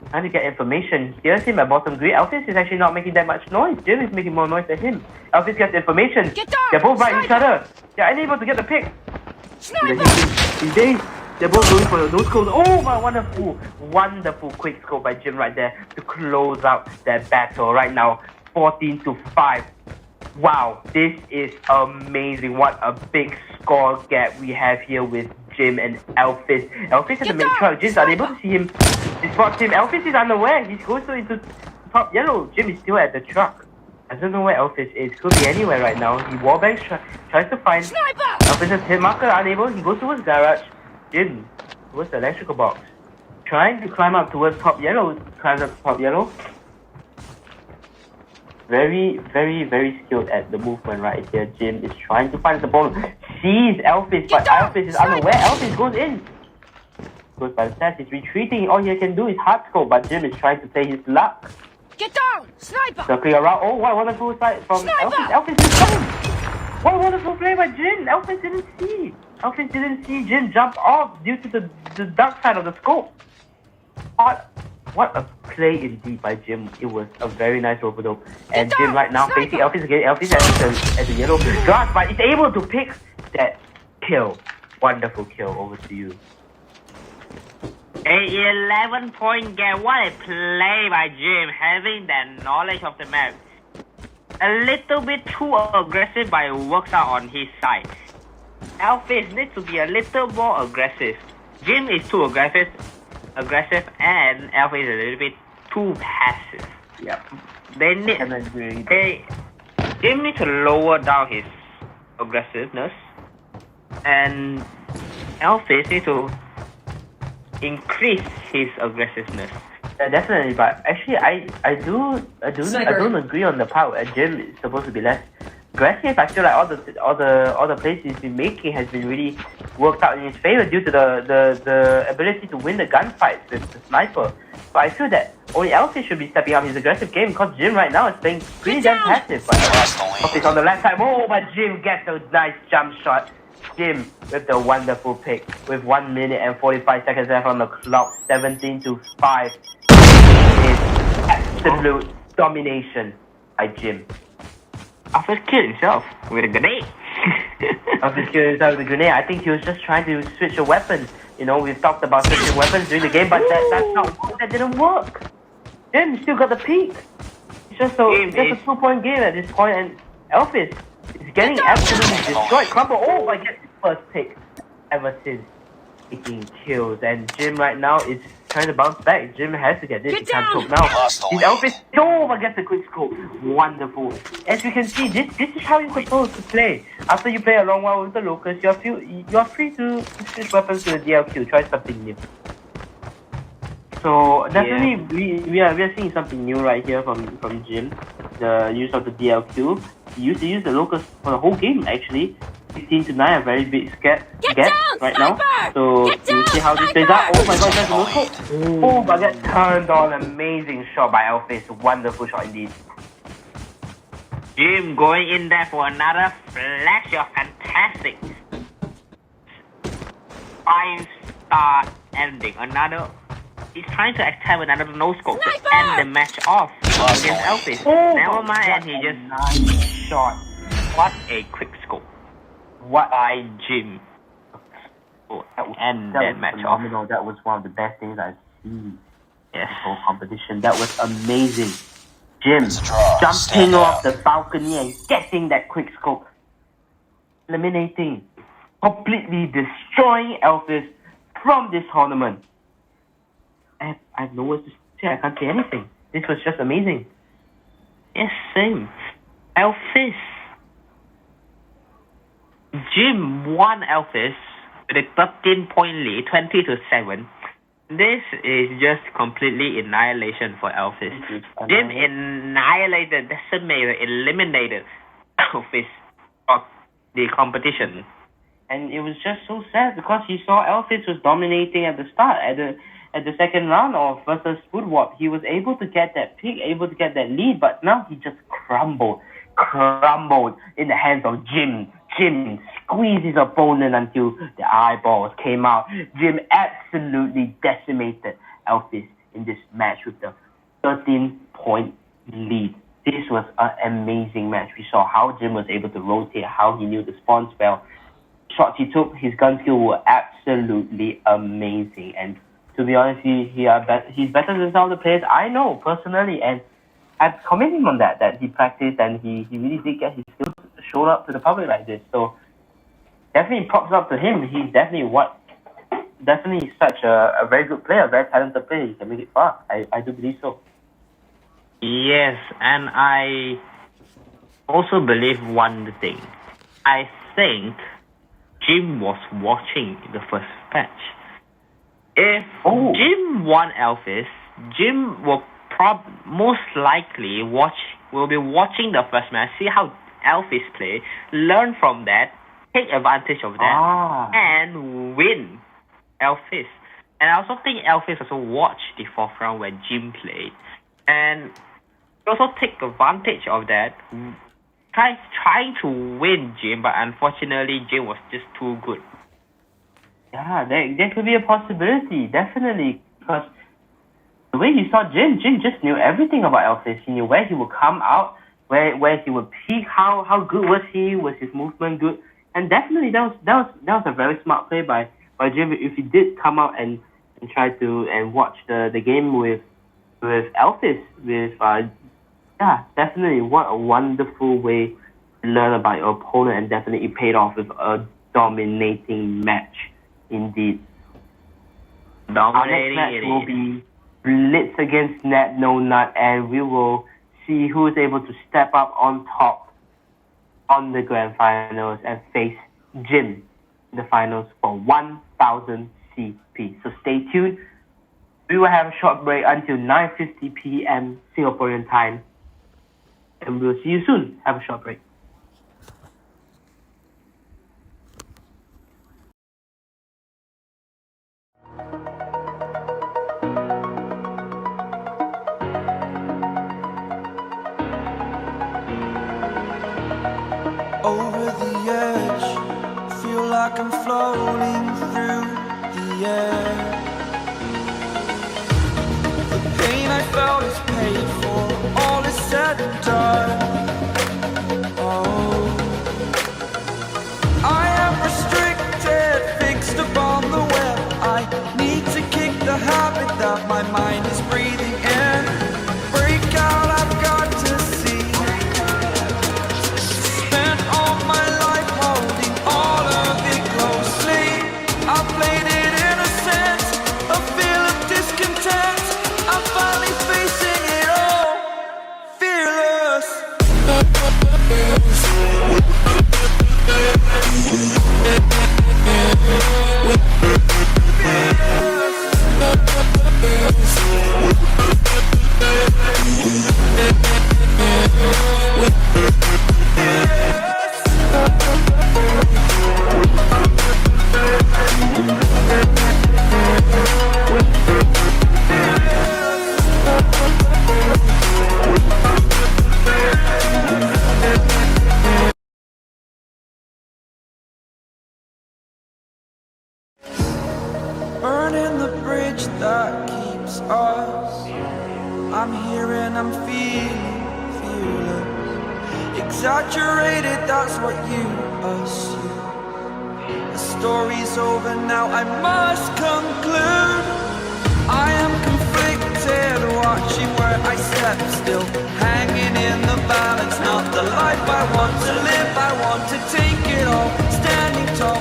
S6: Trying to get information. Hears him at bottom green. Alphys is actually not making that much noise. Jim is making more noise than him. Alphys gets information. They're both by each other. They're unable to get the pick. These days, they're both going for those scopes. Oh my, wonderful quick scope by Jim right there to close out that battle. Right now, 14-5. Wow, this is amazing. What a big score gap we have here with Jim and Alphys. Alphys has to make sure Jim's unable to see him. He spots him. Alphys is unaware. He goes into top yellow. Jim is still at the truck. I don't know where Alphys is. Could be anywhere right now. He wallbangs, tries to find. Alphys has hit marker, unable. He goes towards garage. Jim towards the electrical box. Trying to climb up towards top yellow. Climbs up to top yellow. Very, very, very skilled at the movement right here. Jim is trying to find the ball. Sees Alphys, but Alphys is unaware. Alphys goes in. Goes by the stats. He's retreating. All he can do is hard scope, but Jim is trying to play his luck.
S3: Get down! Sniper!
S6: Circling around. Oh, what a wonderful sight from Alphys. Alphys is coming. What a wonderful play by Jin. Alphys didn't see. Alphys didn't see Jin jump off due to the dark side of the scope. What a play indeed by Jim. It was a very nice rope-a-dope. And Jim right now facing Alphys again. Alphys at the yellow grass, but is able to pick that kill. Wonderful kill. Over to you.
S8: A 11-point game. What a play by Jim, having that knowledge of the map. A little bit too aggressive, but it works out on his side. Alphys needs to be a little more aggressive. Jim is too aggressive, and Alphys is a little bit too passive.
S6: Yep.
S8: Jim needs to lower down his aggressiveness, and Alphys needs to increase his aggressiveness.
S6: Yeah, definitely, but actually, I don't agree on the part where Jim is supposed to be less aggressive. I feel like all the plays he's been making has been really worked out in his favor due to the ability to win the gunfights with the sniper. So I feel that only Alphys should be stepping up his aggressive game because Jim right now is playing pretty damn passive. But Alphys on the left side. Oh, but Jim gets a nice jump shot. Jim with the wonderful pick with 1 minute and 45 seconds left on the clock. 17-5. It's absolute domination by Jim.
S8: Alphys killed himself with a grenade.
S6: Alphys killed himself with a grenade. I think he was just trying to switch a weapon. You know, we've talked about switching weapons during the game, but that didn't work. Jim still got the peak. It's just a 2-point game at this point, and Alphys is getting absolutely destroyed. Crumble, oh, I get his first pick ever since taking kills, and Jim right now is trying to bounce back. Jim has to get this. He can't choke now. His Alphys, oh, I get the quick scope. Wonderful. As you can see, this is how you're supposed to play. After you play a long while with the locals, you're free to switch weapons to the DLQ. Try something new. So definitely, we are seeing something new right here from Jim. The use of the DLQ. He used to use the locals for the whole game actually. 15-9, a very big gap right now. So you see how this plays out. Oh my god, that's a local. Oh, but that turned on. Amazing shot by Alphys. Wonderful shot indeed.
S8: Jim going in there for another flash of fantastic 5-star ending. He's trying to attack with another no scope to end the match off against Alphys.
S6: Oh,
S8: never mind, and he just
S6: nice shot.
S8: What a quick scope. What by Jim. And that match
S6: phenomenal. That was one of the best things I've seen.
S8: Yes.
S6: The whole competition. That was amazing. Jim jumping off the balcony and getting that quick scope. Eliminating completely destroying Alphys from this tournament. I have no words to say. I can't say anything. This was just amazing.
S8: Yes, same. Alphys. Jim won Alphys with a 13-point lead, 20-7. This is just completely annihilation for Alphys. Jim annihilated, decimated, eliminated Alphys of the competition.
S6: And it was just so sad because you saw Alphys was dominating at the start, at the second round of versus Spookwarp. He was able to get that pick, able to get that lead, but now he just crumbled in the hands of Jim. Jim squeezed his opponent until the eyeballs came out. Jim absolutely decimated Alphys in this match with the 13-point lead. This was an amazing match. We saw how Jim was able to rotate, how he knew the spawn spell. Shots he took, his gun skill were absolutely amazing. And to be honest, he's better than some of the players I know personally. And I commend him on that he practiced and he really did get his skills shown up to the public like this. So definitely props up to him. He's definitely such a very good player, a very talented player. He can make it far. I do believe so.
S8: Yes, and I also believe one thing. I think Jim was watching the first match. If Jim won Alphys, Jim will most likely will be watching the first match, see how Alphys play, learn from that, take advantage of that, and win Alphys. And I also think Alphys also watched the fourth round where Jim played, and also take advantage of that, trying to win Jim, but unfortunately Jim was just too good.
S6: Yeah, there could be a possibility, definitely, because the way you saw Jim just knew everything about Alphys. He knew where he would come out, where he would peak, how good was his movement good, and definitely that was a very smart play by Jim. If he did come out and try to watch the game with Alphys, definitely what a wonderful way to learn about your opponent, and definitely it paid off with a dominating match indeed. Our next match will be Blitz against Nat No Nut, and we will see who is able to step up on top on the grand finals and face Jim in the finals for 1,000 CP. So stay tuned. We will have a short break until 9:50 p.m. Singaporean time, and we'll see you soon. Have a short break.
S1: Over the edge, feel like I'm floating through the air. The pain I felt is paid for, all is said and done. Oh, I am restricted, fixed upon the web. I need to kick the habit that my mind is breathing in. Break out, I've got to see. Spent all my life holding all of it closely. I played it innocent, a feel of discontent. I'm finally facing it all, fearless. Burning the bridge that keeps us. I'm here and I'm feeling fearless. Exaggerated, that's what you assume. The story's over now, I must conclude. I am conflicted, watching where I step still, hanging in the balance. Not the life I want to live, I want to take it all. Standing tall,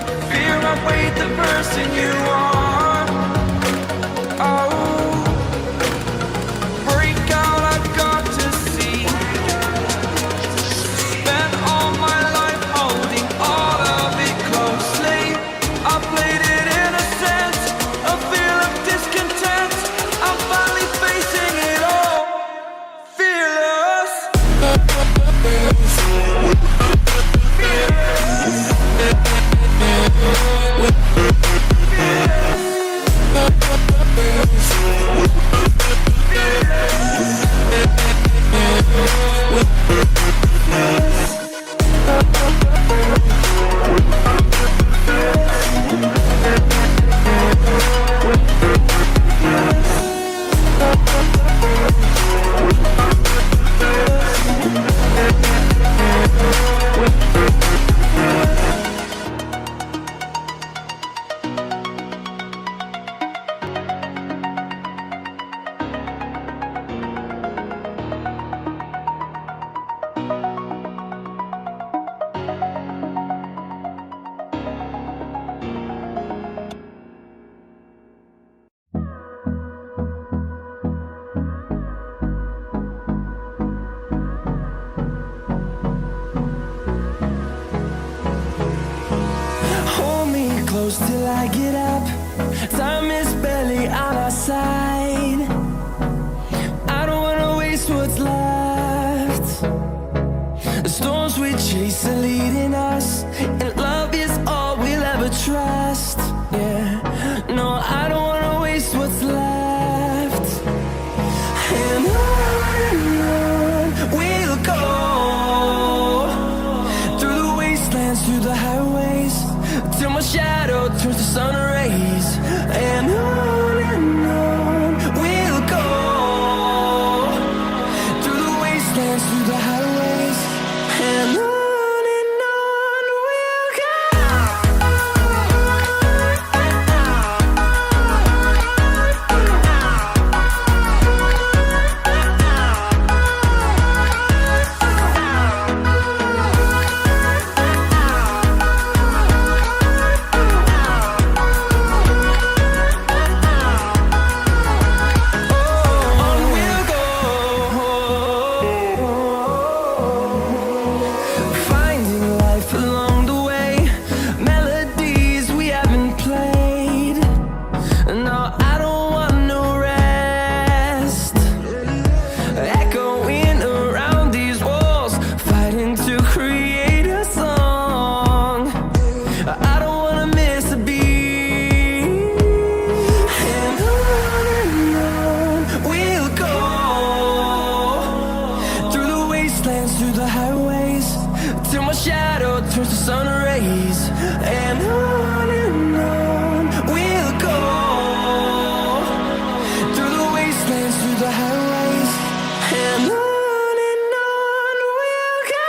S2: I get up. Time is barely on our side. I don't wanna waste what's left. The storms we chase are leading us, and love is all we'll ever trust. Yeah, no, I don't wanna waste what's left. And on we'll go, through the wastelands, through the highways, till my shadow turns to sun rays. And on we'll go, through the wastelands, through the highways, and on we'll go. Through the highways, till my shadow turns to sun rays. And on we'll go, through the wastelands, through the highways, and on we'll go.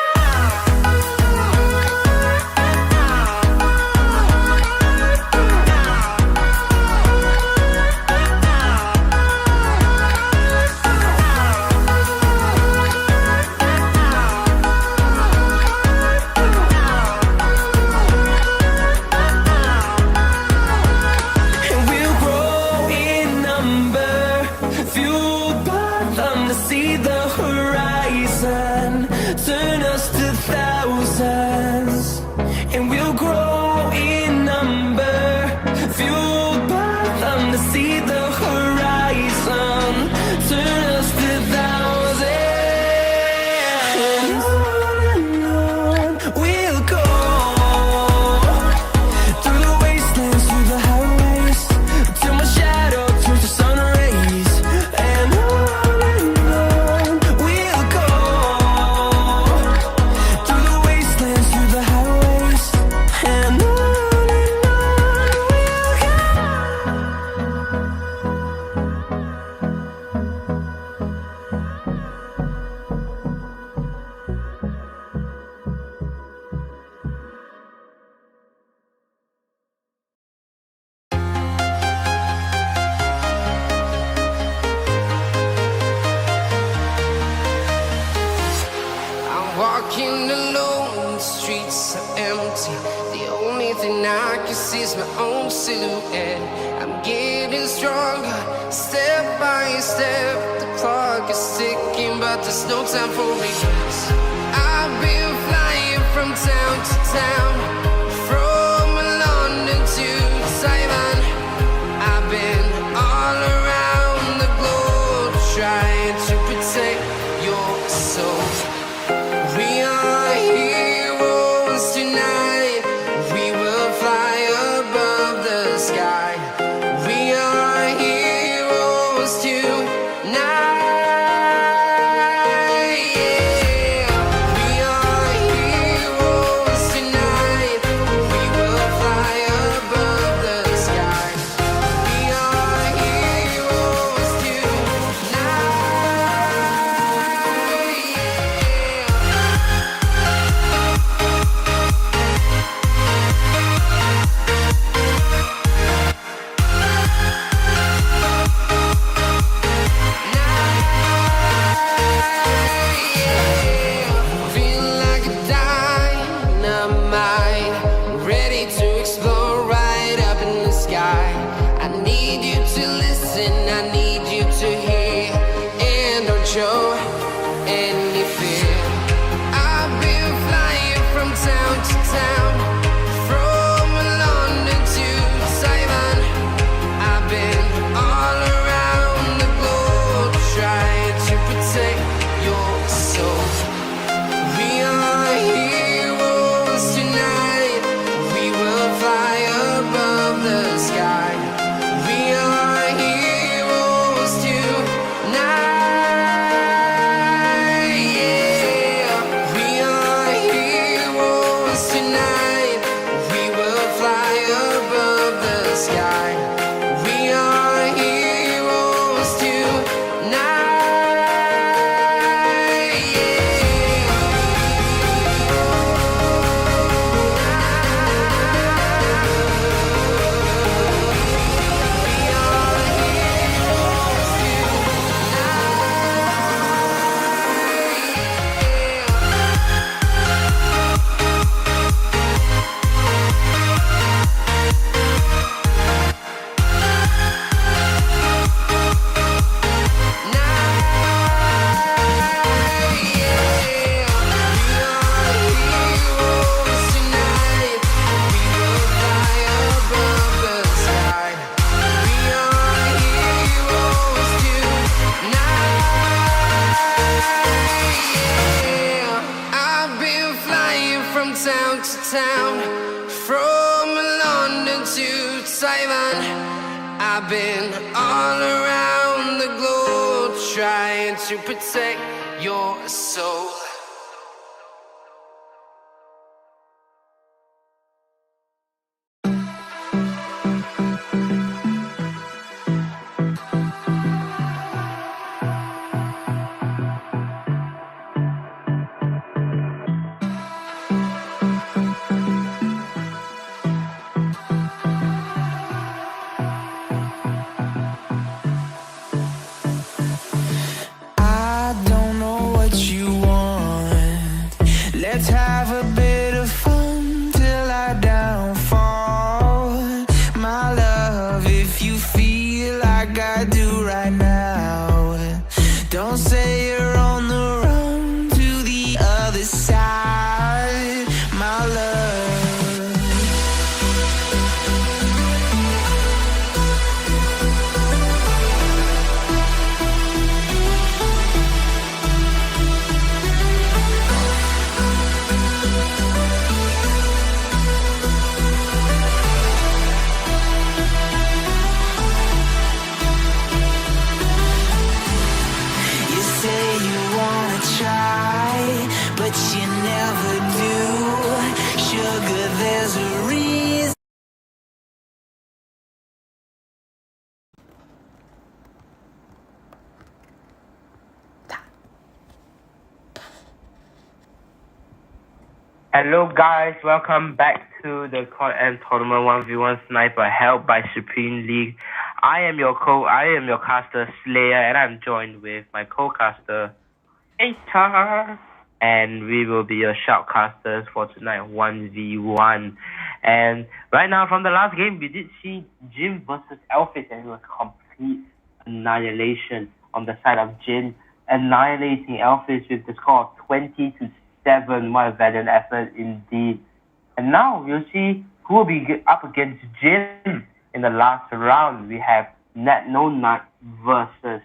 S2: See the horizon, turn us to thousands, and we'll grow in number, fueled by them to see the horizon, turn us to thousands. And on we'll go, through the wastelands, through the highways, till my shadow turns to sun rays. And on
S3: walking alone, the streets are empty. The only thing I can see is my own silhouette. I'm getting stronger, step by step. The clock is ticking, but there's no time for regrets. I've been flying from town to town, from London to Taiwan. I've been all around the globe, trying to protect your soul. We are heroes tonight. We will fly above the sky. We are heroes tonight. Yeah. We are heroes tonight. We will fly above the sky. We are heroes tonight. Yeah. across the town, from London to Taiwan. I've been all around the globe trying to protect your soul.
S2: I don't know what you want. Let's have a bit of fun till I downfall. My love, if you feel like I do right now, don't say you're on the run to the other side, my love. You say you wanna try, but you never do. Sugar, there's a reason.
S6: Hello guys, welcome back to the CODM Tournament 1v1 Sniper held by Supreme League. I am your caster Slayer, and I'm joined with my co-caster Atar, and we will be your shoutcasters for tonight 1v1. And right now, from the last game, we did see Jim versus Alphys, and it was complete annihilation on the side of Jim, annihilating Alphys with the score of 20-7. What a valiant effort indeed. And now we'll see who will be up against Jim in the last round. We have Nat No Nut versus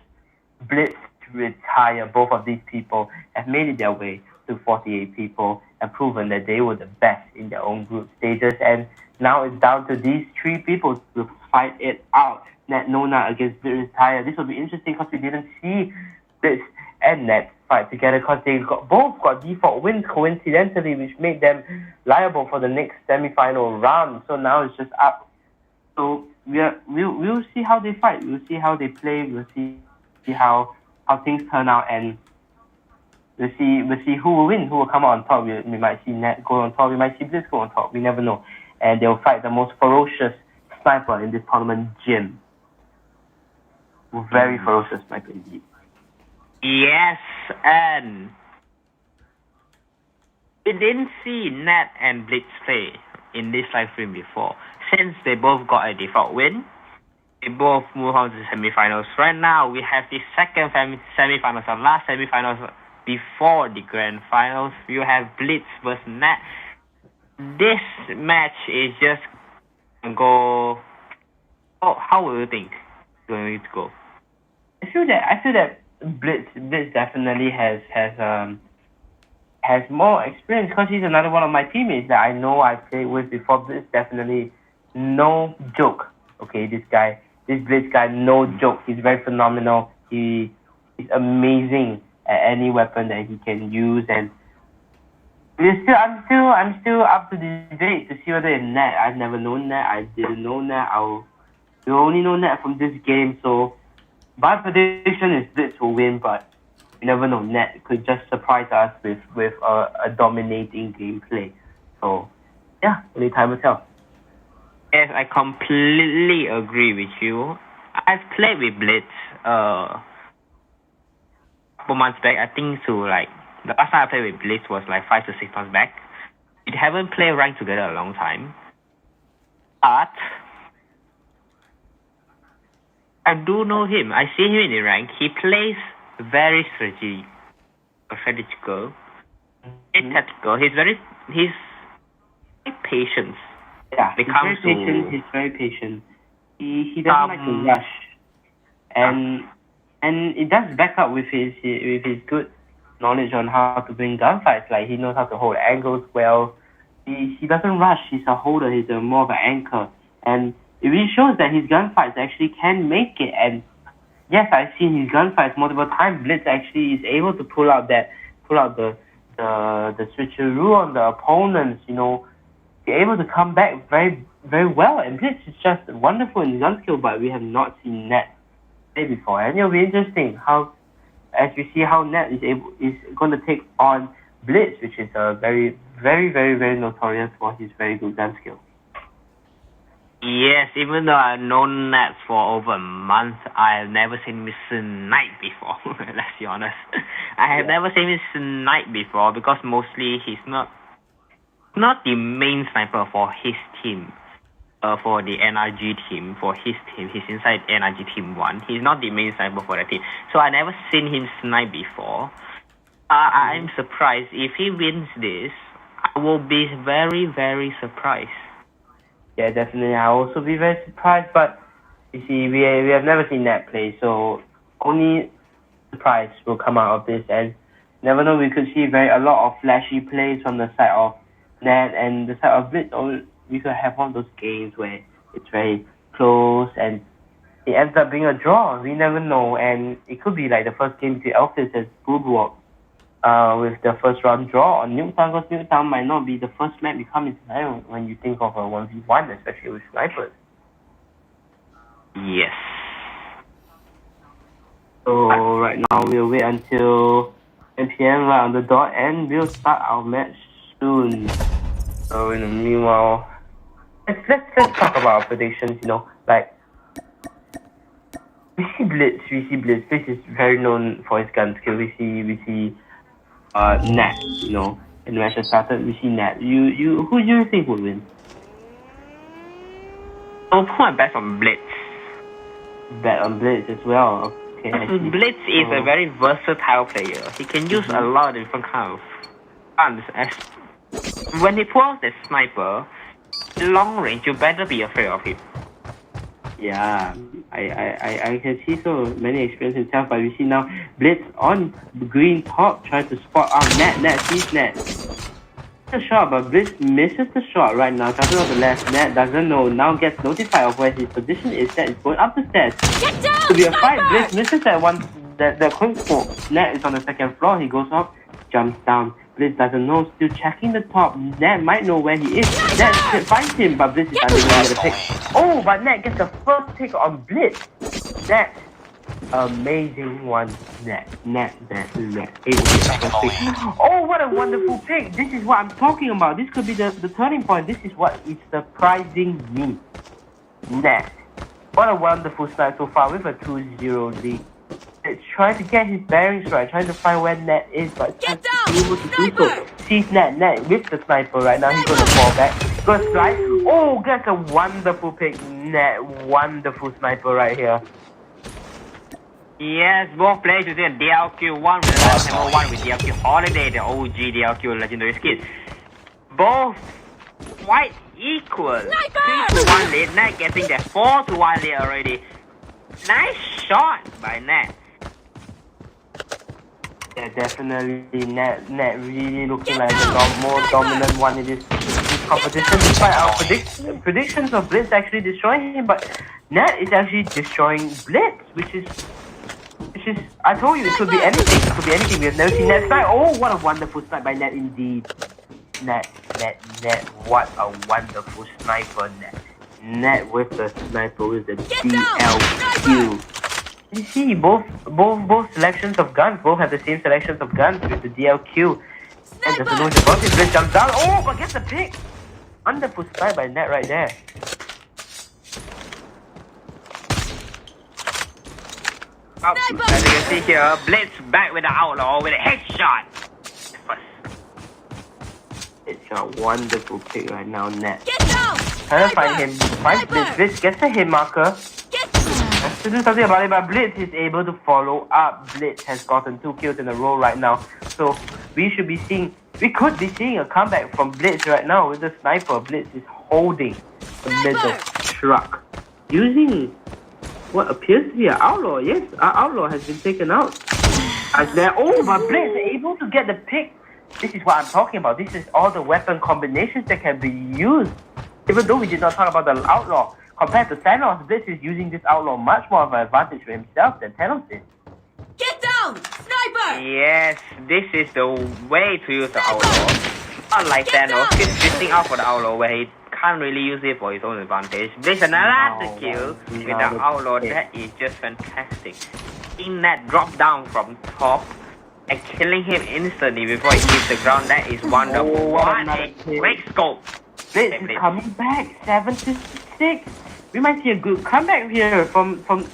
S6: Blitz Retire. Both of these people have made it their way to 48 people and proven that they were the best in their own group stages. And now it's down to these three people to fight it out. Nat No Nut against Blitz Retire. This will be interesting because we didn't see Blitz and Nat fight together because they both got default wins coincidentally, which made them liable for the next semi-final round. So now it's just up. So we'll see how they fight. We'll see how they play. We'll see how things turn out, and we'll see who will win, who will come out on top. We might see Nat go on top. We might see Blitz go on top. We never know. And they'll fight the most ferocious sniper in this tournament, Jim. Very ferocious sniper indeed.
S8: Yes, and we didn't see Nat and Blitz play in this live stream before. Since they both got a default win, they both move on to the semifinals. Right now, we have the second semifinals, the last semifinals before the grand finals. You have Blitz versus Nat. This match is just go. Oh, how will you think it's going to go?
S6: I feel that Blitz definitely has more experience because he's another one of my teammates that I know I played with before. Blitz definitely no joke. Okay, this Blitz guy, no joke. He's very phenomenal. He's amazing at any weapon that he can use, and I'm still up to debate to see whether it's Nat. I've never known Nat. I didn't know Nat. You only know Nat from this game, so my prediction is Blitz will win, but you never know. Nat could just surprise us with a dominating gameplay. So, yeah, only time will tell.
S8: Yes, I completely agree with you. I've played with Blitz a couple months back. I think so. Like the last time I played with Blitz was like 5 to 6 months back. We haven't played ranked together a long time, but I do know him. I see him in the rank. He plays very strategical, tactical. He's very patient.
S6: Yeah, he's very patient. He doesn't like to rush, and it does back up with his good knowledge on how to win gunfights. Like he knows how to hold angles well. he doesn't rush. He's a holder. He's more of an anchor, and it really shows that his gunfights actually can make it. And yes, I've seen his gunfights multiple times. Blitz actually is able to pull out the switcheroo on the opponents. You know, be able to come back very very well. And Blitz is just wonderful in gun skill, but we have not seen Nat play before. And it'll be interesting as we see how Nat is going to take on Blitz, which is a very notorious for his very good gun skill.
S8: Yes, even though I've known Nat for over a month, I have never seen him snipe before. Let's be honest. I have never seen him snipe before because mostly he's not the main sniper for his team. For the NRG team, for his team, he's inside NRG team 1. He's not the main sniper for the team. So I never seen him snipe before. I'm surprised. If he wins this, I will be very, very surprised.
S6: Yeah, definitely. I'll also be very surprised, but you see, we have never seen Nat play, so only surprise will come out of this, and never know, we could see a lot of flashy plays from the side of Nat and the side of Blitz, or we could have one of those games where it's very close and it ends up being a draw. We never know, and it could be like the first game to Alphys as Spookwarp. With the first round draw on Nuketown, because Nuketown might not be the first map you come into when you think of a 1v1, especially with snipers.
S8: Yes.
S6: So right now we'll wait until 10 PM right on the dot, and we'll start our match soon. So in the meanwhile, let's talk about our predictions. You know, like we see Blitz. Blitz is very known for his gun skill. We see Nat, you know, and the match has started, we see Nat. Who do you think would win?
S8: I'll put my bet on Blitz.
S6: Bet on Blitz as well. Okay.
S8: Blitz is a very versatile player. He can use a lot of different kind of guns. When he pulls the sniper, long range, you better be afraid of him.
S6: Yeah, I can see so many experience himself, but we see now Blitz on the green top trying to spot out Nat sees Nat. The shot, but Blitz misses the shot right now. Jumping on the left, Nat doesn't know, now gets notified of where his position is. Nat is going up the stairs.
S5: Get down,
S6: to be a fight,
S5: sniper!
S6: Blitz misses that one, that quick smoke. Nat is on the second floor, he goes up, jumps down. Blitz doesn't know, still checking the top. Nat might know where he is. Nat finds him, but Blitz is unable to get a pick. Oh, but Nat gets the first pick on Blitz. Nat, amazing one. Nat. Able to get the first pick. Oh, what a wonderful pick. This is what I'm talking about. This could be the turning point. This is what is surprising me. Nat. What a wonderful start so far with a 2-0 lead. It's trying to get his bearings right, trying to find where Nat is, but
S5: Get
S6: it's
S5: down,
S6: able to do
S5: sniper!
S6: so. Sees Nat with the sniper right now. He's going to fall back. Gonna slide. Oh, gets a wonderful pick. Nat, wonderful sniper right here.
S8: Yes, both players using DLQ, one with the number one with DLQ Holiday, the OG DLQ legendary skin. Both quite equal. 3-1 lead. Nat getting that 4-1 lead already. Nice shot by Nat.
S6: Yeah, definitely Nat really looking like the more dominant one in this competition. Despite our predictions of Blitz actually destroying him, but Nat is actually destroying Blitz, which is I told you, it could be anything. It could be anything. We have never seen Nat snipe. Oh, what a wonderful snipe by Nat indeed. Nat, what a wonderful sniper, Nat. Nat with the sniper with the DLQ. You see, both selections of guns, both have the same selections of guns with the DLQ. And doesn't know the button, Blitz jumps down. Oh, but gets the pick. Wonderful snipe by Nat right there.
S8: As you can see here, Blitz back with the outlaw with a headshot.
S6: It's a wonderful pick right now, Nat.
S5: Get down!
S6: Trying to find him. Finds Blitz. Blitz gets a hit marker. Has to do something about it, but Blitz is able to follow up. Blitz has gotten 2 kills in a row right now. So we could be seeing a comeback from Blitz right now with the sniper. Blitz is holding the middle truck. Using what appears to be an outlaw. Yes, our outlaw has been taken out. As there, oh, but Blitz is able to get the pick. This is what I'm talking about. This is all the weapon combinations that can be used. Even though we did not talk about the outlaw, compared to Thanos, Blitz is using this outlaw much more of an advantage for himself than Thanos is.
S9: Get down! Sniper!
S8: Yes, this is the way to use the outlaw. Unlike Thanos, he's drifting out for the outlaw where he can't really use it for his own advantage. There's another kill with the outlaw. That is just fantastic. Seeing that drop down from top and killing him instantly before he hits the ground, that is wonderful.
S6: Oh,
S8: what a great scope.
S6: Blitz is coming back, 7-6. We might see a good comeback here from 7-2.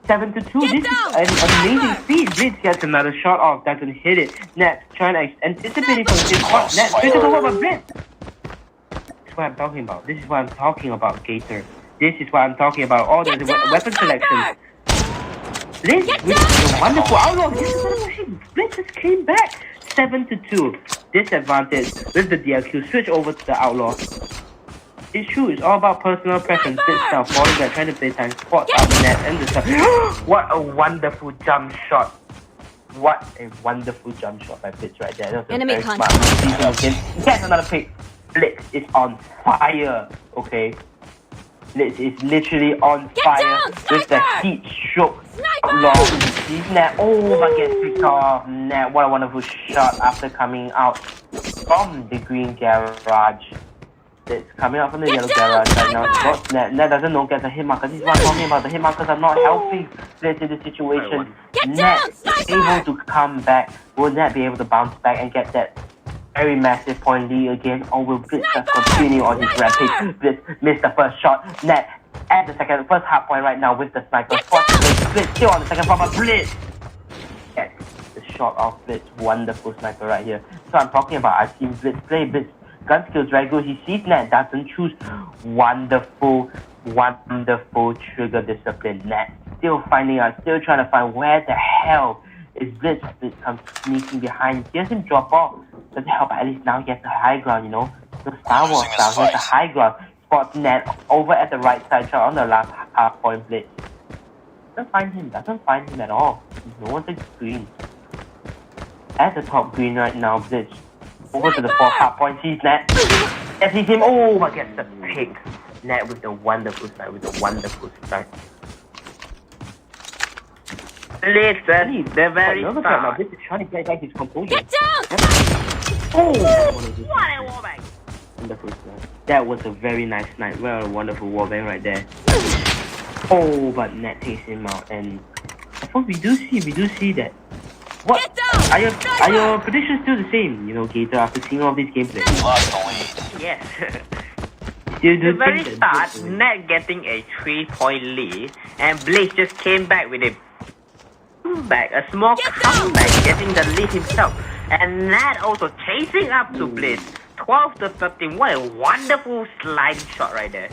S6: This is an amazing speed. Blitz gets another shot off, doesn't hit it. Net trying to anticipate it from his spot. Net switches over, but Blitz. This is what I'm talking about. This is what I'm talking about, Gator. This is what I'm talking about. All the weapon selection. Blitz with the wonderful outlaw. Blitz just came back. 7-2. Disadvantage with the DLQ. Switch over to the outlaw. It's true, it's all about personal preference. Blitz now falling back, trying to play time, spots out the net and the sun. What a wonderful jump shot. What a wonderful jump shot by Blitz right there. That was
S9: Enemy
S6: a very smart move of him. He gets another pick. Blitz is on fire, okay? Blitz is literally on fire with the heat stroke. Long. He's net. Oh, but gets picked off. Net. What a wonderful shot after coming out from the green garage. It's coming out from the yellow garage right now. Got Net. Net doesn't know get the hit markers. This is what I'm talking about. The hit markers are not helping Blitz in the situation. Net is able to come back. Will Net be able to bounce back and get that very massive point lead again? Or will Blitz just continue on his rampage? Blitz missed the first shot. Net at the first half point right now with the sniper. Blitz still on the second point, but Blitz gets the shot off Blitz. Wonderful sniper right here. So I'm talking about, I've seen Blitz play. Blitz gun skills very good. He sees Net, doesn't choose. Wonderful trigger discipline. Net still finding out, still trying to find where the hell is Blitz. Blitz comes sneaking behind. He hears him drop off. Doesn't help, but at least now he has the high ground, you know. The Star Wars style, he has the high ground. Spots Net over at the right side shot on the last half point. Blitz doesn't find him at all. No one's at green. At the top green right now, Blitz over to the fourth half point, sees Net. And sees him, oh, but gets the pick. Net with the wonderful strike,
S8: Listen, the very
S6: start. Now, Blitz is trying to get back his composure.
S9: Get down!
S6: Oh!
S8: What a wallbang!
S6: Wonderful snipe. That was a very nice snipe. Well, a wonderful wallbang right there. Oh, but Net takes him out, and I thought we do see that. What? Are your predictions still the same, you know, Gator, after seeing all these gameplay?
S8: Yes.
S6: The
S8: very start, Net getting a 3-point lead, and Blitz just came back with a small comeback, getting the lead himself. And Net also chasing up to Blitz, 12-13. What a wonderful slide shot right there.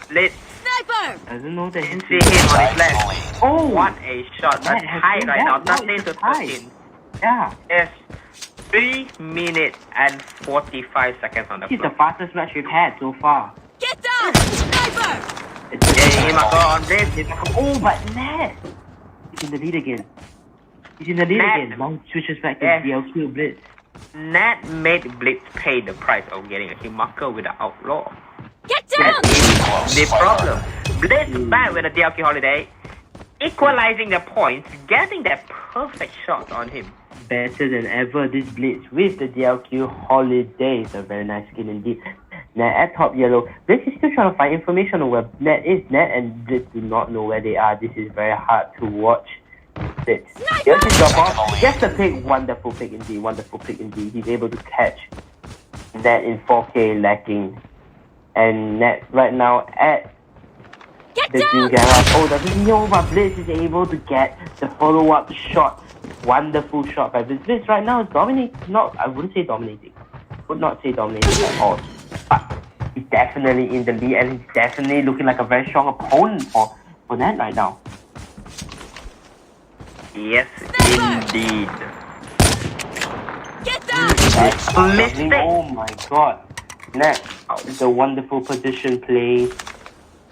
S8: Blitz.
S9: Sniper!
S6: I don't know that
S8: See him on his left. Oh, what a shot. That's high right now. 13-13.
S6: Yeah.
S8: Yes. 3 minutes and 45 seconds on the
S6: This is
S8: floor.
S6: the fastest match we've had so far.
S9: Get down! Sniper!
S6: Oh, but Net! He's in the lead again. Now he switches back to DLQ Blitz.
S8: Net made Blitz pay the price of getting a hit marker with the outlaw.
S9: Get down!
S8: The problem. Blitz back with the DLQ holiday, equalizing the points, getting that perfect shot on him.
S6: Better than ever, this Blitz with the DLQ holiday. It's a very nice skin indeed. Net at top yellow. Blitz is still trying to find information on where Net is. Net and Blitz do not know where they are. This is very hard to watch. Blitz. Here's his drop off. Gets the pick. Wonderful pick indeed. He's able to catch Net in 4K lacking. And Net right now at the green garage. Oh, doesn't know, but Blitz is able to get the follow-up shot. Wonderful shot by Blitz. Blitz right now is dominating. I wouldn't say dominating. Would not say dominating at all. But he's definitely in the lead, and he's definitely looking like a very strong opponent for Net right now.
S8: Yes, indeed.
S9: Get down!
S8: Mistake.
S6: Oh my god. Net with a wonderful position play.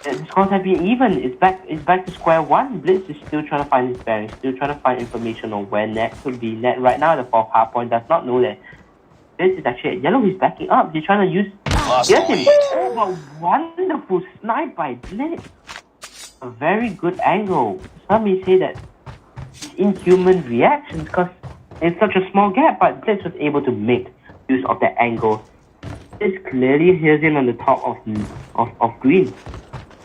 S6: The scores have been even. It's back to square one. Blitz is still trying to find his bearings, still trying to find information on where Net could be. Net right now at the fourth half point does not know that Blitz is actually at yellow. He's backing up. He's trying to use. Get him! Oh, but wonderful snipe by Blitz. A very good angle. Some may say that it's inhuman reactions because it's such a small gap, but Blitz was able to make use of that angle. Blitz clearly hears him on the top of green.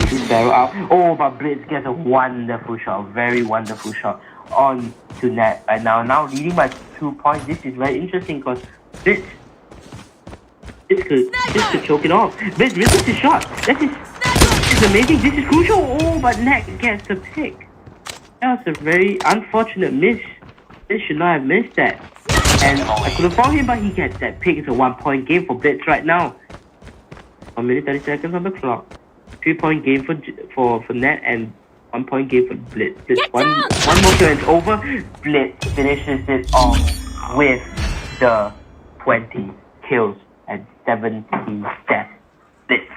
S6: He's barrel out. Oh, but Blitz gets a wonderful shot, a very wonderful shot on to net right now. Now leading by 2 points. This is very interesting because Blitz could choke it off. Blitz misses his shot. This is amazing. This is crucial. Oh, but Net gets the pick. That was a very unfortunate miss. Blitz should not have missed that. And I couldn't follow him, but he gets that pick. It's a 1 point game for Blitz right now. 1 minute 30 seconds on the clock. 3 point game for Net and 1 point game for Blitz. One more turn, it's over. Blitz finishes it off with the 20 kills and 17 deaths. Blitz,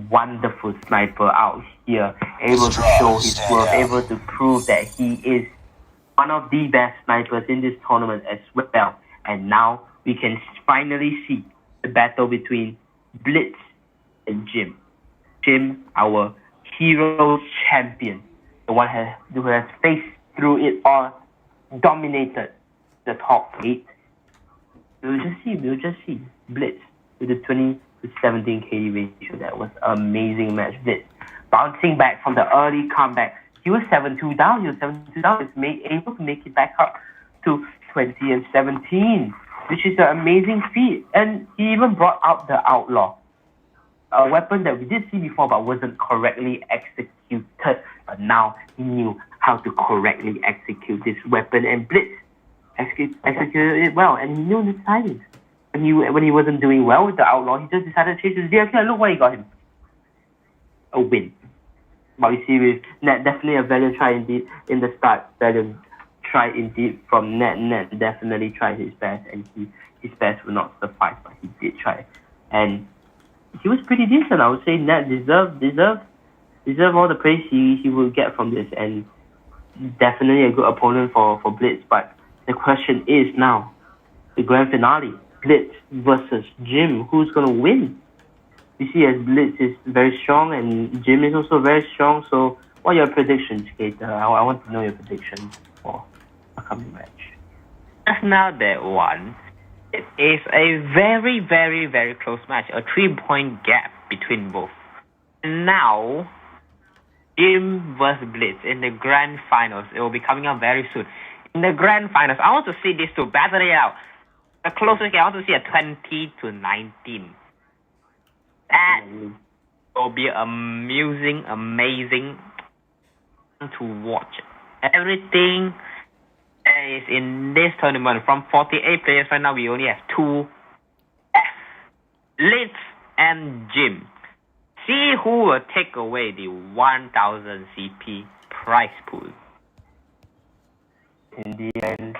S6: wonderful sniper out here, able to show his worth, able to prove that he is one of the best snipers in this tournament as well. And now we can finally see the battle between Blitz and Jim. Jim, our hero champion, the one who has faced through it all, dominated the top 8. We'll just see Blitz with the 20 to 17 KD ratio. That was an amazing match. Blitz bouncing back from the early comeback. He was 7-2 down. He was able to make it back up to 20 and 17, which is an amazing feat. And he even brought out the Outlaw, a weapon that we did see before but wasn't correctly executed. But now he knew how to correctly execute this weapon, and Blitz executed it well, and he knew the timing. When he wasn't doing well with the Outlaw, he just decided to change his gear. Okay, look what he got him. A win. But we see with Net, definitely a valiant try indeed in the start. Valiant try indeed from Net. Net definitely tried his best, and his best will not suffice, but he did try. And he was pretty decent. I would say Net deserve all the praise he will get from this, and definitely a good opponent for Blitz. But the question is now, the grand finale, Blitz versus Jim. Who's gonna win? You see, as Blitz is very strong and Jim is also very strong. So, what are your predictions, Kate? I want to know your predictions for a coming match.
S8: Just now that one, it is a very, very, very close match. A 3-point gap between both. Now, Jim versus Blitz in the grand finals. It will be coming up very soon. In the grand finals, I want to see these two battle it out. The closest game, I want to see a 20 to 19. That will be amusing, amazing to watch. Everything that is in this tournament, from 48 players right now, we only have 2 Blitz and Jim. See who will take away the 1000 CP prize pool.
S6: In the end.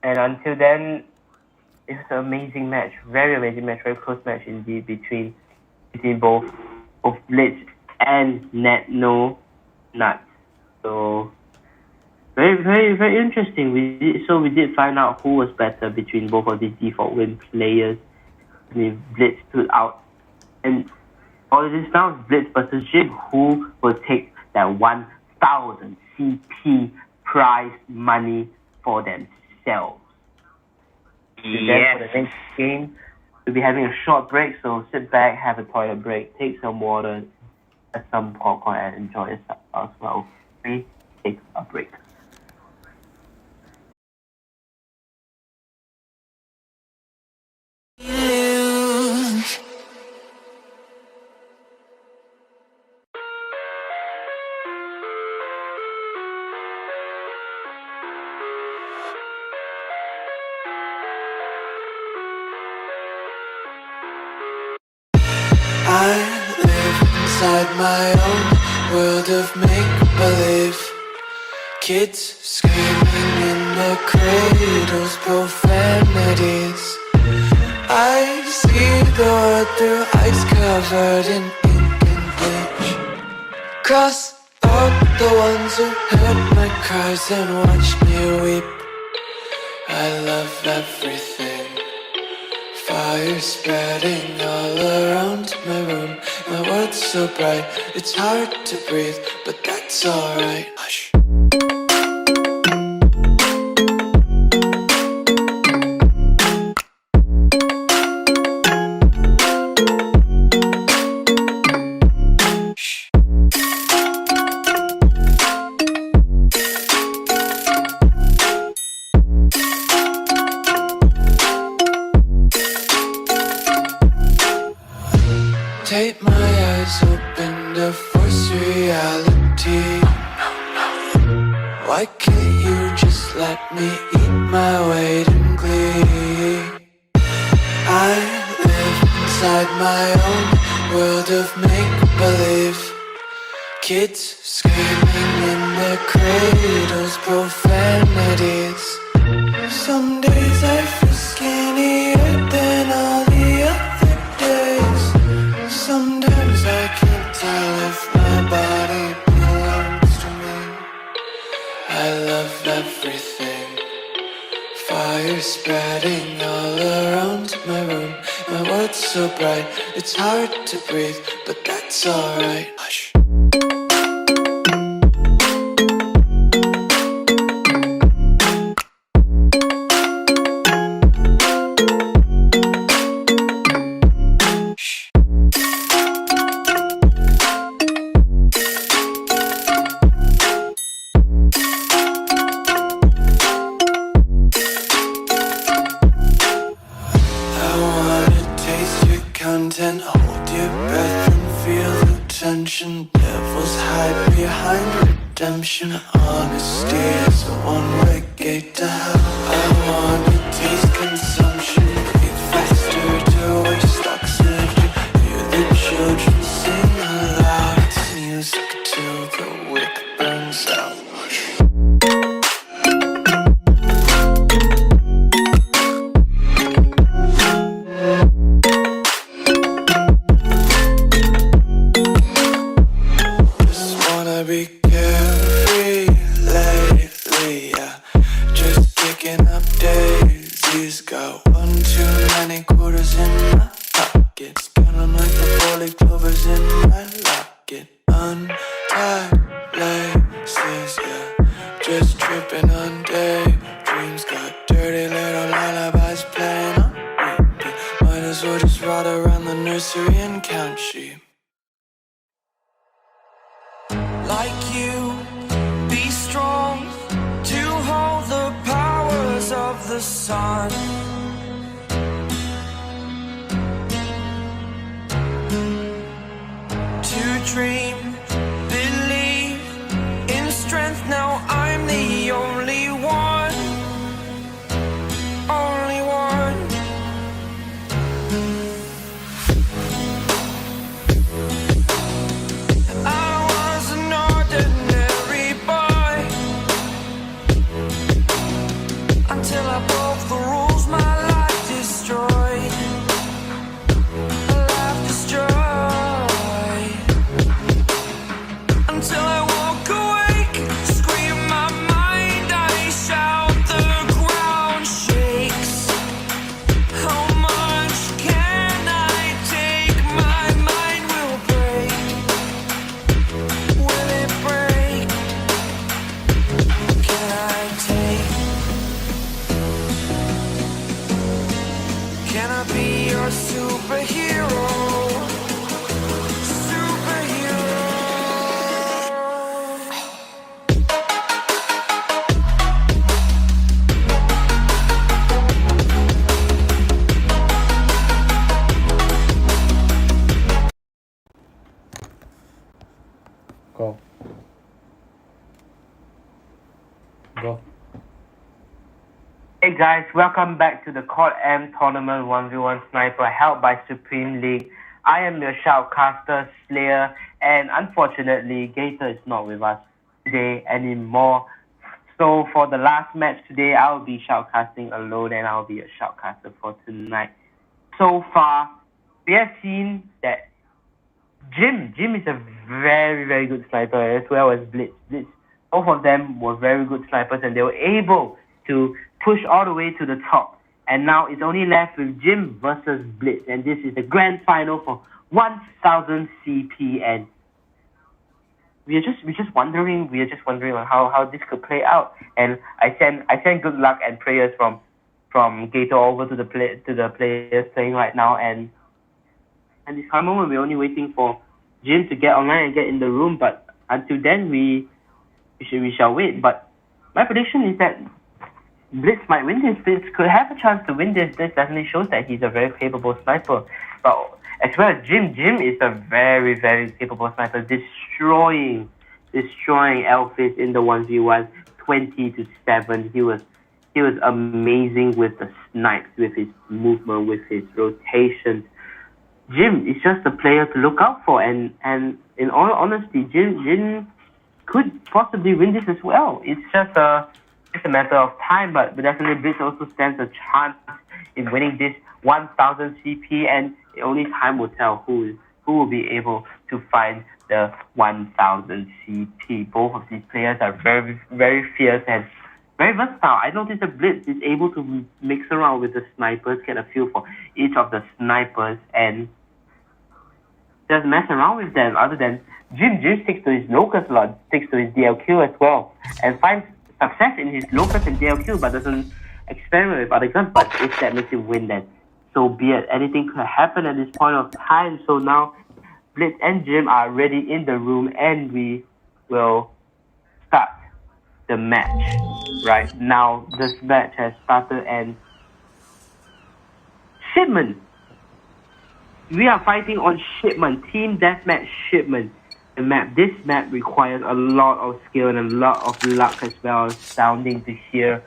S6: And until then, it's an amazing match. Very amazing match. Very close match indeed between both Blitz and Net No Nut. So very, very, very interesting. We did find out who was better between both of these default win players. I mean, Blitz stood out. And all of this now is Blitz versus Jim. Who will take that 1000 CP prize money for themselves?
S8: Yes.
S6: For the next game, we'll be having a short break, so sit back, have a toilet break, take some water, have some popcorn, and enjoy yourself as well. Please take a break.
S4: I live inside my own world of make-believe. Kids screaming in their cradles, profanities. I see the world through ice covered in ink and bleach. Cross out the ones who heard my cries and watched me weep. I love everything Fire spreading all around my room. My world's so bright, it's hard to breathe, but that's alright. Hush. Take my eyes open to force reality. Why can't you just let me eat my weight in glee? I live inside my own world of make-believe. Kids screaming in their cradles, profanities. Some days I feel skinnier than all the other days. Sometimes I can't tell if my body belongs to me. I love everything. Fire spreading all around my room. My world's so bright, it's hard to breathe, but that's alright. Hush. Content, hold your breath and feel the tension. Devils hide behind redemption. Honesty is a one-way gate to hell. I wanna taste consumption. Breathe faster to waste oxygen. Hear the children sing aloud. It's music till the wick burns out. Be carefree lately, yeah. Just kicking up daisies. Got one too many quarters in my pockets. Count 'em like the 4-leaf clovers in my locket. Untied laces, yeah. Just tripping on daydreams. Got dirty little lullabies playing on repeat. Might as well just ride around the nursery and count sheep.
S1: Like you, be strong to hold the powers of the sun. To dream, believe in strength. Now I'm the only one, only one. Until I broke the rules, my life destroyed. Life destroyed. Until I walk awake, scream my mind, I shout, the ground shakes. How much can I take? My mind will break. Will it break? Can I take? Can I be your superhero? Superhero.
S7: Go. Go.
S6: Hey guys, welcome back to the CODM Tournament 1v1 Sniper held by Supreme League. I am your shoutcaster, Slayer, and unfortunately, Gator is not with us today anymore. So for the last match today, I'll be shoutcasting alone and I'll be a shoutcaster for tonight. So far, we have seen that Jim is a very, very good sniper, as well as Blitz. Both of them were very good snipers and they were able to push all the way to the top And now it's only left with Jim versus Blitz, and this is the grand final for 1000 CP. And we're just wondering on how this could play out. And I send good luck and prayers from Gator over to the players playing right now. And this moment we're only waiting for Jim to get online and get in the room. But until then we shall wait. But my prediction is that Blitz might win this. Blitz could have a chance to win this. This definitely shows that he's a very capable sniper. But as well as Jim is a very, very capable sniper, destroying Alphys in the 1v1, 20-7. He was amazing with the snipes, with his movement, with his rotations. Jim is just a player to look out for, and in all honesty, Jim could possibly win this as well. It's just a matter of time, but definitely Blitz also stands a chance in winning this 1000 CP, and only time will tell who will be able to find the 1000 CP. Both of these players are very, very fierce and very versatile. I noticed that Blitz is able to mix around with the snipers, get a feel for each of the snipers, and just mess around with them. Other than Jim sticks to his locus a lot, sticks to his DLQ as well, and finds success in his locus and DLQ, but doesn't experiment with other guns. But if that makes him win, then so be it. Anything could happen at this point of time. So now Blitz and Jim are already in the room, and we will start the match. Right now, this match has started, and Shipment. We are fighting on Shipment, Team Deathmatch Shipment. This map requires a lot of skill and a lot of luck as well. Sounding to hear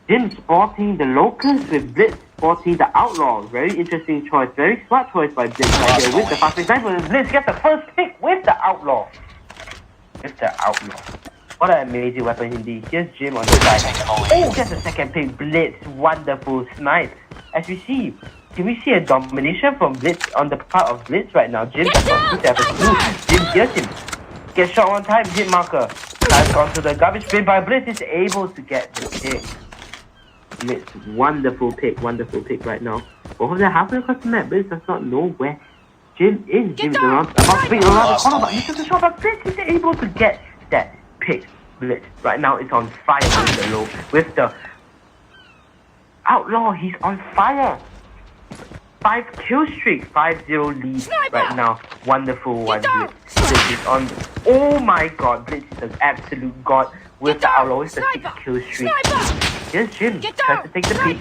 S6: Jim sporting the Locust with Blitz sporting the Outlaw. Very interesting choice. Very smart choice by Blitz right here with the fastest sniper. Blitz gets the first pick with the Outlaw. What an amazing weapon indeed. Here's Jim on the side. Oh, gets the second pick. Blitz, wonderful snipe. As we see, can we see a domination from Blitz on the part of Blitz right now? Jim has got 272. Jim hears him. Gets shot one time. Hit marker. Dives onto the garbage bin, but Blitz is able to get the pick. Blitz, wonderful pick right now. Both of them halfway across the map. Blitz does not know where Jim is. Jim is around the corner, but misses the shot, but Blitz is able to get that pick. Blitz right now is on fire with the Outlaw. He's on fire. 5 kill streak, 5-0 lead right now. Wonderful one. Blitz is on. Oh my god, Blitz is an absolute god with the Outlaw with the 6 kill streak. Here's Jim, tries to take the peek.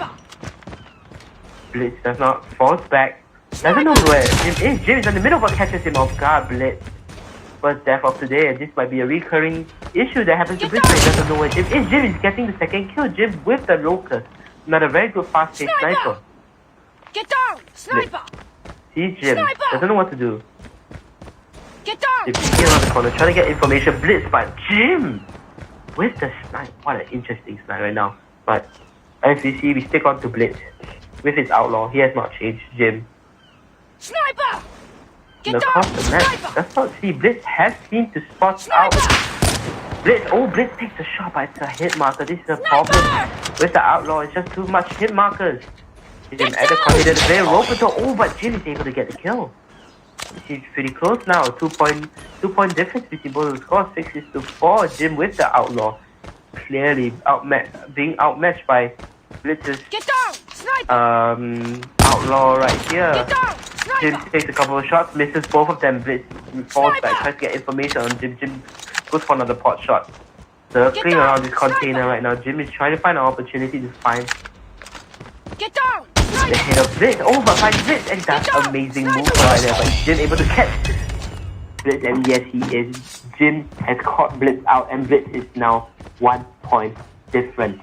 S6: Blitz does not, falls back. Doesn't know where Jim is. Jim is in the middle, but catches him off guard. Blitz. First death of today, and this might be a recurring issue that happens to Blitz. He doesn't know where Jim is. Jim is getting the second kill. Jim with the Locust. Not a very good fast-paced sniper.
S9: Get down! Sniper!
S6: Sees Jim. Doesn't know what to do.
S9: Get down!
S6: He's peeking around the corner, trying to get information. Blitz, but Jim with the snipe. What an interesting snipe right now. But as we see, we stick on to Blitz with his Outlaw. He has not changed. Jim.
S9: Sniper! Get
S6: across the map. Does not see. Blitz has seemed to spot out. Blitz. Oh, Blitz takes a shot, but it's a hit marker. This is a problem with the Outlaw. It's just too much hit markers. Jim at the corner, the very rope until. Oh, but Jim is able to get the kill. He's pretty close now. 2 point difference between both of the scores. 6-4. Jim with the Outlaw. Clearly being outmatched by Blitz's Outlaw right here. Jim takes a couple of shots, misses both of them. Blitz falls back, tries to get information on Jim. Jim goes for another pot shot. Circling around this container right now. Jim is trying to find an opportunity to find the head of Blitz. Oh, but finds Blitz, and that's amazing move right there. But Jim able to catch Blitz, and yes, he is. Jim has caught Blitz out, and Blitz is now 1 point difference.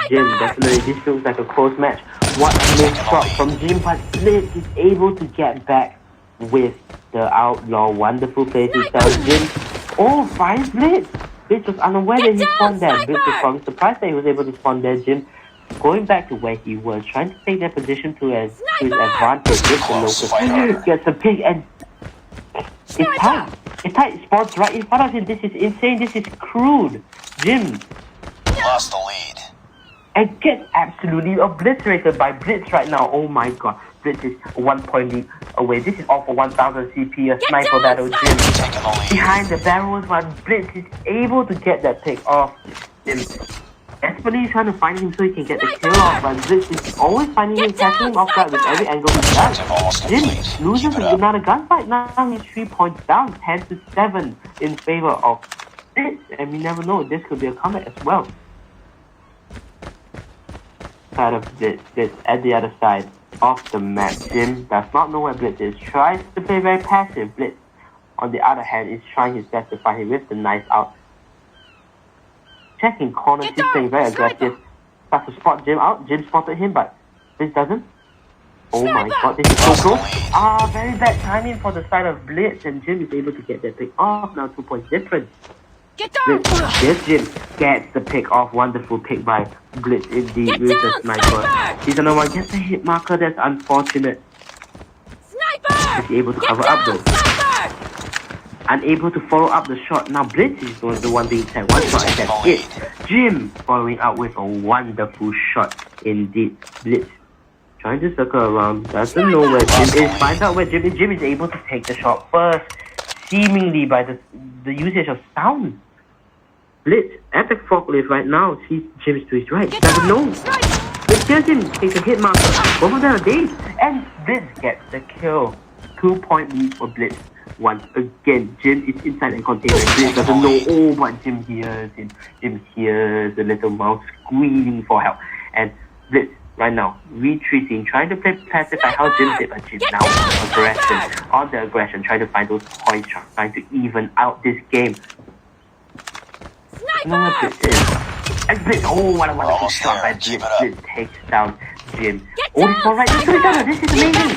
S6: Jim, definitely, this feels like a close match. What a missed shot from Jim, but Blitz is able to get back with the Outlaw. Wonderful play to tell Jim. Oh, finds Blitz. Blitz was unaware that he spawned there. Blitz was probably surprised that he was able to spawn there. Jim going back to where he was, trying to take that position to his advantage with the Locust. Gets a pick, and it's tight. It's tight. Spawns right in front of him. This is insane. This is crude. Jim
S10: lost the lead.
S6: and gets absolutely obliterated by Blitz right now. Oh my god. Blitz is 1 point lead away. This is all for 1000 CP, a sniper battle. Jim behind the barrels, but Blitz is able to get that pick off. Jim desperately trying to find him so he can get the kill off, but Blitz is always finding him, catching him off guard with every angle he does. Jim loses another gunfight. Now he's 3 points down, 10-7 in favor of Blitz, and we never know, this could be a comeback as well. Side of Blitz at the other side of the map. Jim does not know where Blitz is, tries to play very passive. Blitz, on the other hand, is trying his best to find him with the knife out. Checking corners, he's playing very aggressive. Starts to spot Jim out. Jim spotted him, but Blitz doesn't. Oh my god, this is so close. Very bad timing for the side of Blitz, and Jim is able to get that pick off. Now 2 points difference. Blitz, yes, Jim gets the pick off. Wonderful pick by Blitz indeed with the sniper. He's another one, gets a hit marker. That's unfortunate. Is he able to cover up though? Unable to follow up the shot. Now Blitz is the one being tagged. One shot and that's it. Jim following up with a wonderful shot indeed. Blitz trying to circle around. Doesn't know where Jim is. Finds out where Jim is. Jim is able to take the shot first. Seemingly by the usage of sound. Blitz at the forklift right now. Sees Jim's to his right. Doesn't know. Blitz hears him. Takes a hit marker. Both of them are dazed. And Blitz gets the kill. 2 point lead for Blitz. Once again, Jim is inside the container. Blitz doesn't know. Oh, but Jim hears him. Jim hears the little mouse screaming for help. And Blitz right now retreating, trying to play passive like how Jim did, but Jim now on the aggression, trying to find those points, trying to even out this game. No, Blitz is. And Blitz, oh, what a wonderful shot by Blitz. Blitz takes down Jim. Oh, this is alright. This is amazing.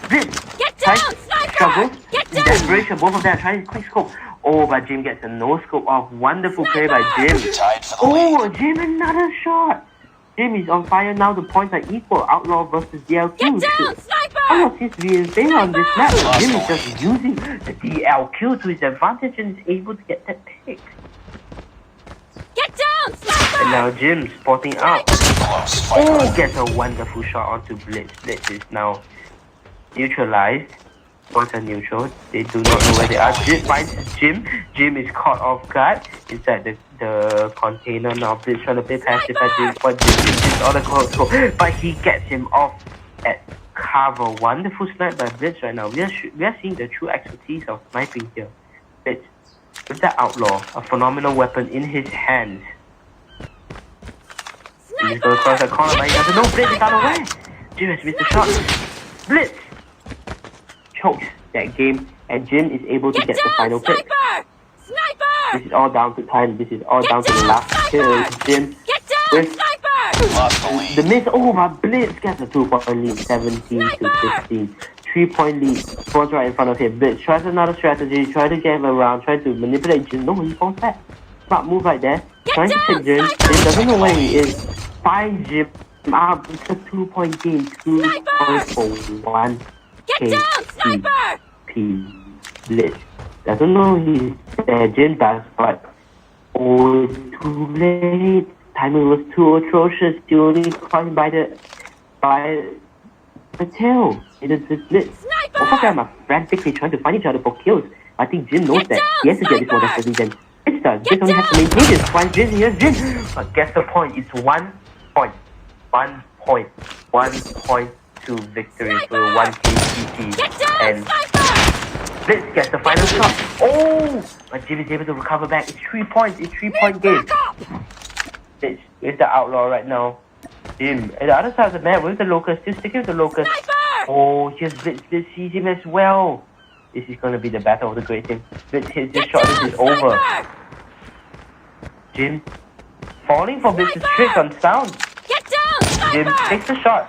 S6: Blitz tries to struggle. In desperation, both of them are trying to quick scope. Oh, but Jim gets a no scope off. Wonderful play by Jim. Oh, Jim, another shot. Jim is on fire now. The points are equal. Outlaw versus DLQ. Outlaw seems to be in favor on this map. Jim is just using the DLQ to his advantage and is able to get that pick. And now Jim spotting out. Oh, gets a wonderful shot onto Blitz. Blitz is now neutralized. Points are neutral. They do not know where they are. Blitz finds Jim. Jim is caught off guard inside the container. Now Blitz trying to play passive at Jim, but Jim is on the close scope. But he gets him off at cover. Wonderful snipe by Blitz right now. We are seeing the true expertise of sniping here. Blitz with the outlaw, a phenomenal weapon in his hands. He's going across the corner, but he doesn't know. Blitz is out of the way. Jim has missed the shot. Blitz chokes that game, and Jim is able to get the final pick. This is all down to time. This is all down to the last kill. Jim with the miss. Oh, but Blitz gets a 2 point lead, 17-15. 3 point lead. Falls right in front of him. Blitz tries another strategy, try to get him around, try to manipulate Jim. No, he falls back. Smart move right there. Trying to take Jim. Jim doesn't know where he is. Finds Jim out. It's a 2 point game. 2 points for 1 KCP. Blitz doesnn know he's there. Jim does, but oh, too late. Timing was too atrocious. You only caught him by the tail. It is the Blitz. Both of them are frantically trying to find each other for kills. I think Jim knows that. He has to get this more desperately than Blitz does. Blitz only has to maintain this. Find Jim, here's Jim. But guess the point? It's 1 point. 1 point. 1 point to victory for 1 KCP. And Blitz gets the final shot. Oh! But Jim is able to recover back. It's 3 points. It's 3 point game. Blitz with the outlaw right now. Jim at the other side of the map with the locust. Still sticking with the locust. Oh, here's Blitz. Blitz sees him as well. This is going to be the battle of the great thing. Blitz hits this shot. This is over. Jim falling for Blitz's trick on sound. Jim takes the shot.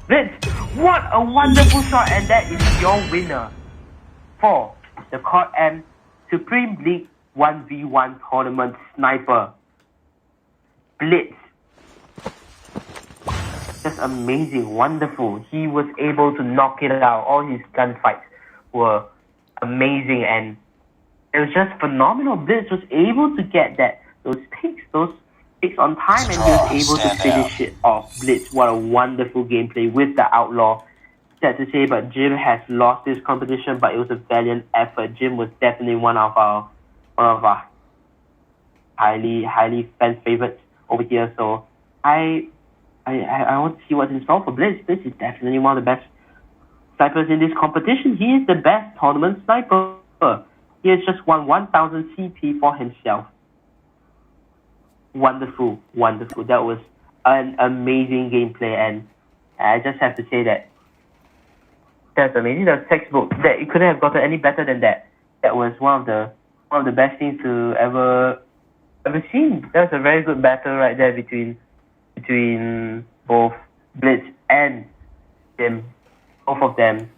S6: Blitz, what a wonderful shot, and that is your winner for the CODM Supreme League 1v1 tournament sniper. Blitz. Just amazing, wonderful. He was able to knock it out. All his gunfights were amazing, and it was just phenomenal. Blitz was able to get those picks, those takes on time, and he was able to finish it off. Blitz, what a wonderful gameplay with the Outlaw. Sad to say, but Jim has lost this competition, but it was a valiant effort. Jim was definitely one of our highly fan favorites over here. So I want to see what's in store for Blitz. Blitz is definitely one of the best snipers in this competition. He is the best tournament sniper. He has just won 1000 CP for himself. Wonderful. That was an amazing gameplay, and I just have to say that that's amazing. That's textbook. That it couldn't have gotten any better than that. That was one of the best things to ever seen. That was a very good battle right there between both Blitz and Jim. Both of them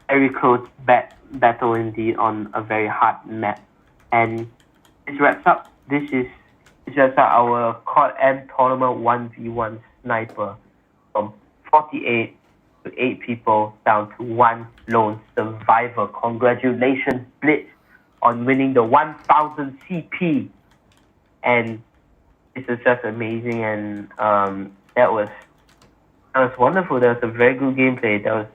S6: very close battle indeed on a very hard map. And this wraps up. This wraps up our CODM Tournament 1v1 sniper from 48 to 8 people down to 1 lone survivor. Congratulations, Blitz, on winning the 1000 CP. And this is just amazing, and that was wonderful. That was a very good gameplay. That was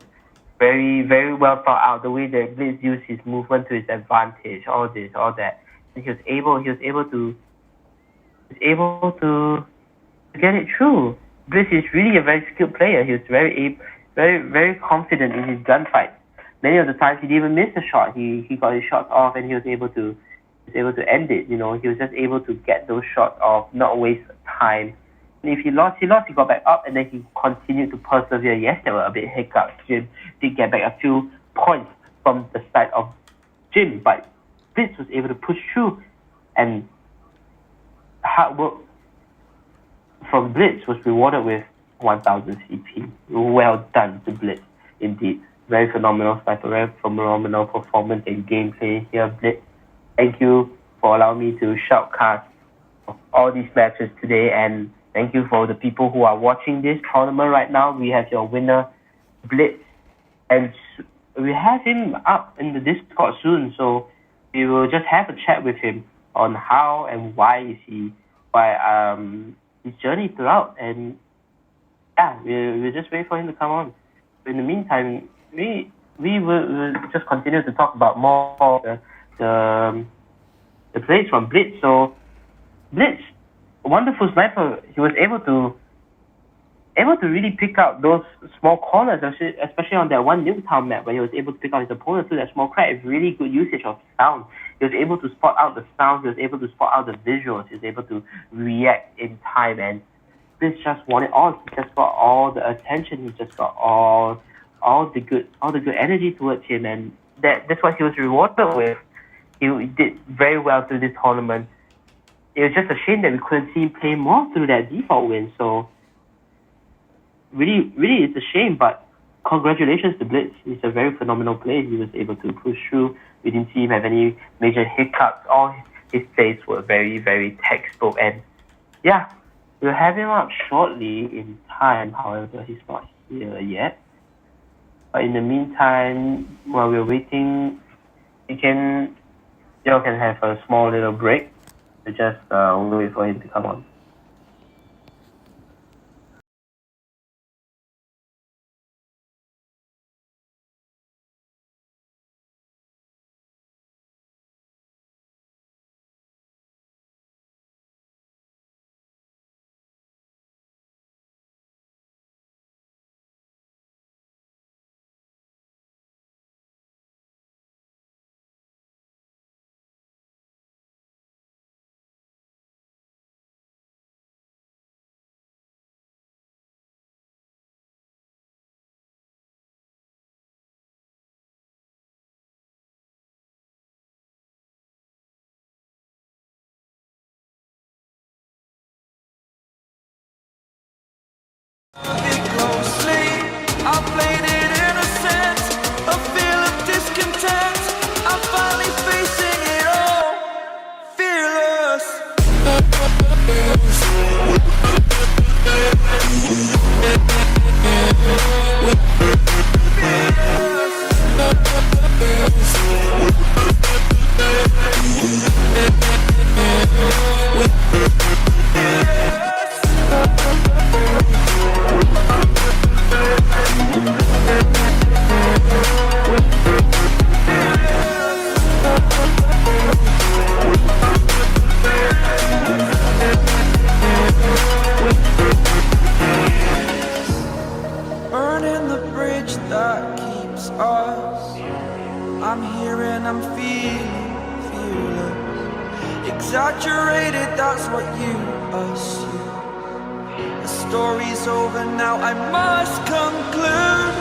S6: very, very well thought out. The way that Blitz used his movement to his advantage, all this, all that. And he was able to get it through. Blitz is really a very skilled player. He was very confident in his gunfight. Many of the times he didn't even miss a shot. He got his shots off, and he was able to end it. You know, he was just able to get those shots off, not waste time. And if he lost, he got back up, and then he continued to persevere. Yes, there were a bit hiccups. Jim did get back a few points from the side of Jim, but Blitz was able to push through, and hard work from Blitz was rewarded with 1000 CP. Well done to Blitz, indeed. Very phenomenal sniper, very phenomenal performance and gameplay here, Blitz. Thank you for allowing me to shoutcast all these matches today, and thank you for the people who are watching this tournament right now. We have your winner, Blitz, and we have him up in the Discord soon, so we will just have a chat with him on how and why his journey throughout, and yeah, we'll just wait for him to come on. In the meantime, we will just continue to talk about more of the plays from Blitz. So Blitz, a wonderful sniper. He was able to really pick out those small corners, especially on that one Nuketown map where he was able to pick out his opponent through that small crack. It's really good usage of sound. He was able to spot out the sound. He was able to spot out the visuals. He was able to react in time, and Blitz just won it all. He just got all the attention. He just got all the good energy towards him, and that's what he was rewarded with. He did very well through this tournament. It was just a shame that we couldn't see him play more through that default win. So really, it's a shame, but congratulations to Blitz. He's a very phenomenal player. He was able to push through. We didn't see him have any major hiccups. All his plays were very, very textbook. And yeah, we'll have him up shortly in time. However, he's not here yet. But in the meantime, while we're waiting, y'all can have a small little break. So just wait for him to come on.
S1: Closely, I played it innocent, a feel of discontent. I'm finally facing it all, fearless. Fearless. Burning the bridge that keeps us. I'm here and I'm feeling fearless. Exaggerated, that's what you assume. The story's over now, I must conclude.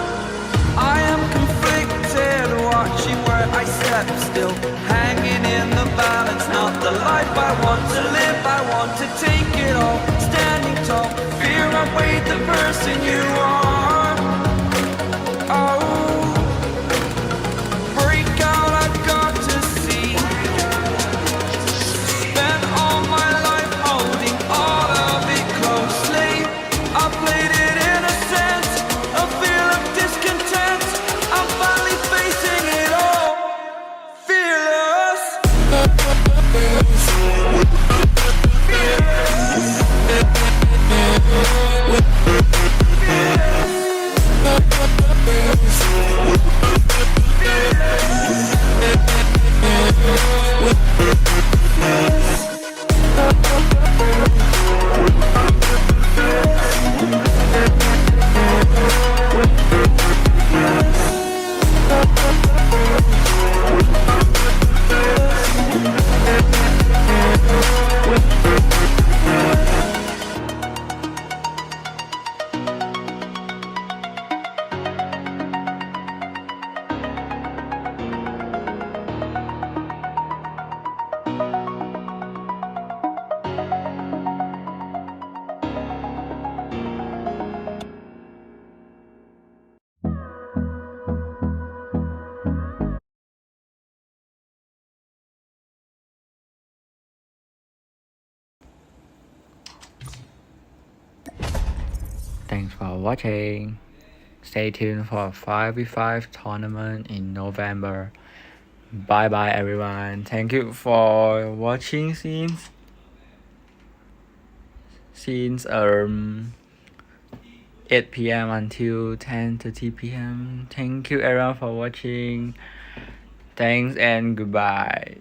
S1: I am conflicted, watching where I step still, hanging in the balance. Not the life I want to live, I want to take it all. Standing tall, fear I weighed the person you are. Oh, break out, I've got to see. Spent all my life holding all of it closely. I played it innocent, a feel of discontent. I'm finally facing it all, fearless.
S7: Thanks for watching. Stay tuned for 5v5 tournament in November. Bye bye everyone. Thank you for watching since 8 p.m. until 10:30 p.m. Thank you everyone for watching. Thanks and goodbye.